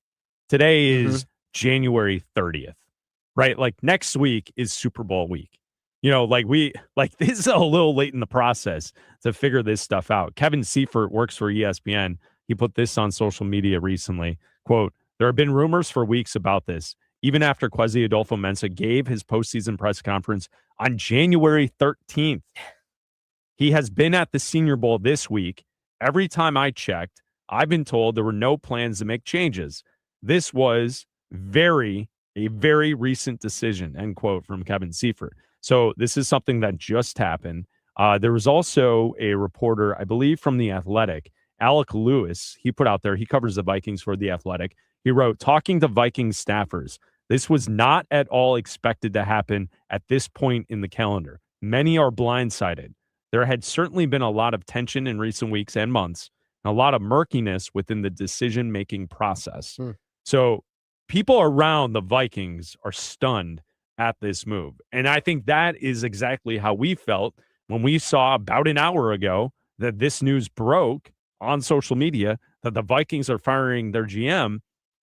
Today is January 30th, right? Like, next week is Super Bowl week. This is a little late in the process to figure this stuff out. Kevin Seifert works for ESPN. He put this on social media recently. Quote, "There have been rumors for weeks about this, even after Kwesi Adolfo-Mensah gave his postseason press conference on January 13th. He has been at the Senior Bowl this week. Every time I checked, I've been told there were no plans to make changes. This was a very recent decision," end quote, from Kevin Seifert. So this is something that just happened. There was also a reporter, I believe, from The Athletic, Alec Lewis. He put out there, he covers the Vikings for The Athletic. He wrote, "Talking to Vikings staffers, this was not at all expected to happen at this point in the calendar. Many are blindsided. There had certainly been a lot of tension in recent weeks and months, and a lot of murkiness within the decision-making process." So people around the Vikings are stunned at this move. And I think that is exactly how we felt when we saw about an hour ago that this news broke on social media, that the Vikings are firing their GM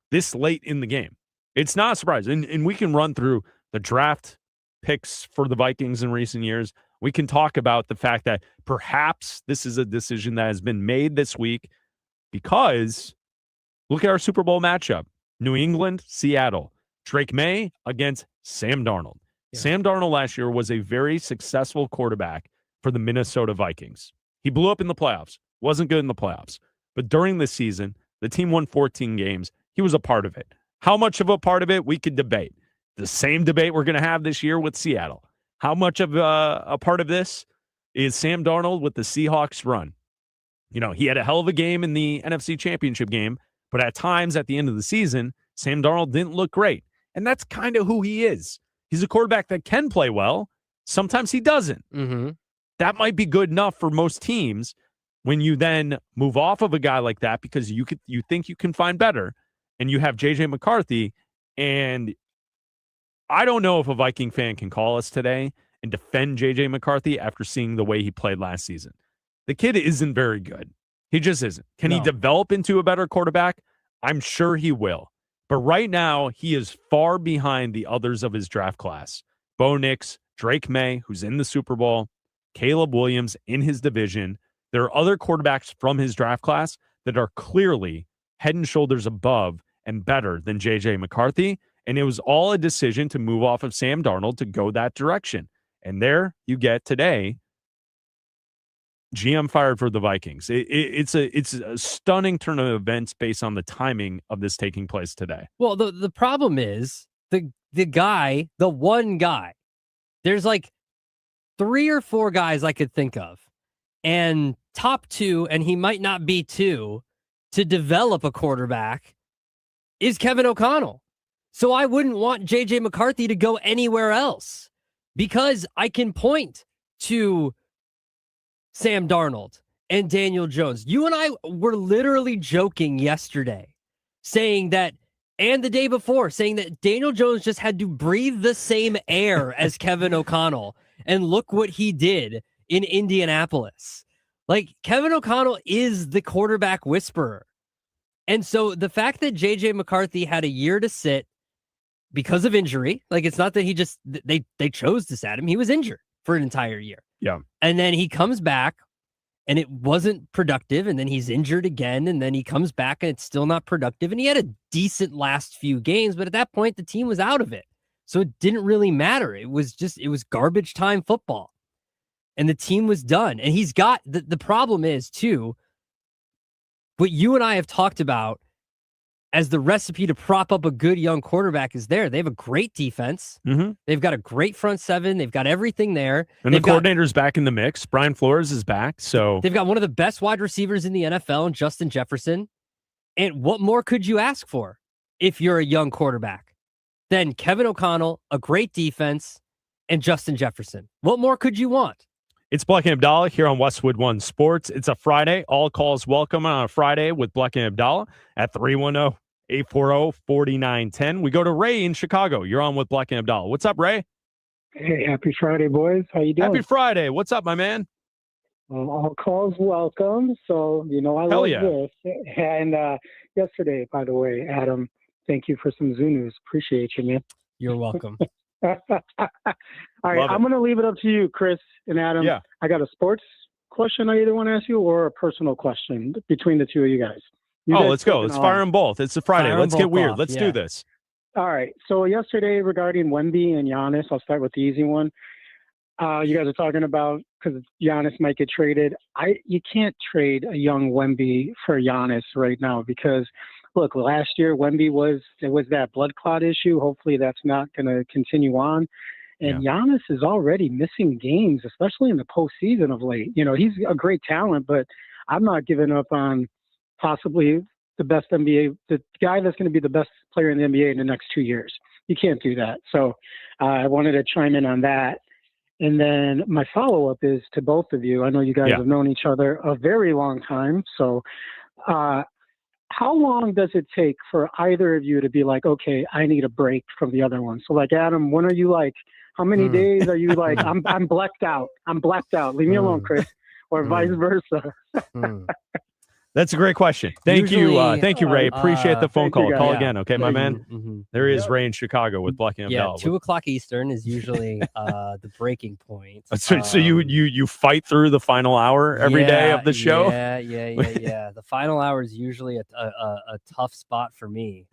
this late in the game. It's not a surprise. And we can run through the draft picks for the Vikings in recent years. We can talk about the fact that perhaps this is a decision that has been made this week because look at our Super Bowl matchup. New England, Seattle. Drake May against Sam Darnold. Yeah. Sam Darnold last year was a very successful quarterback for the Minnesota Vikings. He blew up in the playoffs. Wasn't good in the playoffs. But during the season, the team won 14 games. He was a part of it. How much of a part of it, we could debate. The same debate we're going to have this year with Seattle. How much of a part of this is Sam Darnold with the Seahawks run? He had a hell of a game in the NFC Championship game, but at times at the end of the season, Sam Darnold didn't look great. And that's kind of who he is. He's a quarterback that can play well. Sometimes he doesn't. That might be good enough for most teams when you then move off of a guy like that because you think you can find better, and you have J.J. McCarthy. And I don't know if a Viking fan can call us today and defend J.J. McCarthy after seeing the way he played last season. The kid isn't very good. He just isn't. Can he develop into a better quarterback? I'm sure he will. But right now, he is far behind the others of his draft class. Bo Nix, Drake May, who's in the Super Bowl, Caleb Williams in his division. There are other quarterbacks from his draft class that are clearly head and shoulders above and better than J.J. McCarthy. And it was all a decision to move off of Sam Darnold to go that direction. And there you get today, GM fired for the Vikings. It's a stunning turn of events based on the timing of this taking place today. Well, the problem is the one guy, there's like 3 or 4 guys I could think of, and top 2, and he might not be 2, to develop a quarterback is Kevin O'Connell. So I wouldn't want J.J. McCarthy to go anywhere else because I can point to Sam Darnold and Daniel Jones. You and I were literally joking yesterday saying that, and the day before, saying that Daniel Jones just had to breathe the same air as Kevin O'Connell. And look what he did in Indianapolis. Like, Kevin O'Connell is the quarterback whisperer. And so the fact that J.J. McCarthy had a year to sit because of injury, like, it's not that he just, they chose to sit him. He was injured for an entire year. Yeah. And then he comes back and it wasn't productive. And then he's injured again. And then he comes back and it's still not productive. And he had a decent last few games, but at that point, the team was out of it. So it didn't really matter. It was garbage time football. And the team was done. And he's got, the problem is too, what you and I have talked about as the recipe to prop up a good young quarterback is there. They have a great defense. Mm-hmm. They've got a great front seven. They've got everything there. And the coordinator's back in the mix. Brian Flores is back. So they've got one of the best wide receivers in the NFL, and Justin Jefferson. And what more could you ask for if you're a young quarterback than Kevin O'Connell, a great defense, and Justin Jefferson? What more could you want? It's Bleck Abdalla here on Westwood One Sports. It's a Friday. All calls welcome on a Friday with Bleck Abdalla at 310-840-4910. We go to Ray in Chicago. You're on with Bleck Abdalla. What's up, Ray? Hey, happy Friday, boys. How you doing? Happy Friday. What's up, my man? All calls welcome. So, I Hell love yeah. this. And yesterday, by the way, Adam, thank you for some Zoo News. Appreciate you, man. You're welcome. All right, I'm going to leave it up to you, Chris and Adam. Yeah. I got a sports question I either want to ask you or a personal question between the two of you guys. Let's go. Let's fire them both. It's a Friday. Let's get weird. Let's do this. All right. So yesterday regarding Wemby and Giannis, I'll start with the easy one. You guys are talking about because Giannis might get traded. You can't trade a young Wemby for Giannis right now because, look, last year Wemby was that blood clot issue. Hopefully that's not going to continue on. And Giannis is already missing games, especially in the postseason of late. He's a great talent, but I'm not giving up on possibly the best NBA, the guy that's going to be the best player in the NBA in the next 2 years. You can't do that. So I wanted to chime in on that. And then my follow-up is to both of you. I know you guys have known each other a very long time. So how long does it take for either of you to be like, okay, I need a break from the other one? So like, Adam, when are you like, how many days are you like, I'm blacked out. I'm blacked out. Leave me alone, Chris, or vice versa. That's a great question. Thank you, Ray. Appreciate the phone call. Call again, okay, my man? Mm-hmm. There is Ray in Chicago with Bleck Abdalla. 2 o'clock Eastern is usually the breaking point. So you fight through the final hour every day of the show? Yeah. The final hour is usually a tough spot for me.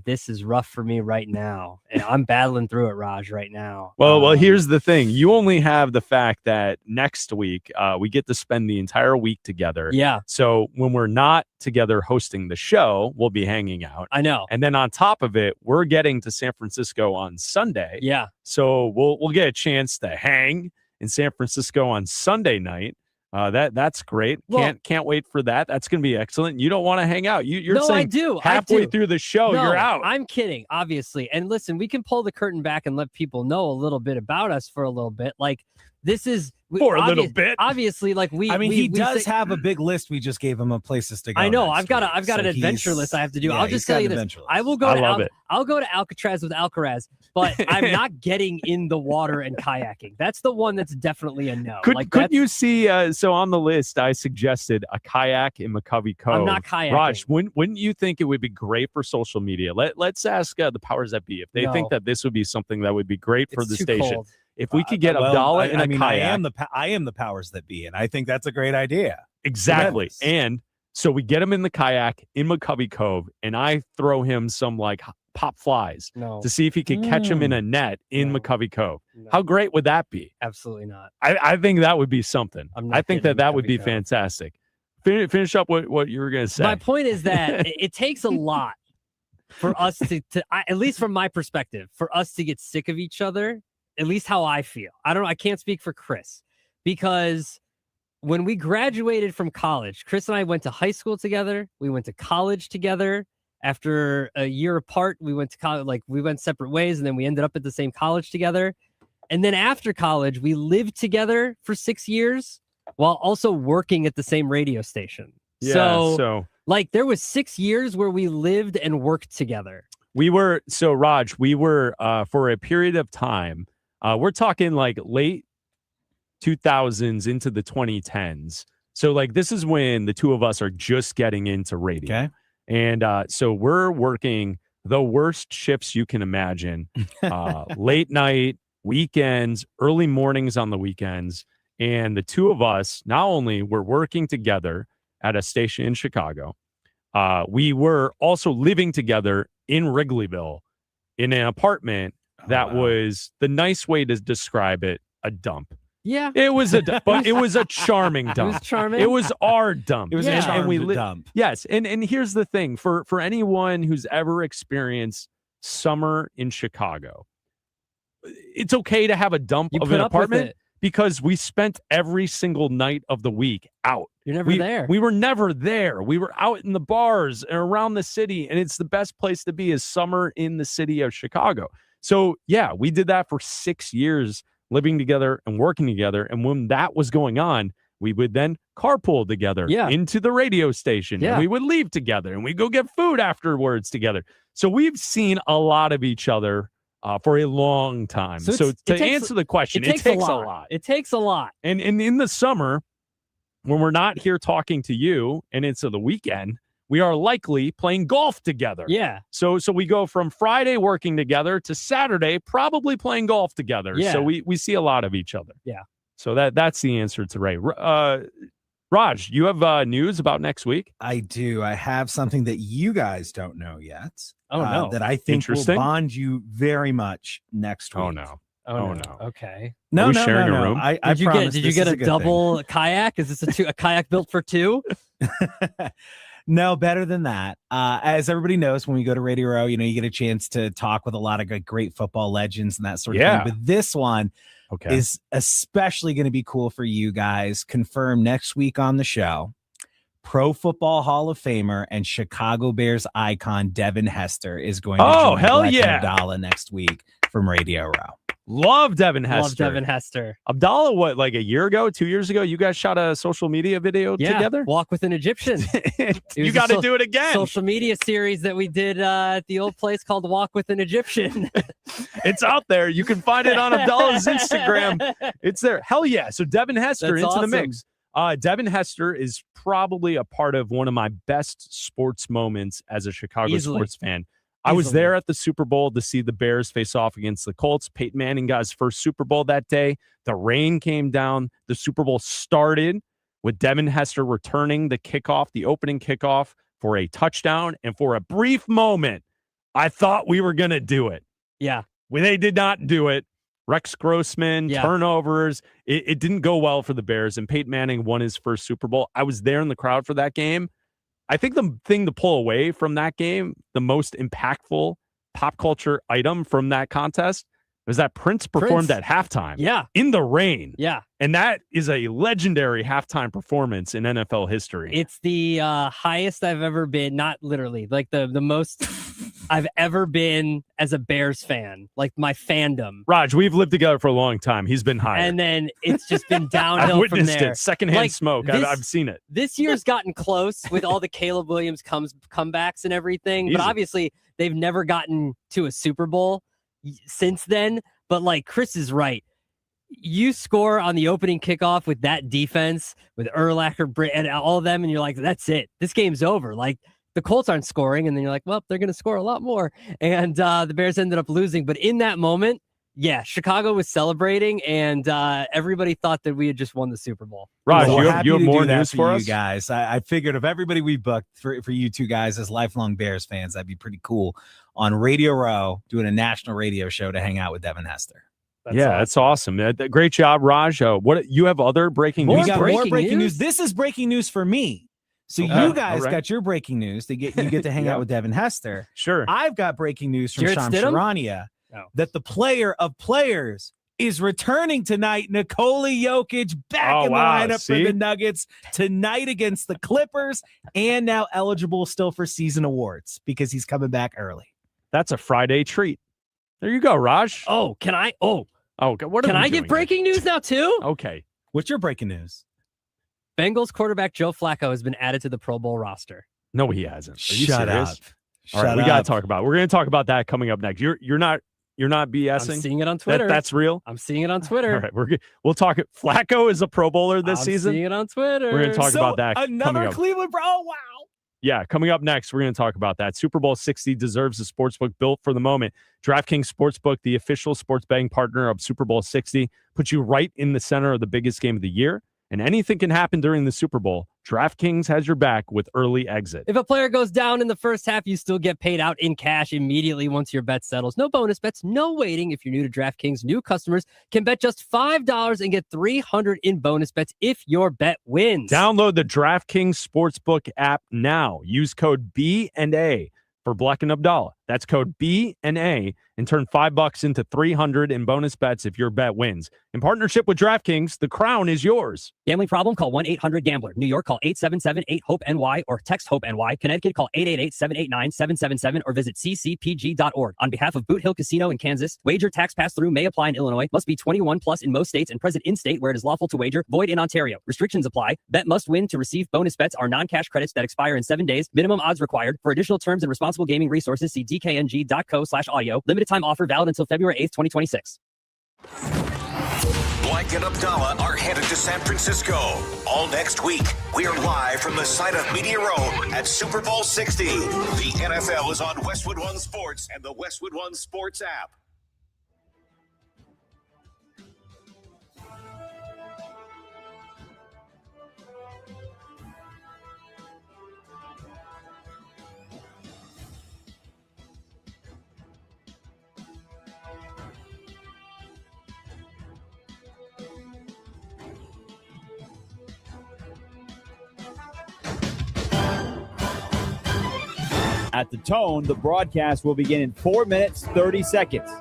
This is rough for me right now, and I'm battling through it, Raj, right now. Well, here's the thing. You only have the fact that next week we get to spend the entire week together. Yeah. So when we're not together hosting the show, we'll be hanging out. I know. And then on top of it, we're getting to San Francisco on Sunday. Yeah. So we'll get a chance to hang in San Francisco on Sunday night. That's great. Can't wait for that. That's going to be excellent. You don't want to hang out. You're saying I do. halfway through the show, No, you're out. I'm kidding, obviously. And listen, we can pull the curtain back and let people know a little bit about us for a little bit. Like, this is For a little bit. Obviously, like he does have a big list. We just gave him a places to go. I know. next I've got week. an adventure list I have to do. Yeah, I'll just tell you this. I will go I'll go to Alcatraz with Alcaraz, but I'm not getting in the water and kayaking. That's the one that's definitely a no. Could you see? So on the list, I suggested a kayak in McCovey Cove. I'm not kayaking. Raj, wouldn't you think it would be great for social media? Let's ask the powers that be if they think that this would be something that would be great for the station. Cold. If we could get Abdalla in a kayak. I am the powers that be, and I think that's a great idea. Exactly. And so we get him in the kayak in McCovey Cove, and I throw him some like pop flies to see if he could catch him in a net in McCovey Cove. No. How great would that be? Absolutely not. I think that would be something. I think that would be fantastic. Finish up what you were going to say. My point is that it takes a lot for us to at least from my perspective, for us to get sick of each other. At least how I feel. I don't know. I can't speak for Chris because when we graduated from college, Chris and I went to high school together. We went to college together. After a year apart, we went to college. Like we went separate ways, and then we ended up at the same college together. And then after college, we lived together for 6 years while also working at the same radio station. Yeah, so like there was 6 years where we lived and worked together. Raj, we were for a period of time. We're talking like late 2000s into the 2010s. So like this is when the two of us are just getting into radio. Okay. And so we're working the worst shifts you can imagine. Late night, weekends, early mornings on the weekends. And the two of us, not only were working together at a station in Chicago, we were also living together in Wrigleyville in an apartment that was, the nice way to describe it, a dump. Yeah. It was but it was a charming dump. It was charming. It was our dump. It was a charming dump. Yes. And here's the thing for anyone who's ever experienced summer in Chicago, it's okay to have a dump of an apartment because we spent every single night of the week out. You're never there. We were never there. We were out in the bars and around the city, and it's the best place to be is summer in the city of Chicago. So, yeah, we did that for 6 years, living together and working together. And when that was going on, we would then carpool together into the radio station. And we would leave together and we'd go get food afterwards together. So we've seen a lot of each other for a long time. So to answer the question, it takes a lot. It takes a lot. And in the summer, when we're not here talking to you and it's the weekend, we are likely playing golf together. Yeah. So we go from Friday working together to Saturday probably playing golf together. Yeah. So we see a lot of each other. Yeah. So that's the answer to Ray. Raj, you have news about next week? I do. I have something that you guys don't know yet. Oh, no. That I think will bond you very much next week. Oh, no. Oh, no. Okay. No, Are we sharing a room? Did you get a double kayak? Is this a kayak built for two? No, better than that. As everybody knows, when we go to Radio Row, you get a chance to talk with a lot of great football legends and that sort of thing. But this one is especially going to be cool for you guys. Confirmed next week on the show. Pro Football Hall of Famer and Chicago Bears icon Devin Hester is going to join Bleck Abdalla next week from Radio Row. Love Devin Hester. Love Devin Hester. Abdalla, what, like a year ago, 2 years ago, you guys shot a social media video together? Walk with an Egyptian. You got to do it again. Social media series that we did at the old place called Walk with an Egyptian. It's out there. You can find it on Abdalla's Instagram. It's there. Hell yeah. So Devin Hester into the mix. Devin Hester is probably a part of one of my best sports moments as a Chicago sports fan. I was there at the Super Bowl to see the Bears face off against the Colts. Peyton Manning got his first Super Bowl that day. The rain came down. The Super Bowl started with Devin Hester returning the kickoff, the opening kickoff for a touchdown. And for a brief moment, I thought we were going to do it. Yeah. They did not do it. Rex Grossman, turnovers. It didn't go well for the Bears, and Peyton Manning won his first Super Bowl. I was there in the crowd for that game. I think the thing to pull away from that game, the most impactful pop culture item from that contest, was that Prince performed at halftime. Yeah. In the rain. Yeah. And that is a legendary halftime performance in NFL history. It's the highest I've ever been. Not literally, like the most I've ever been as a Bears fan, like my fandom. Raj, we've lived together for a long time. He's been higher. And then it's just been I've downhill from witnessed there. it. Secondhand Like, smoke. I've seen it. This year's gotten close with all the Caleb Williams comebacks and everything, but Easy. obviously they've never gotten to a Super Bowl since then. But like Chris is right. You score on the opening kickoff with that defense, with Urlacher and all of them, and you're like, that's it. This game's over. Like, the Colts aren't scoring, and then you're like, well, they're going to score a lot more. And the Bears ended up losing. But in that moment, yeah, Chicago was celebrating, and everybody thought that we had just won the Super Bowl. Raj, Well, you have more that news for you us? guys. I figured of everybody we booked for you two guys as lifelong Bears fans, that'd be pretty cool on Radio Row, doing a national radio show to hang out with Devin Hester. That's awesome. Great job, Raj. What you have other breaking news? We got breaking more breaking news? news. This is breaking news for me. So Okay. you guys All right. got your breaking news. You get to hang Yeah. out with Devin Hester. Sure. I've got breaking news from Jarrett Sham Stidham? Charania Oh. that the player of players is returning tonight. Nikola Jokic back Oh, in the wow. lineup See? for the Nuggets tonight against the Clippers, and now eligible still for season awards because he's coming back early. That's a Friday treat. There you go, Raj. Oh, can I? Oh, okay. What are can we I doing get breaking news now too? here? Okay. What's your breaking news? Bengals quarterback Joe Flacco has been added to the Pro Bowl roster. No, he hasn't. Are you Shut serious? up. All right, Shut we got up. to talk about it. We're going to talk about that coming up next. You're not BSing. I'm seeing it on Twitter. That's real. I'm seeing it on Twitter. All right, we'll talk. Flacco is a Pro Bowler this I'm season. seeing it on Twitter. We're gonna talk about that coming Another up. Cleveland Bro. Oh, wow. Yeah, coming up next, we're going to talk about that. Super Bowl 60 deserves a sportsbook built for the moment. DraftKings Sportsbook, the official sports betting partner of Super Bowl 60, puts you right in the center of the biggest game of the year. And anything can happen during the Super Bowl. DraftKings has your back with early exit. If a player goes down in the first half, you still get paid out in cash immediately once your bet settles. No bonus bets, no waiting. If you're new to DraftKings, new customers can bet just $5 and get $300 in bonus bets if your bet wins. Download the DraftKings Sportsbook app now. Use code B&A for Bleck and Abdalla. That's code B&A and turn $5 into $300 in bonus bets if your bet wins. In partnership with DraftKings, the crown is yours. Gambling problem? Call 1-800-GAMBLER. New York, call 877-8-HOPE-NY or text HOPE-NY. Connecticut, call 888-789-777 or visit ccpg.org. On behalf of Boot Hill Casino in Kansas, wager tax pass-through may apply in Illinois. Must be 21 plus in most states and present in state where it is lawful to wager. Void in Ontario. Restrictions apply. Bet must win to receive bonus bets are non-cash credits that expire in 7 days. Minimum odds required. For additional terms and responsible gaming resources, see dkng.co/audio. Limited time offer valid until February 8th, 2026. Bleck and Abdalla are headed to San Francisco. All next week, we're live from the site of Media Row at Super Bowl 60. The NFL is on Westwood One Sports and the Westwood One Sports app. At the tone, the broadcast will begin in 4 minutes, 30 seconds.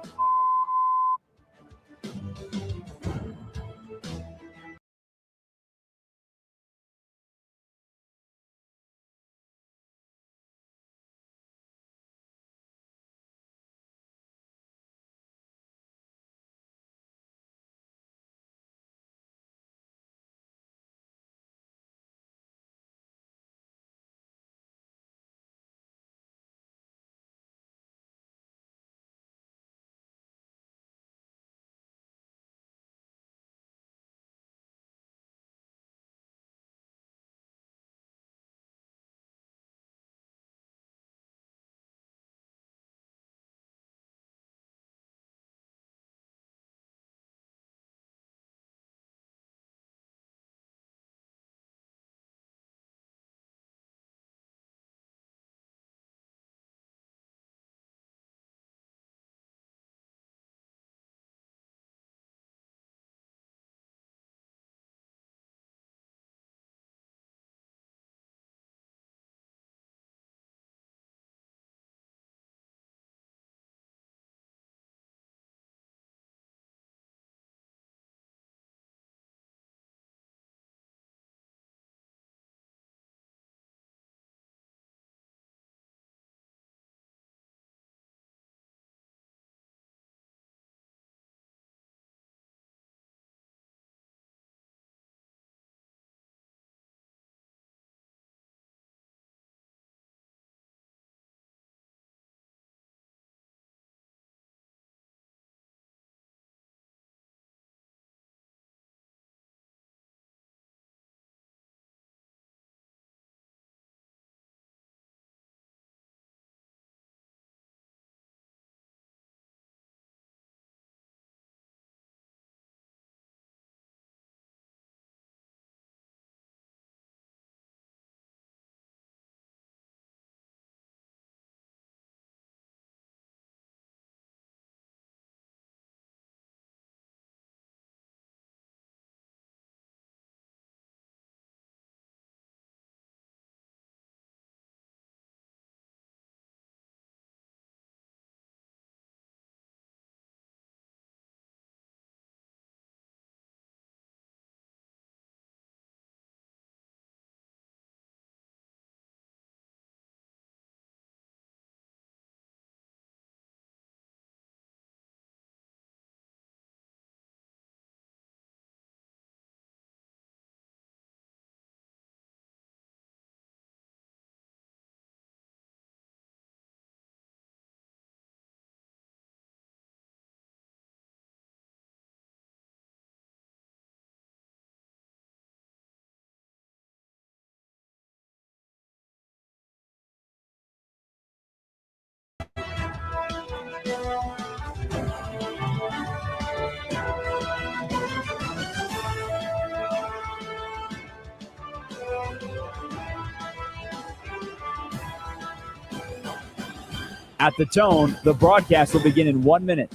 At the tone, the broadcast will begin in 1 minute.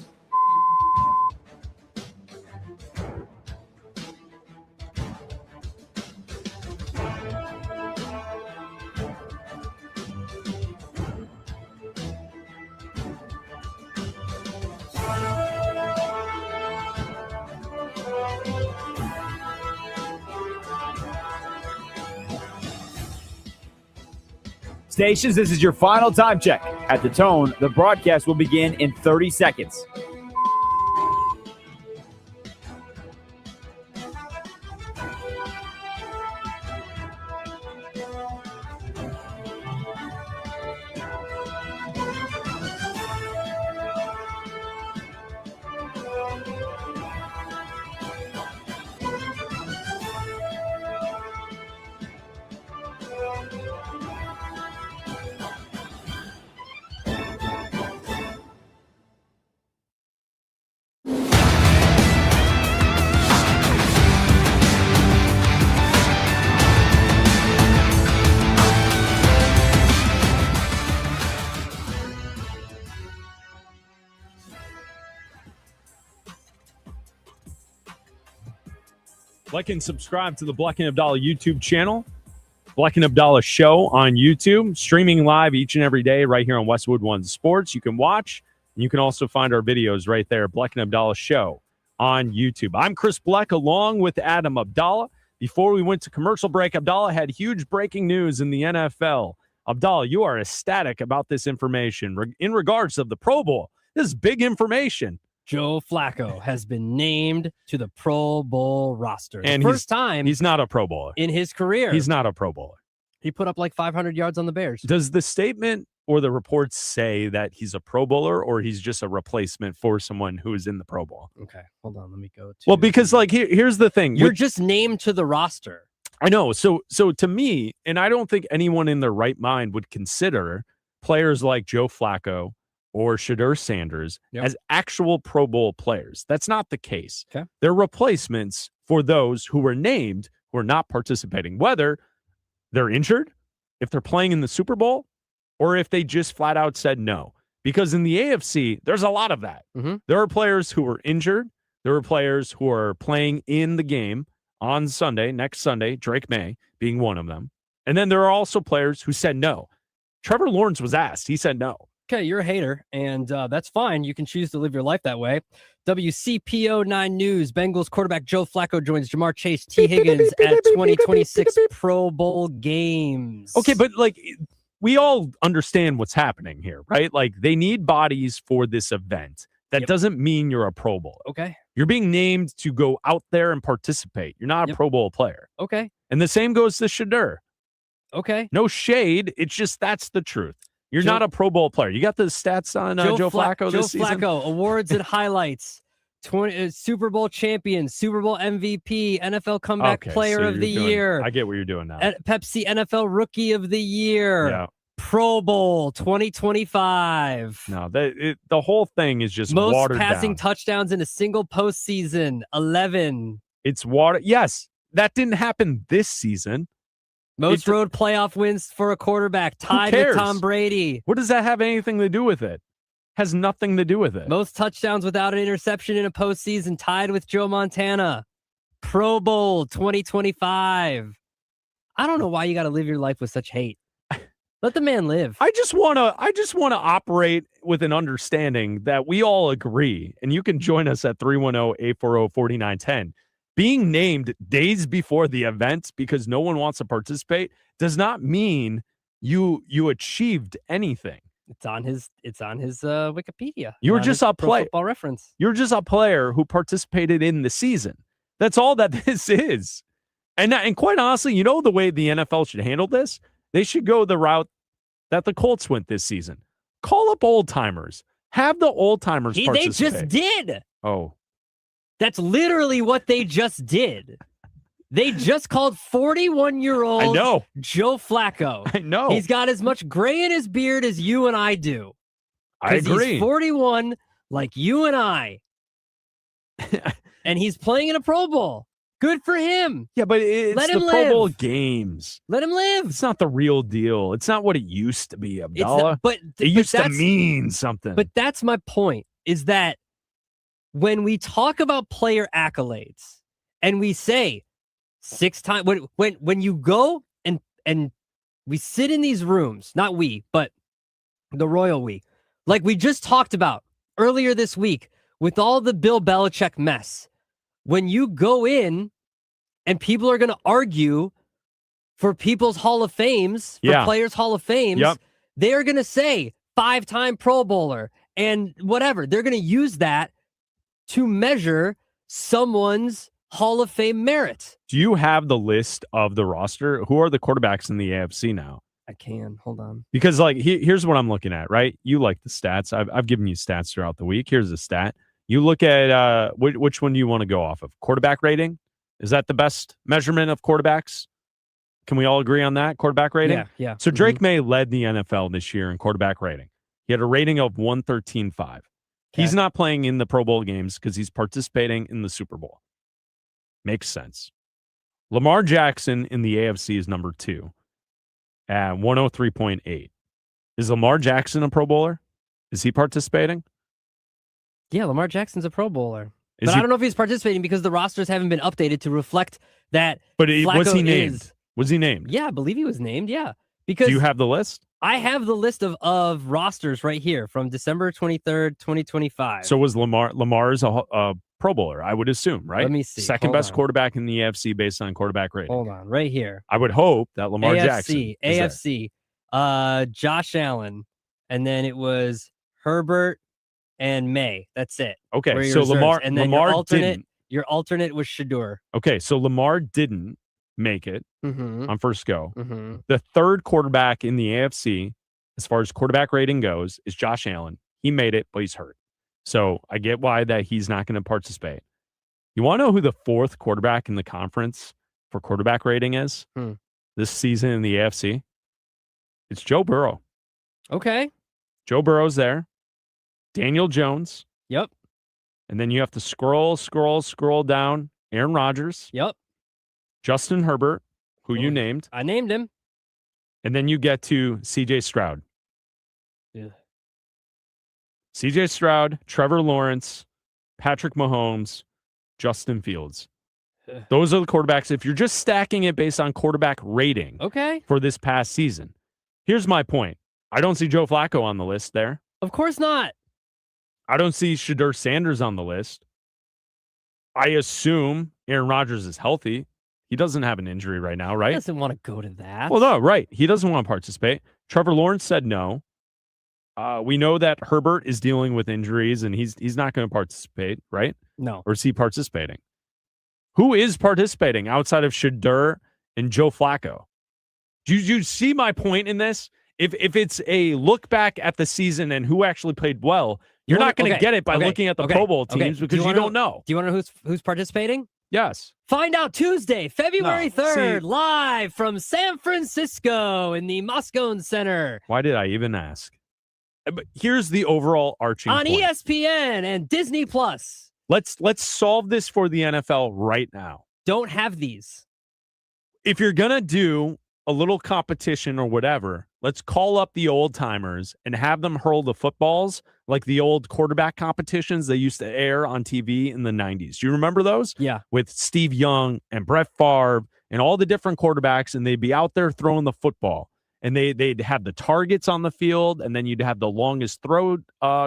Stations, this is your final time check. At the tone, the broadcast will begin in 30 seconds. Like and subscribe to the Bleck Abdalla YouTube channel. Bleck Abdalla Show on YouTube, streaming live each and every day right here on Westwood One Sports. You can watch, and you can also find our videos right there, Bleck Abdalla Show on YouTube. I'm Chris Bleck along with Adam Abdalla. Before we went to commercial break, Abdalla had huge breaking news in the NFL. Abdalla, you are ecstatic about this information in regards of the Pro Bowl. This is big information. Joe Flacco has been named to the Pro Bowl roster. And first time he's not a Pro Bowler. in his career. He's not a Pro Bowler. He put up like 500 yards on the Bears. Does the statement or the reports say that he's a Pro Bowler or he's just a replacement for someone who is in the Pro Bowl? Okay, hold on. Let me go to. Well, because like here's the thing. You're just named to the roster. I know. So to me, and I don't think anyone in their right mind would consider players like Joe Flacco or Shedeur Sanders as actual Pro Bowl players. That's not the case. Okay. They're replacements for those who were named who are not participating, whether they're injured, if they're playing in the Super Bowl, or if they just flat out said no. Because in the AFC, there's a lot of that. Mm-hmm. There are players who are injured. There are players who are playing in the game on Sunday, next Sunday, Drake May being one of them. And then there are also players who said no. Trevor Lawrence was asked. He said no. Okay, you're a hater, and that's fine. You can choose to live your life that way. WCPO 9 News, Bengals quarterback Joe Flacco joins Jamar Chase, T. Higgins at 2026 Pro Bowl games. Okay, but like we all understand what's happening here, right? Like they need bodies for this event. That doesn't mean you're a Pro Bowler. Okay. You're being named to go out there and participate. You're not a Pro Bowl player. Okay. And the same goes to Shedeur. Okay. No shade. It's just that's the truth. You're not a Pro Bowl player. You got the stats on Joe Flacco this season? Joe Flacco, awards and highlights. Super Bowl champion, Super Bowl MVP, NFL Comeback Player of the Year. I get what you're doing now. Pepsi NFL Rookie of the Year. Yeah. Pro Bowl 2025. No, the whole thing is just most watered passing down. touchdowns in a single postseason, 11. It's water. Yes, that didn't happen this season. Most road playoff wins for a quarterback, tied with Tom Brady. What does that have anything to do with it? Has nothing to do with it. Most touchdowns without an interception in a postseason, tied with Joe Montana. Pro Bowl 2025. I don't know why you got to live your life with such hate. Let the man live. I just want to operate with an understanding that we all agree, and you can join us at 310-840-4910. Being named days before the event because no one wants to participate does not mean you achieved anything. It's on his Wikipedia. You were just a player. Football Reference. You're just a player who participated in the season. That's all that this is. And quite honestly, you know the way the NFL should handle this? They should go the route that the Colts went this season. Call up old timers. Have the old timers participate. They just did. Oh. That's literally what they just did. They just called 41-year-old Joe Flacco. I know. He's got as much gray in his beard as you and I do. I agree. He's 41 like you and I. And he's playing in a Pro Bowl. Good for him. Yeah, but it's Let the him Pro Bowl live. games. Let him live. It's not the real deal. It's not what it used to be, It's Abdallah. not, but It used to that's- mean something. But that's my point, is that when we talk about player accolades and we say 6 times, when you go and we sit in these rooms, not we, but the royal we, like we just talked about earlier this week with all the Bill Belichick mess, when you go in and people are going to argue for people's Hall of Fames, for players' Hall of Fames, they are going to say 5-time Pro Bowler and whatever. They're going to use that to measure someone's Hall of Fame merit. Do you have the list of the roster? Who are the quarterbacks in the AFC now? I can. Hold on. Because like here's what I'm looking at, right? You like the stats. I've given you stats throughout the week. Here's a stat. You look at which one do you want to go off of? Quarterback rating? Is that the best measurement of quarterbacks? Can we all agree on that? Quarterback rating? Yeah. So Drake May led the NFL this year in quarterback rating. He had a rating of 113.5. He's not playing in the Pro Bowl games because he's participating in the Super Bowl. Makes sense. Lamar Jackson in the AFC is number 2 at 103.8. Is Lamar Jackson a Pro Bowler? Is he participating? Yeah, Lamar Jackson's a Pro Bowler. Is But he- I don't know if he's participating because the rosters haven't been updated to reflect that. But was he Flacco named? is- Was he named? Yeah, I believe he was named. Yeah. Because Do you have the list? I have the list of rosters right here from December 23rd, 2025. So was Lamar's a Pro Bowler? I would assume, right? Let me see. Second Hold best on. quarterback in the AFC based on quarterback rating. Hold on, right here. I would hope that Lamar Jackson. AFC, Josh Allen, and then it was Herbert and May. That's it. Okay, Were your so reserves. And then Lamar didn't. Your alternate was Shador. Okay, so Lamar didn't make it Mm-hmm. on first go. Mm-hmm. The third quarterback in the AFC, as far as quarterback rating goes, is Josh Allen. He made it, but he's hurt. So I get why that he's not going to participate. You want to know who the fourth quarterback in the conference for quarterback rating is this season in the AFC? It's Joe Burrow. Okay. Joe Burrow's there. Daniel Jones. Yep. And then you have to scroll down. Aaron Rodgers. Yep. Justin Herbert, who you named. I named him. And then you get to C.J. Stroud. Yeah. C.J. Stroud, Trevor Lawrence, Patrick Mahomes, Justin Fields. Those are the quarterbacks. If you're just stacking it based on quarterback rating for this past season, here's my point. I don't see Joe Flacco on the list there. Of course not. I don't see Shedeur Sanders on the list. I assume Aaron Rodgers is healthy. He doesn't have an injury right now, right? He doesn't want to go to that. Well, no, right. He doesn't want to participate. Trevor Lawrence said no. We know that Herbert is dealing with injuries and he's not going to participate, right? No. Or is he participating? Who is participating outside of Shedeur and Joe Flacco? Do you see my point in this? If it's a look back at the season and who actually played well, you're not going to get it by looking at the Pro Bowl teams because you don't know. Do you want to know who's participating? Yes. Find out Tuesday, February No, 3rd, see- live from San Francisco in the Moscone Center Why did I even ask? But here's the overall arching on point. ESPN and Disney Plus. Let's solve this for the NFL right now. Don't have these. If you're going to do a little competition or whatever, let's call up the old timers and have them hurl the footballs like the old quarterback competitions they used to air on TV in the 90s. Do you remember those? Yeah. With Steve Young and Brett Favre and all the different quarterbacks, and they'd be out there throwing the football. And they'd have the targets on the field, and then you'd have the longest throw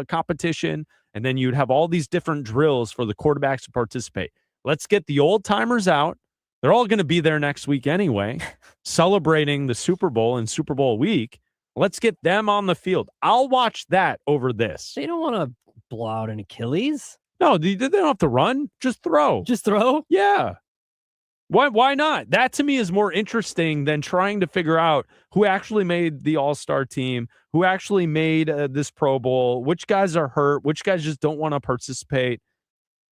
competition, and then you'd have all these different drills for the quarterbacks to participate. Let's get the old timers out. They're all going to be there next week anyway, celebrating the Super Bowl and Super Bowl week. Let's get them on the field. I'll watch that over this. They don't want to blow out an Achilles. No, they don't have to run. Just throw. Just throw? Yeah. Why not? That to me is more interesting than trying to figure out who actually made the All-Star team, who actually made this Pro Bowl, which guys are hurt, which guys just don't want to participate.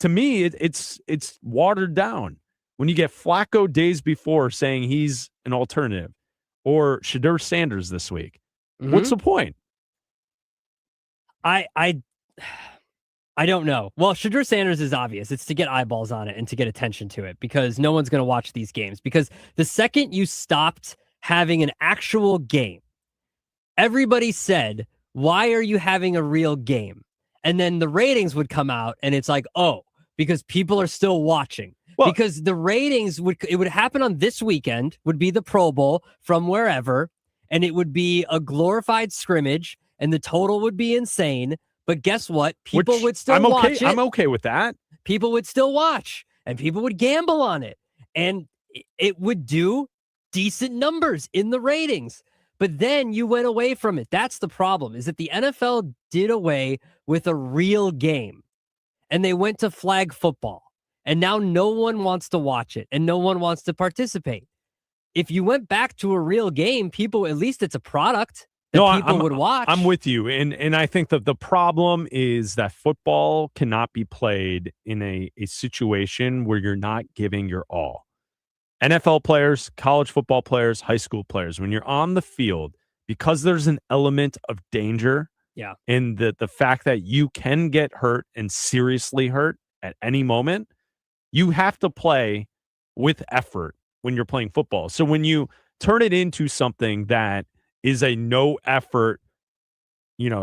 To me, it's watered down. When you get Flacco days before saying he's an alternative, or Shedeur Sanders this week, what's the point? I I don't know. Well, Shadur Sanders is obvious. It's to get eyeballs on it and to get attention to it because no one's going to watch these games. Because the second you stopped having an actual game, everybody said, why are you having a real game? And then the ratings would come out and it's like, oh, because people are still watching. Well, because the ratings it would happen on this weekend, would be the Pro Bowl from wherever, and it would be a glorified scrimmage, and the total would be insane. But guess what? People would still watch it. I'm okay with that. People would still watch, and people would gamble on it, and it would do decent numbers in the ratings. But then you went away from it. That's the problem, is that the NFL did away with a real game, and they went to flag football. And now no one wants to watch it, and no one wants to participate. If you went back to a real game, people, at least it's a product that people would watch. I'm with you. And I think that the problem is that football cannot be played in a situation where you're not giving your all. NFL players, college football players, high school players, when you're on the field, because there's an element of danger, and the fact that you can get hurt and seriously hurt at any moment, you have to play with effort when you're playing football. So when you turn it into something that is a no effort,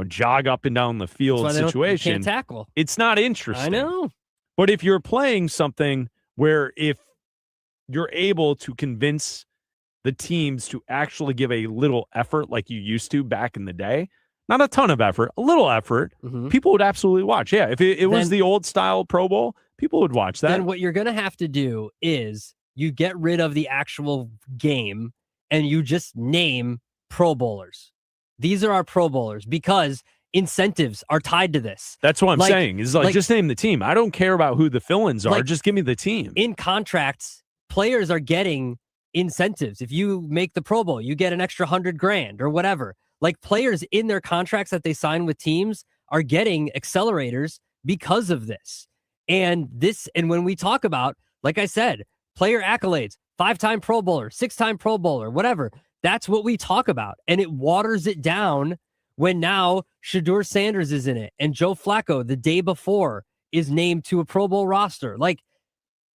jog up and down the field situation, can't tackle. It's not interesting. I know. But if you're playing something where if you're able to convince the teams to actually give a little effort like you used to back in the day, not a ton of effort, a little effort, people would absolutely watch. Yeah, if it was the old style Pro Bowl, people would watch that. Then what you're going to have to do is you get rid of the actual game and you just name Pro Bowlers. These are our Pro Bowlers because incentives are tied to this. That's what I'm saying. Is just name the team. I don't care about who the fill-ins are. Just give me the team. In contracts, players are getting incentives. If you make the Pro Bowl, you get an extra $100,000 or whatever. Like players in their contracts that they sign with teams are getting accelerators because of this. And when we talk about, like I said, player accolades, 5-time Pro Bowler, 6-time Pro Bowler, whatever, that's what we talk about. And it waters it down when now Shadur Sanders is in it and Joe Flacco the day before is named to a Pro Bowl roster. Like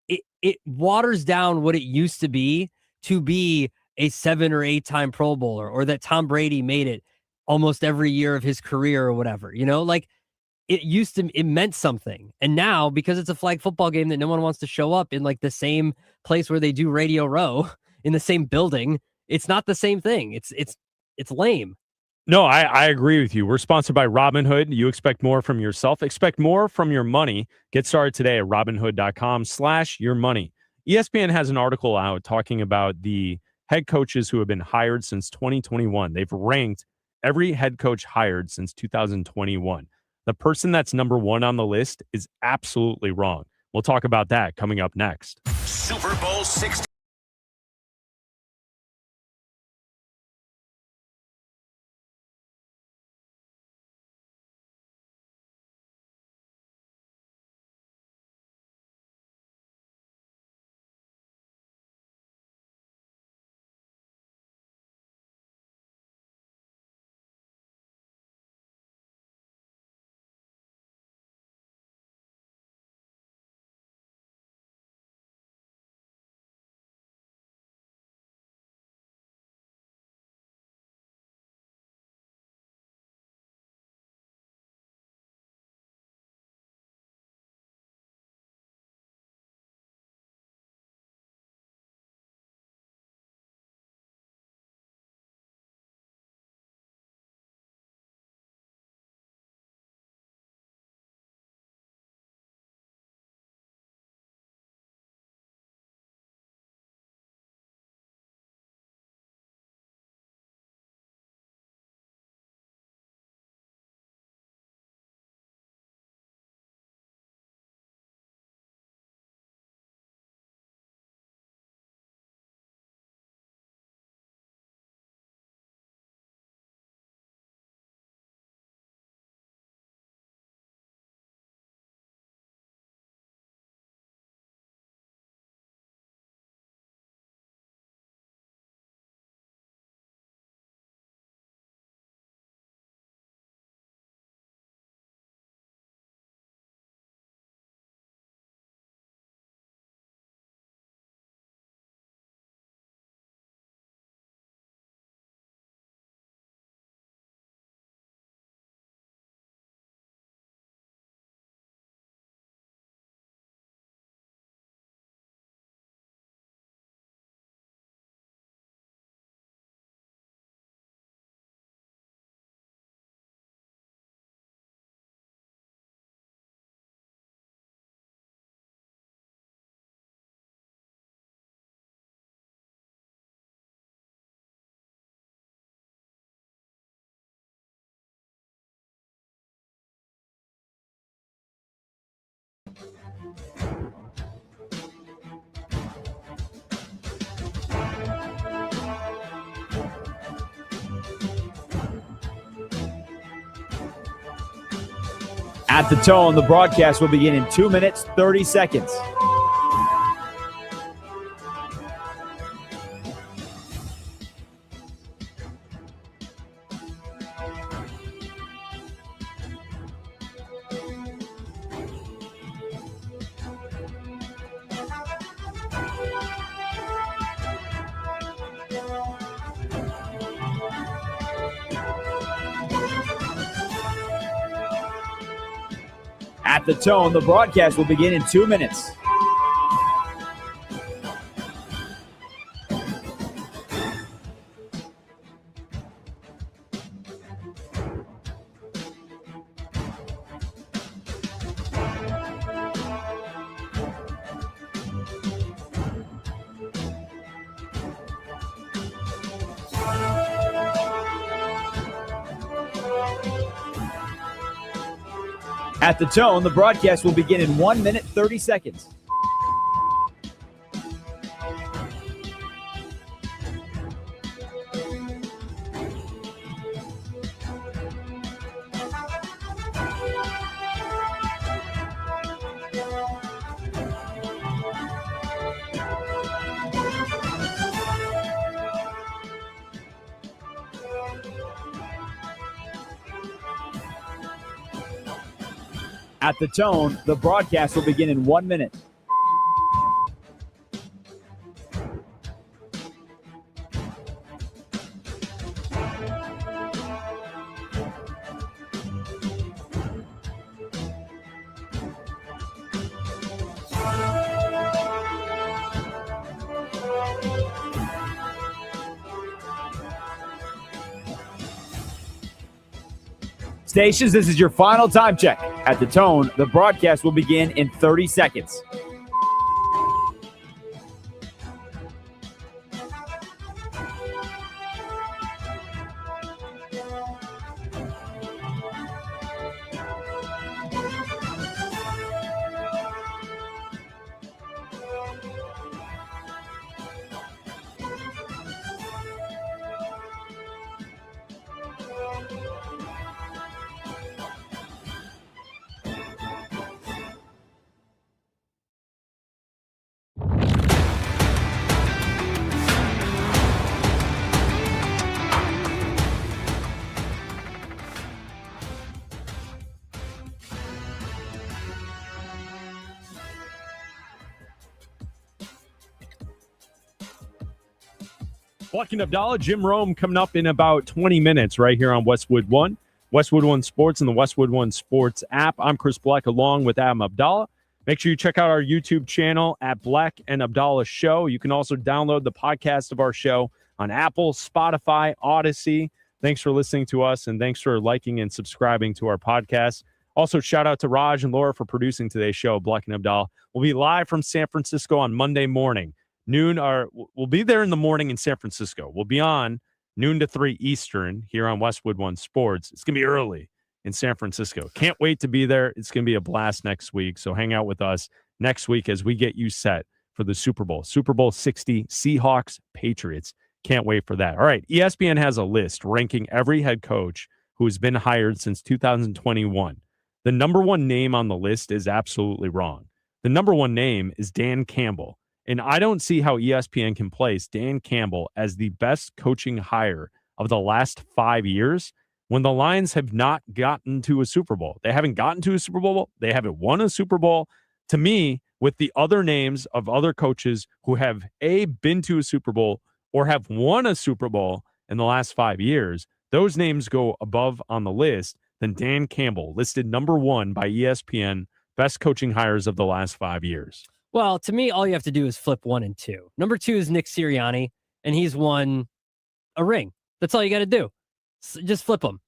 it waters down what it used to be a 7 or 8-time Pro Bowler, or that Tom Brady made it almost every year of his career or whatever, it meant something. And now, because it's a flag football game that no one wants to show up in like the same place where they do Radio Row in the same building, it's not the same thing. It's lame. No, I agree with you. We're sponsored by Robinhood. You expect more from yourself. Expect more from your money. Get started today at Robinhood.com/yourmoney. ESPN has an article out talking about the head coaches who have been hired since 2021. They've ranked every head coach hired since 2021. The person that's number 1 on the list is absolutely wrong. We'll talk about that coming up next. Super Bowl 60. At the tone, the broadcast will begin in 2 minutes, 30 seconds. At the tone, the broadcast will begin in 2 minutes. At the tone, the broadcast will begin in 1 minute, 30 seconds. At the tone, the broadcast will begin in 1 minute. Stations, this is your final time check. At the tone, the broadcast will begin in 30 seconds. Bleck Abdalla, Jim Rome coming up in about 20 minutes right here on Westwood One. Westwood One Sports and the Westwood One Sports app. I'm Chris Bleck along with Adam Abdalla. Make sure you check out our YouTube channel at Bleck and Abdalla Show. You can also download the podcast of our show on Apple, Spotify, Odyssey. Thanks for listening to us, and thanks for liking and subscribing to our podcast. Also, shout out to Raj and Laura for producing today's show, Bleck and Abdalla. We'll be live from San Francisco on Monday morning. We'll be there in the morning in San Francisco. We'll be on noon to 3 Eastern here on Westwood One Sports. It's going to be early in San Francisco. Can't wait to be there. It's going to be a blast next week. So hang out with us next week as we get you set for the Super Bowl. Super Bowl 60, Seahawks, Patriots. Can't wait for that. All right, ESPN has a list ranking every head coach who has been hired since 2021. The number one name on the list is absolutely wrong. The number one name is Dan Campbell. And I don't see how ESPN can place Dan Campbell as the best coaching hire of the last 5 years when the Lions have not gotten to a Super Bowl. They haven't gotten to a Super Bowl. They haven't won a Super Bowl. To me, with the other names of other coaches who have been to a Super Bowl or have won a Super Bowl in the last 5 years, those names go above on the list than Dan Campbell, listed number one by ESPN, best coaching hires of the last 5 years. Well, to me, all you have to do is flip 1 and 2. Number 2 is Nick Sirianni, and he's won a ring. That's all you got to do. Just flip them.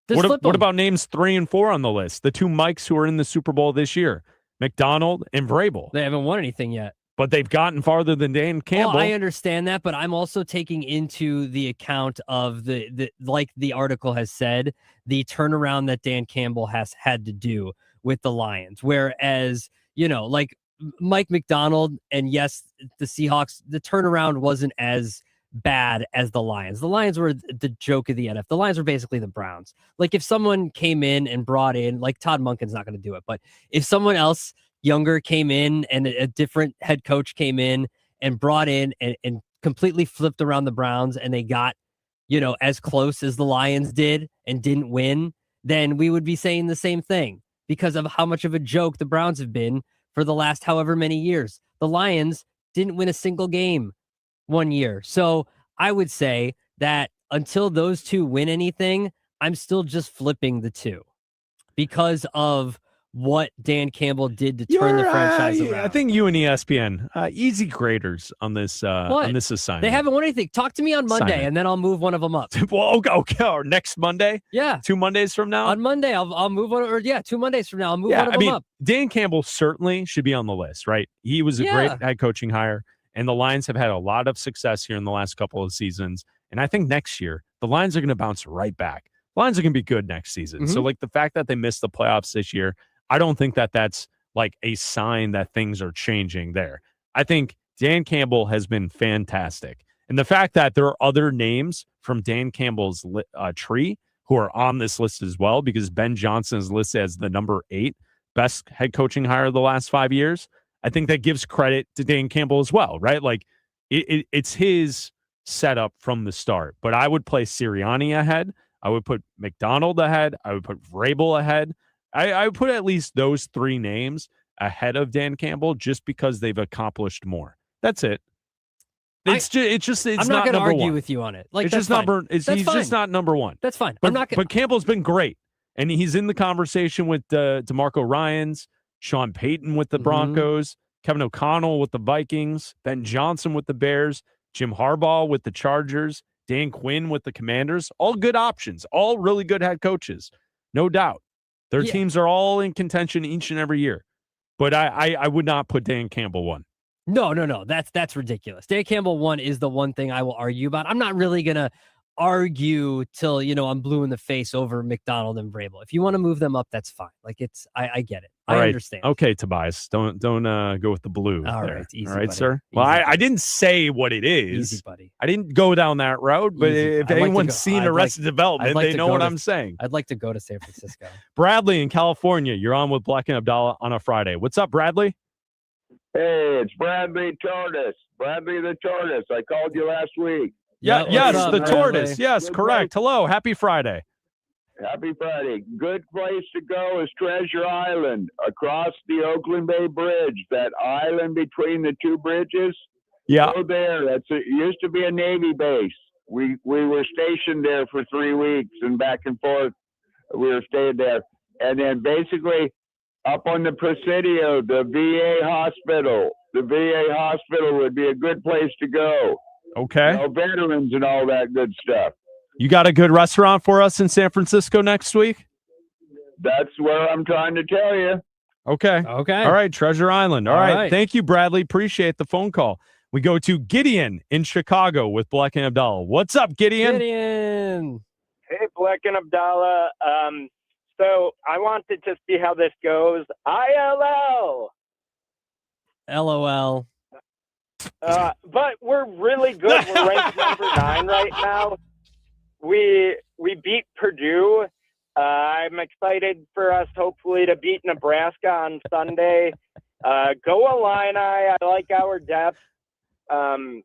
What about names 3 and 4 on the list? The two Mikes who are in the Super Bowl this year, McDonald and Vrabel. They haven't won anything yet. But they've gotten farther than Dan Campbell. Well, I understand that, but I'm also taking into the account of the like the article has said, the turnaround that Dan Campbell has had to do with the Lions. Whereas, like Mike McDonald and yes, the Seahawks, the turnaround wasn't as bad as the Lions. The Lions were the joke of the NFL. The Lions were basically the Browns. Like if someone came in and brought in, like Todd Monken's not going to do it, but if someone else younger came in and a different head coach came in and brought in and completely flipped around the Browns and they got, as close as the Lions did and didn't win, then we would be saying the same thing because of how much of a joke the Browns have been for the last however many years. The Lions didn't win a single game one year. So I would say that until those two win anything, I'm still just flipping the two because of what Dan Campbell did to turn the franchise around. I think you and ESPN, easy graders on this assignment. They haven't won anything. Talk to me on Monday, and then I'll move one of them up. Well, okay, or next Monday? Yeah. 2 Mondays from now? On Monday, I'll move one, 2 Mondays from now, I'll move one of them up. Dan Campbell certainly should be on the list, right? He was a great head coaching hire, and the Lions have had a lot of success here in the last couple of seasons. And I think next year, the Lions are going to bounce right back. The Lions are going to be good next season. So, like, the fact that they missed the playoffs this year, I don't think that that's like a sign that things are changing there. I think Dan Campbell has been fantastic. And the fact that there are other names from Dan Campbell's tree who are on this list as well, because Ben Johnson is listed as the number 8 best head coaching hire of the last 5 years, I think that gives credit to Dan Campbell as well, right? Like it's his setup from the start. But I would place Sirianni ahead. I would put McDonald ahead. I would put Vrabel ahead. I would put at least those 3 names ahead of Dan Campbell just because they've accomplished more. That's it. I'm not going to argue with you on it. Like, it's just number. He's just not number 1. That's fine. But Campbell's been great, and he's in the conversation with DeMarco Ryans, Sean Payton with the Broncos, Kevin O'Connell with the Vikings, Ben Johnson with the Bears, Jim Harbaugh with the Chargers, Dan Quinn with the Commanders. All good options. All really good head coaches, no doubt. Their teams are all in contention each and every year. But I would not put Dan Campbell 1. No. That's ridiculous. Dan Campbell 1 is the one thing I will argue about. I'm not really going to argue till, I'm blue in the face over McDonald and Vrabel. If you want to move them up, that's fine. Like I get it. I understand. Okay, Tobias. Don't go with the blue. All right, easy, all right, buddy. Sir. Well, I didn't say what it is. Easy, buddy. I didn't go down that road, but if anyone's seen Arrested Development, they know what I'm saying. I'd like to go to San Francisco. Bradley in California, you're on with Bleck and Abdalla on a Friday. What's up, Bradley? Hey, it's Bradley Tortoise. Bradley the Tortoise. I called you last week. Yeah, yes, the tortoise. Yes, Good correct. place. Hello, happy Friday. Happy Friday. Good place to go is Treasure Island, across the Oakland Bay Bridge. That island between the 2 bridges. Yeah. Go there. It used to be a Navy base. We were stationed there for 3 weeks and back and forth. We were staying there. And then basically up on the Presidio, the VA hospital. The VA hospital would be a good place to go. Okay. Veterans and all that good stuff. You got a good restaurant for us in San Francisco next week? That's where I'm trying to tell you. Okay. All right, Treasure Island. All right. Thank you, Bradley. Appreciate the phone call. We go to Gideon in Chicago with Bleck and Abdalla. What's up, Gideon? Hey, Bleck and Abdalla. So I wanted to see how this goes. ILL. LOL. But we're really good. We're ranked number 9 right now. We beat Purdue. I'm excited for us, hopefully, to beat Nebraska on Sunday. Go Illini. I like our depth. I'm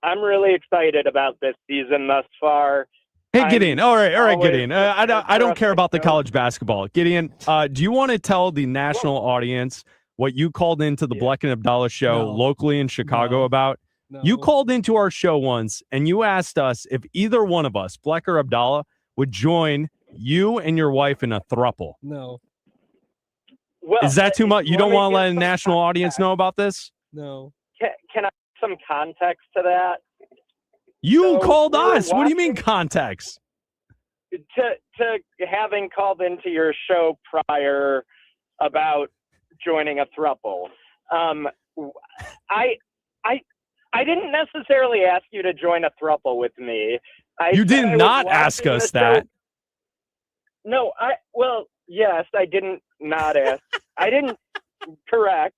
really excited about this season thus far. Hey, Gideon. All right, Gideon. I don't care about the college basketball. Gideon, do you want to tell the national audience what you called into the Bleck and Abdalla show locally in Chicago about? No. You called into our show once, and you asked us if either one of us, Bleck or Abdalla, would join you and your wife in a throuple. No. Well, is that too much? You don't want to let a national audience know about this? No. Can I have some context to that? You called us. What do you mean context? To having called into your show prior about joining a throuple. I didn't necessarily ask you to join a throuple with me. You did not ask us that. No, yes, I didn't not ask. I didn't correct,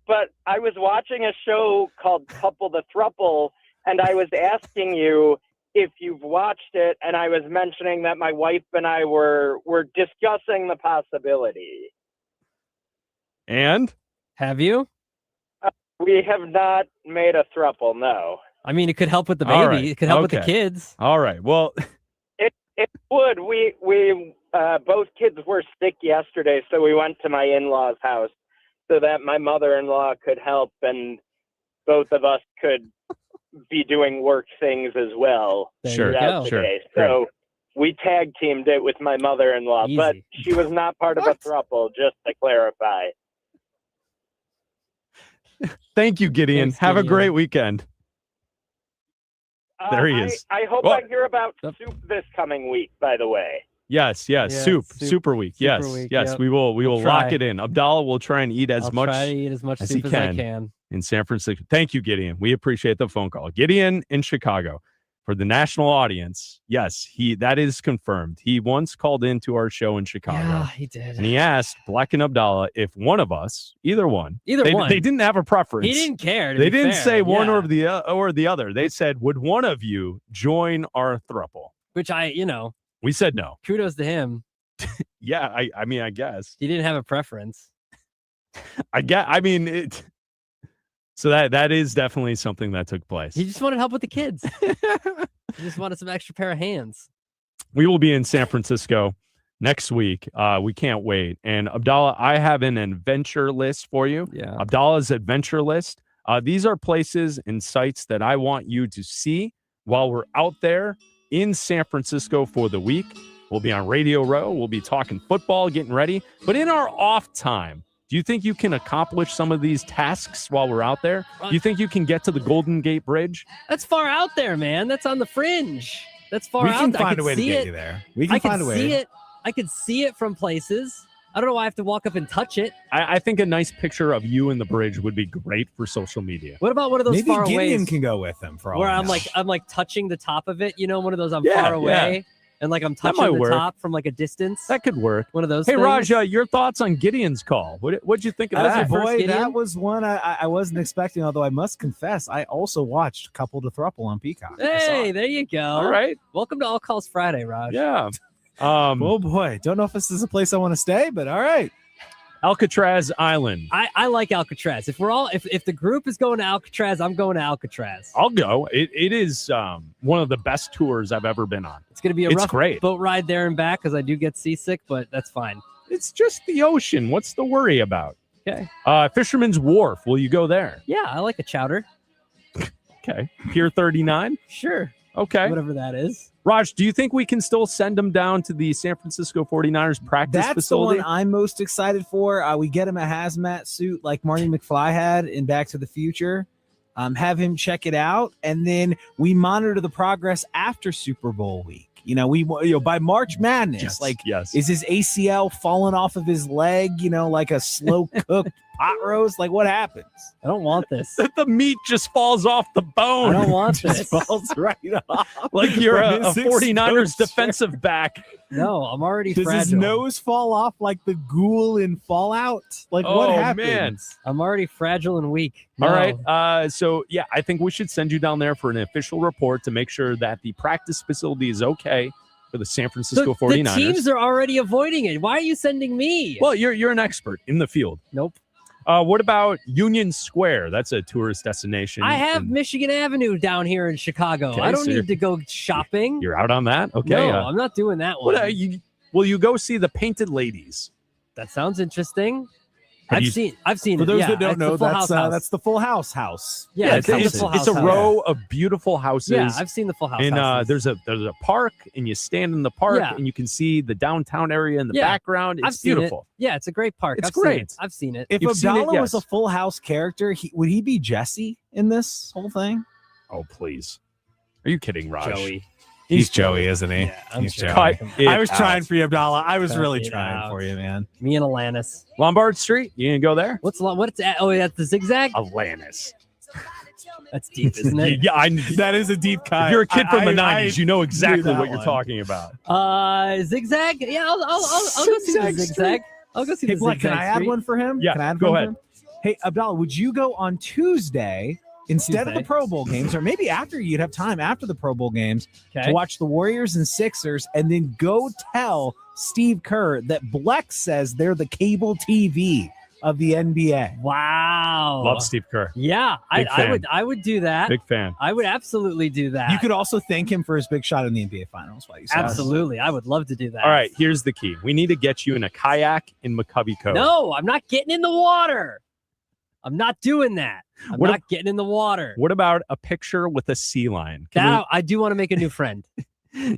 but I was watching a show called Couple the Throuple, and I was asking you if you've watched it, and I was mentioning that my wife and I were discussing the possibility. And Have you? We have not made a throuple, no. I mean, it could help with the baby. All right. It could help with the Okay. kids. all right. Well, It would. We both kids were sick yesterday, so we went to my in-laws' house so that my mother-in-law could help and both of us could be doing work things as well. There Sure, you throughout go. the sure. day. So we tag teamed it with my mother-in-law, but Easy. she was not part of a throuple, just to clarify. thank you, Gideon. Thanks, Have a Gideon. great weekend. There he is. I hope Well- I hear about Yep. soup this coming week, by the way. Yes, Yeah, Super week. Super Yes, week, yes. yep. We will We'll lock try. it in. Abdalla will try and eat as I'll much try to eat as much as soup he as I can. can. in San Francisco. Thank you, Gideon. We appreciate the phone call. Gideon in Chicago. For the national audience, yes, that is confirmed. He once called into our show in Chicago. Yeah, he did. And he asked Bleck and Abdalla if one of us, either one, they didn't have a preference. He didn't care. They didn't say one yeah. or the other. They said, would one of you join our throuple? Which We said no. kudos to him. Yeah, I mean, I guess. He didn't have a preference. So that is definitely something that took place. He just wanted help with the kids. He just wanted some extra pair of hands. We will be in San Francisco next week. We can't wait. And Abdalla, I have an adventure list for you. Yeah. Abdalla's adventure list. These are places and sites that I want you to see while we're out there in San Francisco for the week. We'll be on Radio Row. We'll be talking football, getting ready. But in our off time, do you think you can accomplish some of these tasks while we're out there? Do you think you can get to the Golden Gate Bridge? That's far out there, man. That's on the fringe. That's far We out can there. I find could a way to see get it. you there. We can I find could a way. see it. I could see it from places. I don't know why I have to walk up and touch it. I think a nice picture of you in the bridge would be great for social media. What about one of those Maybe far Gideon aways can go with him for all where we I'm know. like touching the top of it? You know, one of those I'm Yeah, far away and like I'm That touching might the work. top from like a distance. That could work. One of those. Hey, things. Raj, your thoughts on Gideon's call? What'd you think of That was that? your first Boy, Gideon? that was one I wasn't expecting, although I must confess, I also watched Couple to Thruple on Peacock. I saw Hey, it. there you go. All right. Welcome to All Calls Friday, Raj. Yeah. Oh boy, don't know if this is a place I want to stay, but all right. Alcatraz Island. I like Alcatraz. If the group is going to Alcatraz, I'm going to Alcatraz. I'll go. It is one of the best tours I've ever been on. It's going to be a It's rough great. boat ride there and back because I do get seasick, but that's fine. It's just the ocean. What's the worry about? Okay. Fisherman's Wharf. Will you go there? Yeah, I like a chowder. Okay. Pier 39. Sure. Okay. Whatever that is. Raj, do you think we can still send them down to the San Francisco 49ers practice That's facility? the one I'm most excited for. We get him a hazmat suit like Marty McFly had in Back to the Future. Have him check it out, and then we monitor the progress after Super Bowl week. By March Madness, yes. Is his ACL falling off of his leg? Like a slow cooked pot roast. Like what happens? I don't want this. The meat just falls off the bone. I don't want Just this. falls right off. Like you're a From his 49ers exposure. defensive back. No, I'm already Does fragile. his nose fall off like the ghoul in Fallout? Like what Oh, happens? man. I'm already fragile and weak. All No. right. So, yeah, I think we should send you down there for an official report to make sure that the practice facility is okay for the San Francisco The 49ers. teams are already avoiding it. Why are you sending me? Well, you're an expert in the field. Nope. What about Union Square? That's a tourist destination. I have and Michigan Avenue down here in Chicago. Okay, I don't so need to go shopping. You're out on that? Okay. No, I'm not doing that one. Will you go see the Painted Ladies? That sounds interesting. Have I've you- seen For it. those Yeah, that don't that's the know, Full that's House. that's the Full House. Yeah, it's, the it's, Full it's House a house. row of beautiful houses. Yeah, I've seen the Full House. And houses. there's a park, and you stand in the park, Yeah. and you can see the downtown area in the Yeah, background. I've It's seen beautiful. It. Yeah, it's a great park. It's I've seen great. it. I've seen it. If You've seen it, Abdalla was a yes. Full House character, would he be Jesse in this whole thing? Oh, please. Are you kidding, Raj? Joey. He's Joey, isn't he? Yeah, I'm He's sure. Joey. Cut it I was out. trying for you, Abdalla. I was Cut really it trying out. for you, man. Me and Alanis. Lombard Street? You gonna go there? What's at? Oh, that's the zigzag. Alanis. That's deep, isn't it? Yeah, That is a deep cut. if you're a kid from the I 90s, you know exactly that what you're one. talking about. Zigzag. Yeah, I'll go see the Zigzag zigzag. I'll go see Hey, the Black, zigzag. can I add Street. one for him? Yeah, Can I add go one ahead. For him? Hey, Abdalla, would you go on Tuesday instead of the Tuesday. Pro Bowl games, or maybe after you'd have time after the Pro Bowl games Okay. to watch the Warriors and Sixers, and then go tell Steve Kerr that Bleck says they're the cable TV of the NBA. Wow. Love Steve Kerr. Yeah, Big fan. I would do that. Big fan. I would absolutely do that. You could also thank him for his big shot in the NBA Finals while you saw us. Absolutely. I would love to do that. All right, here's the key. We need to get you in a kayak in McCovey Cove. No, I'm not getting in the water. I'm not doing that. I'm What not getting in the water. What about a picture with a sea lion? That I do want to make a new friend.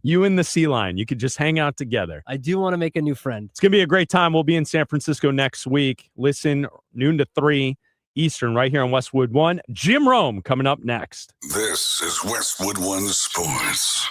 You and the sea lion, you could just hang out together. I do want to make a new friend. It's going to be a great time. We'll be in San Francisco next week. Listen, noon to 3 Eastern, right here on Westwood One. Jim Rome coming up next. This is Westwood One Sports.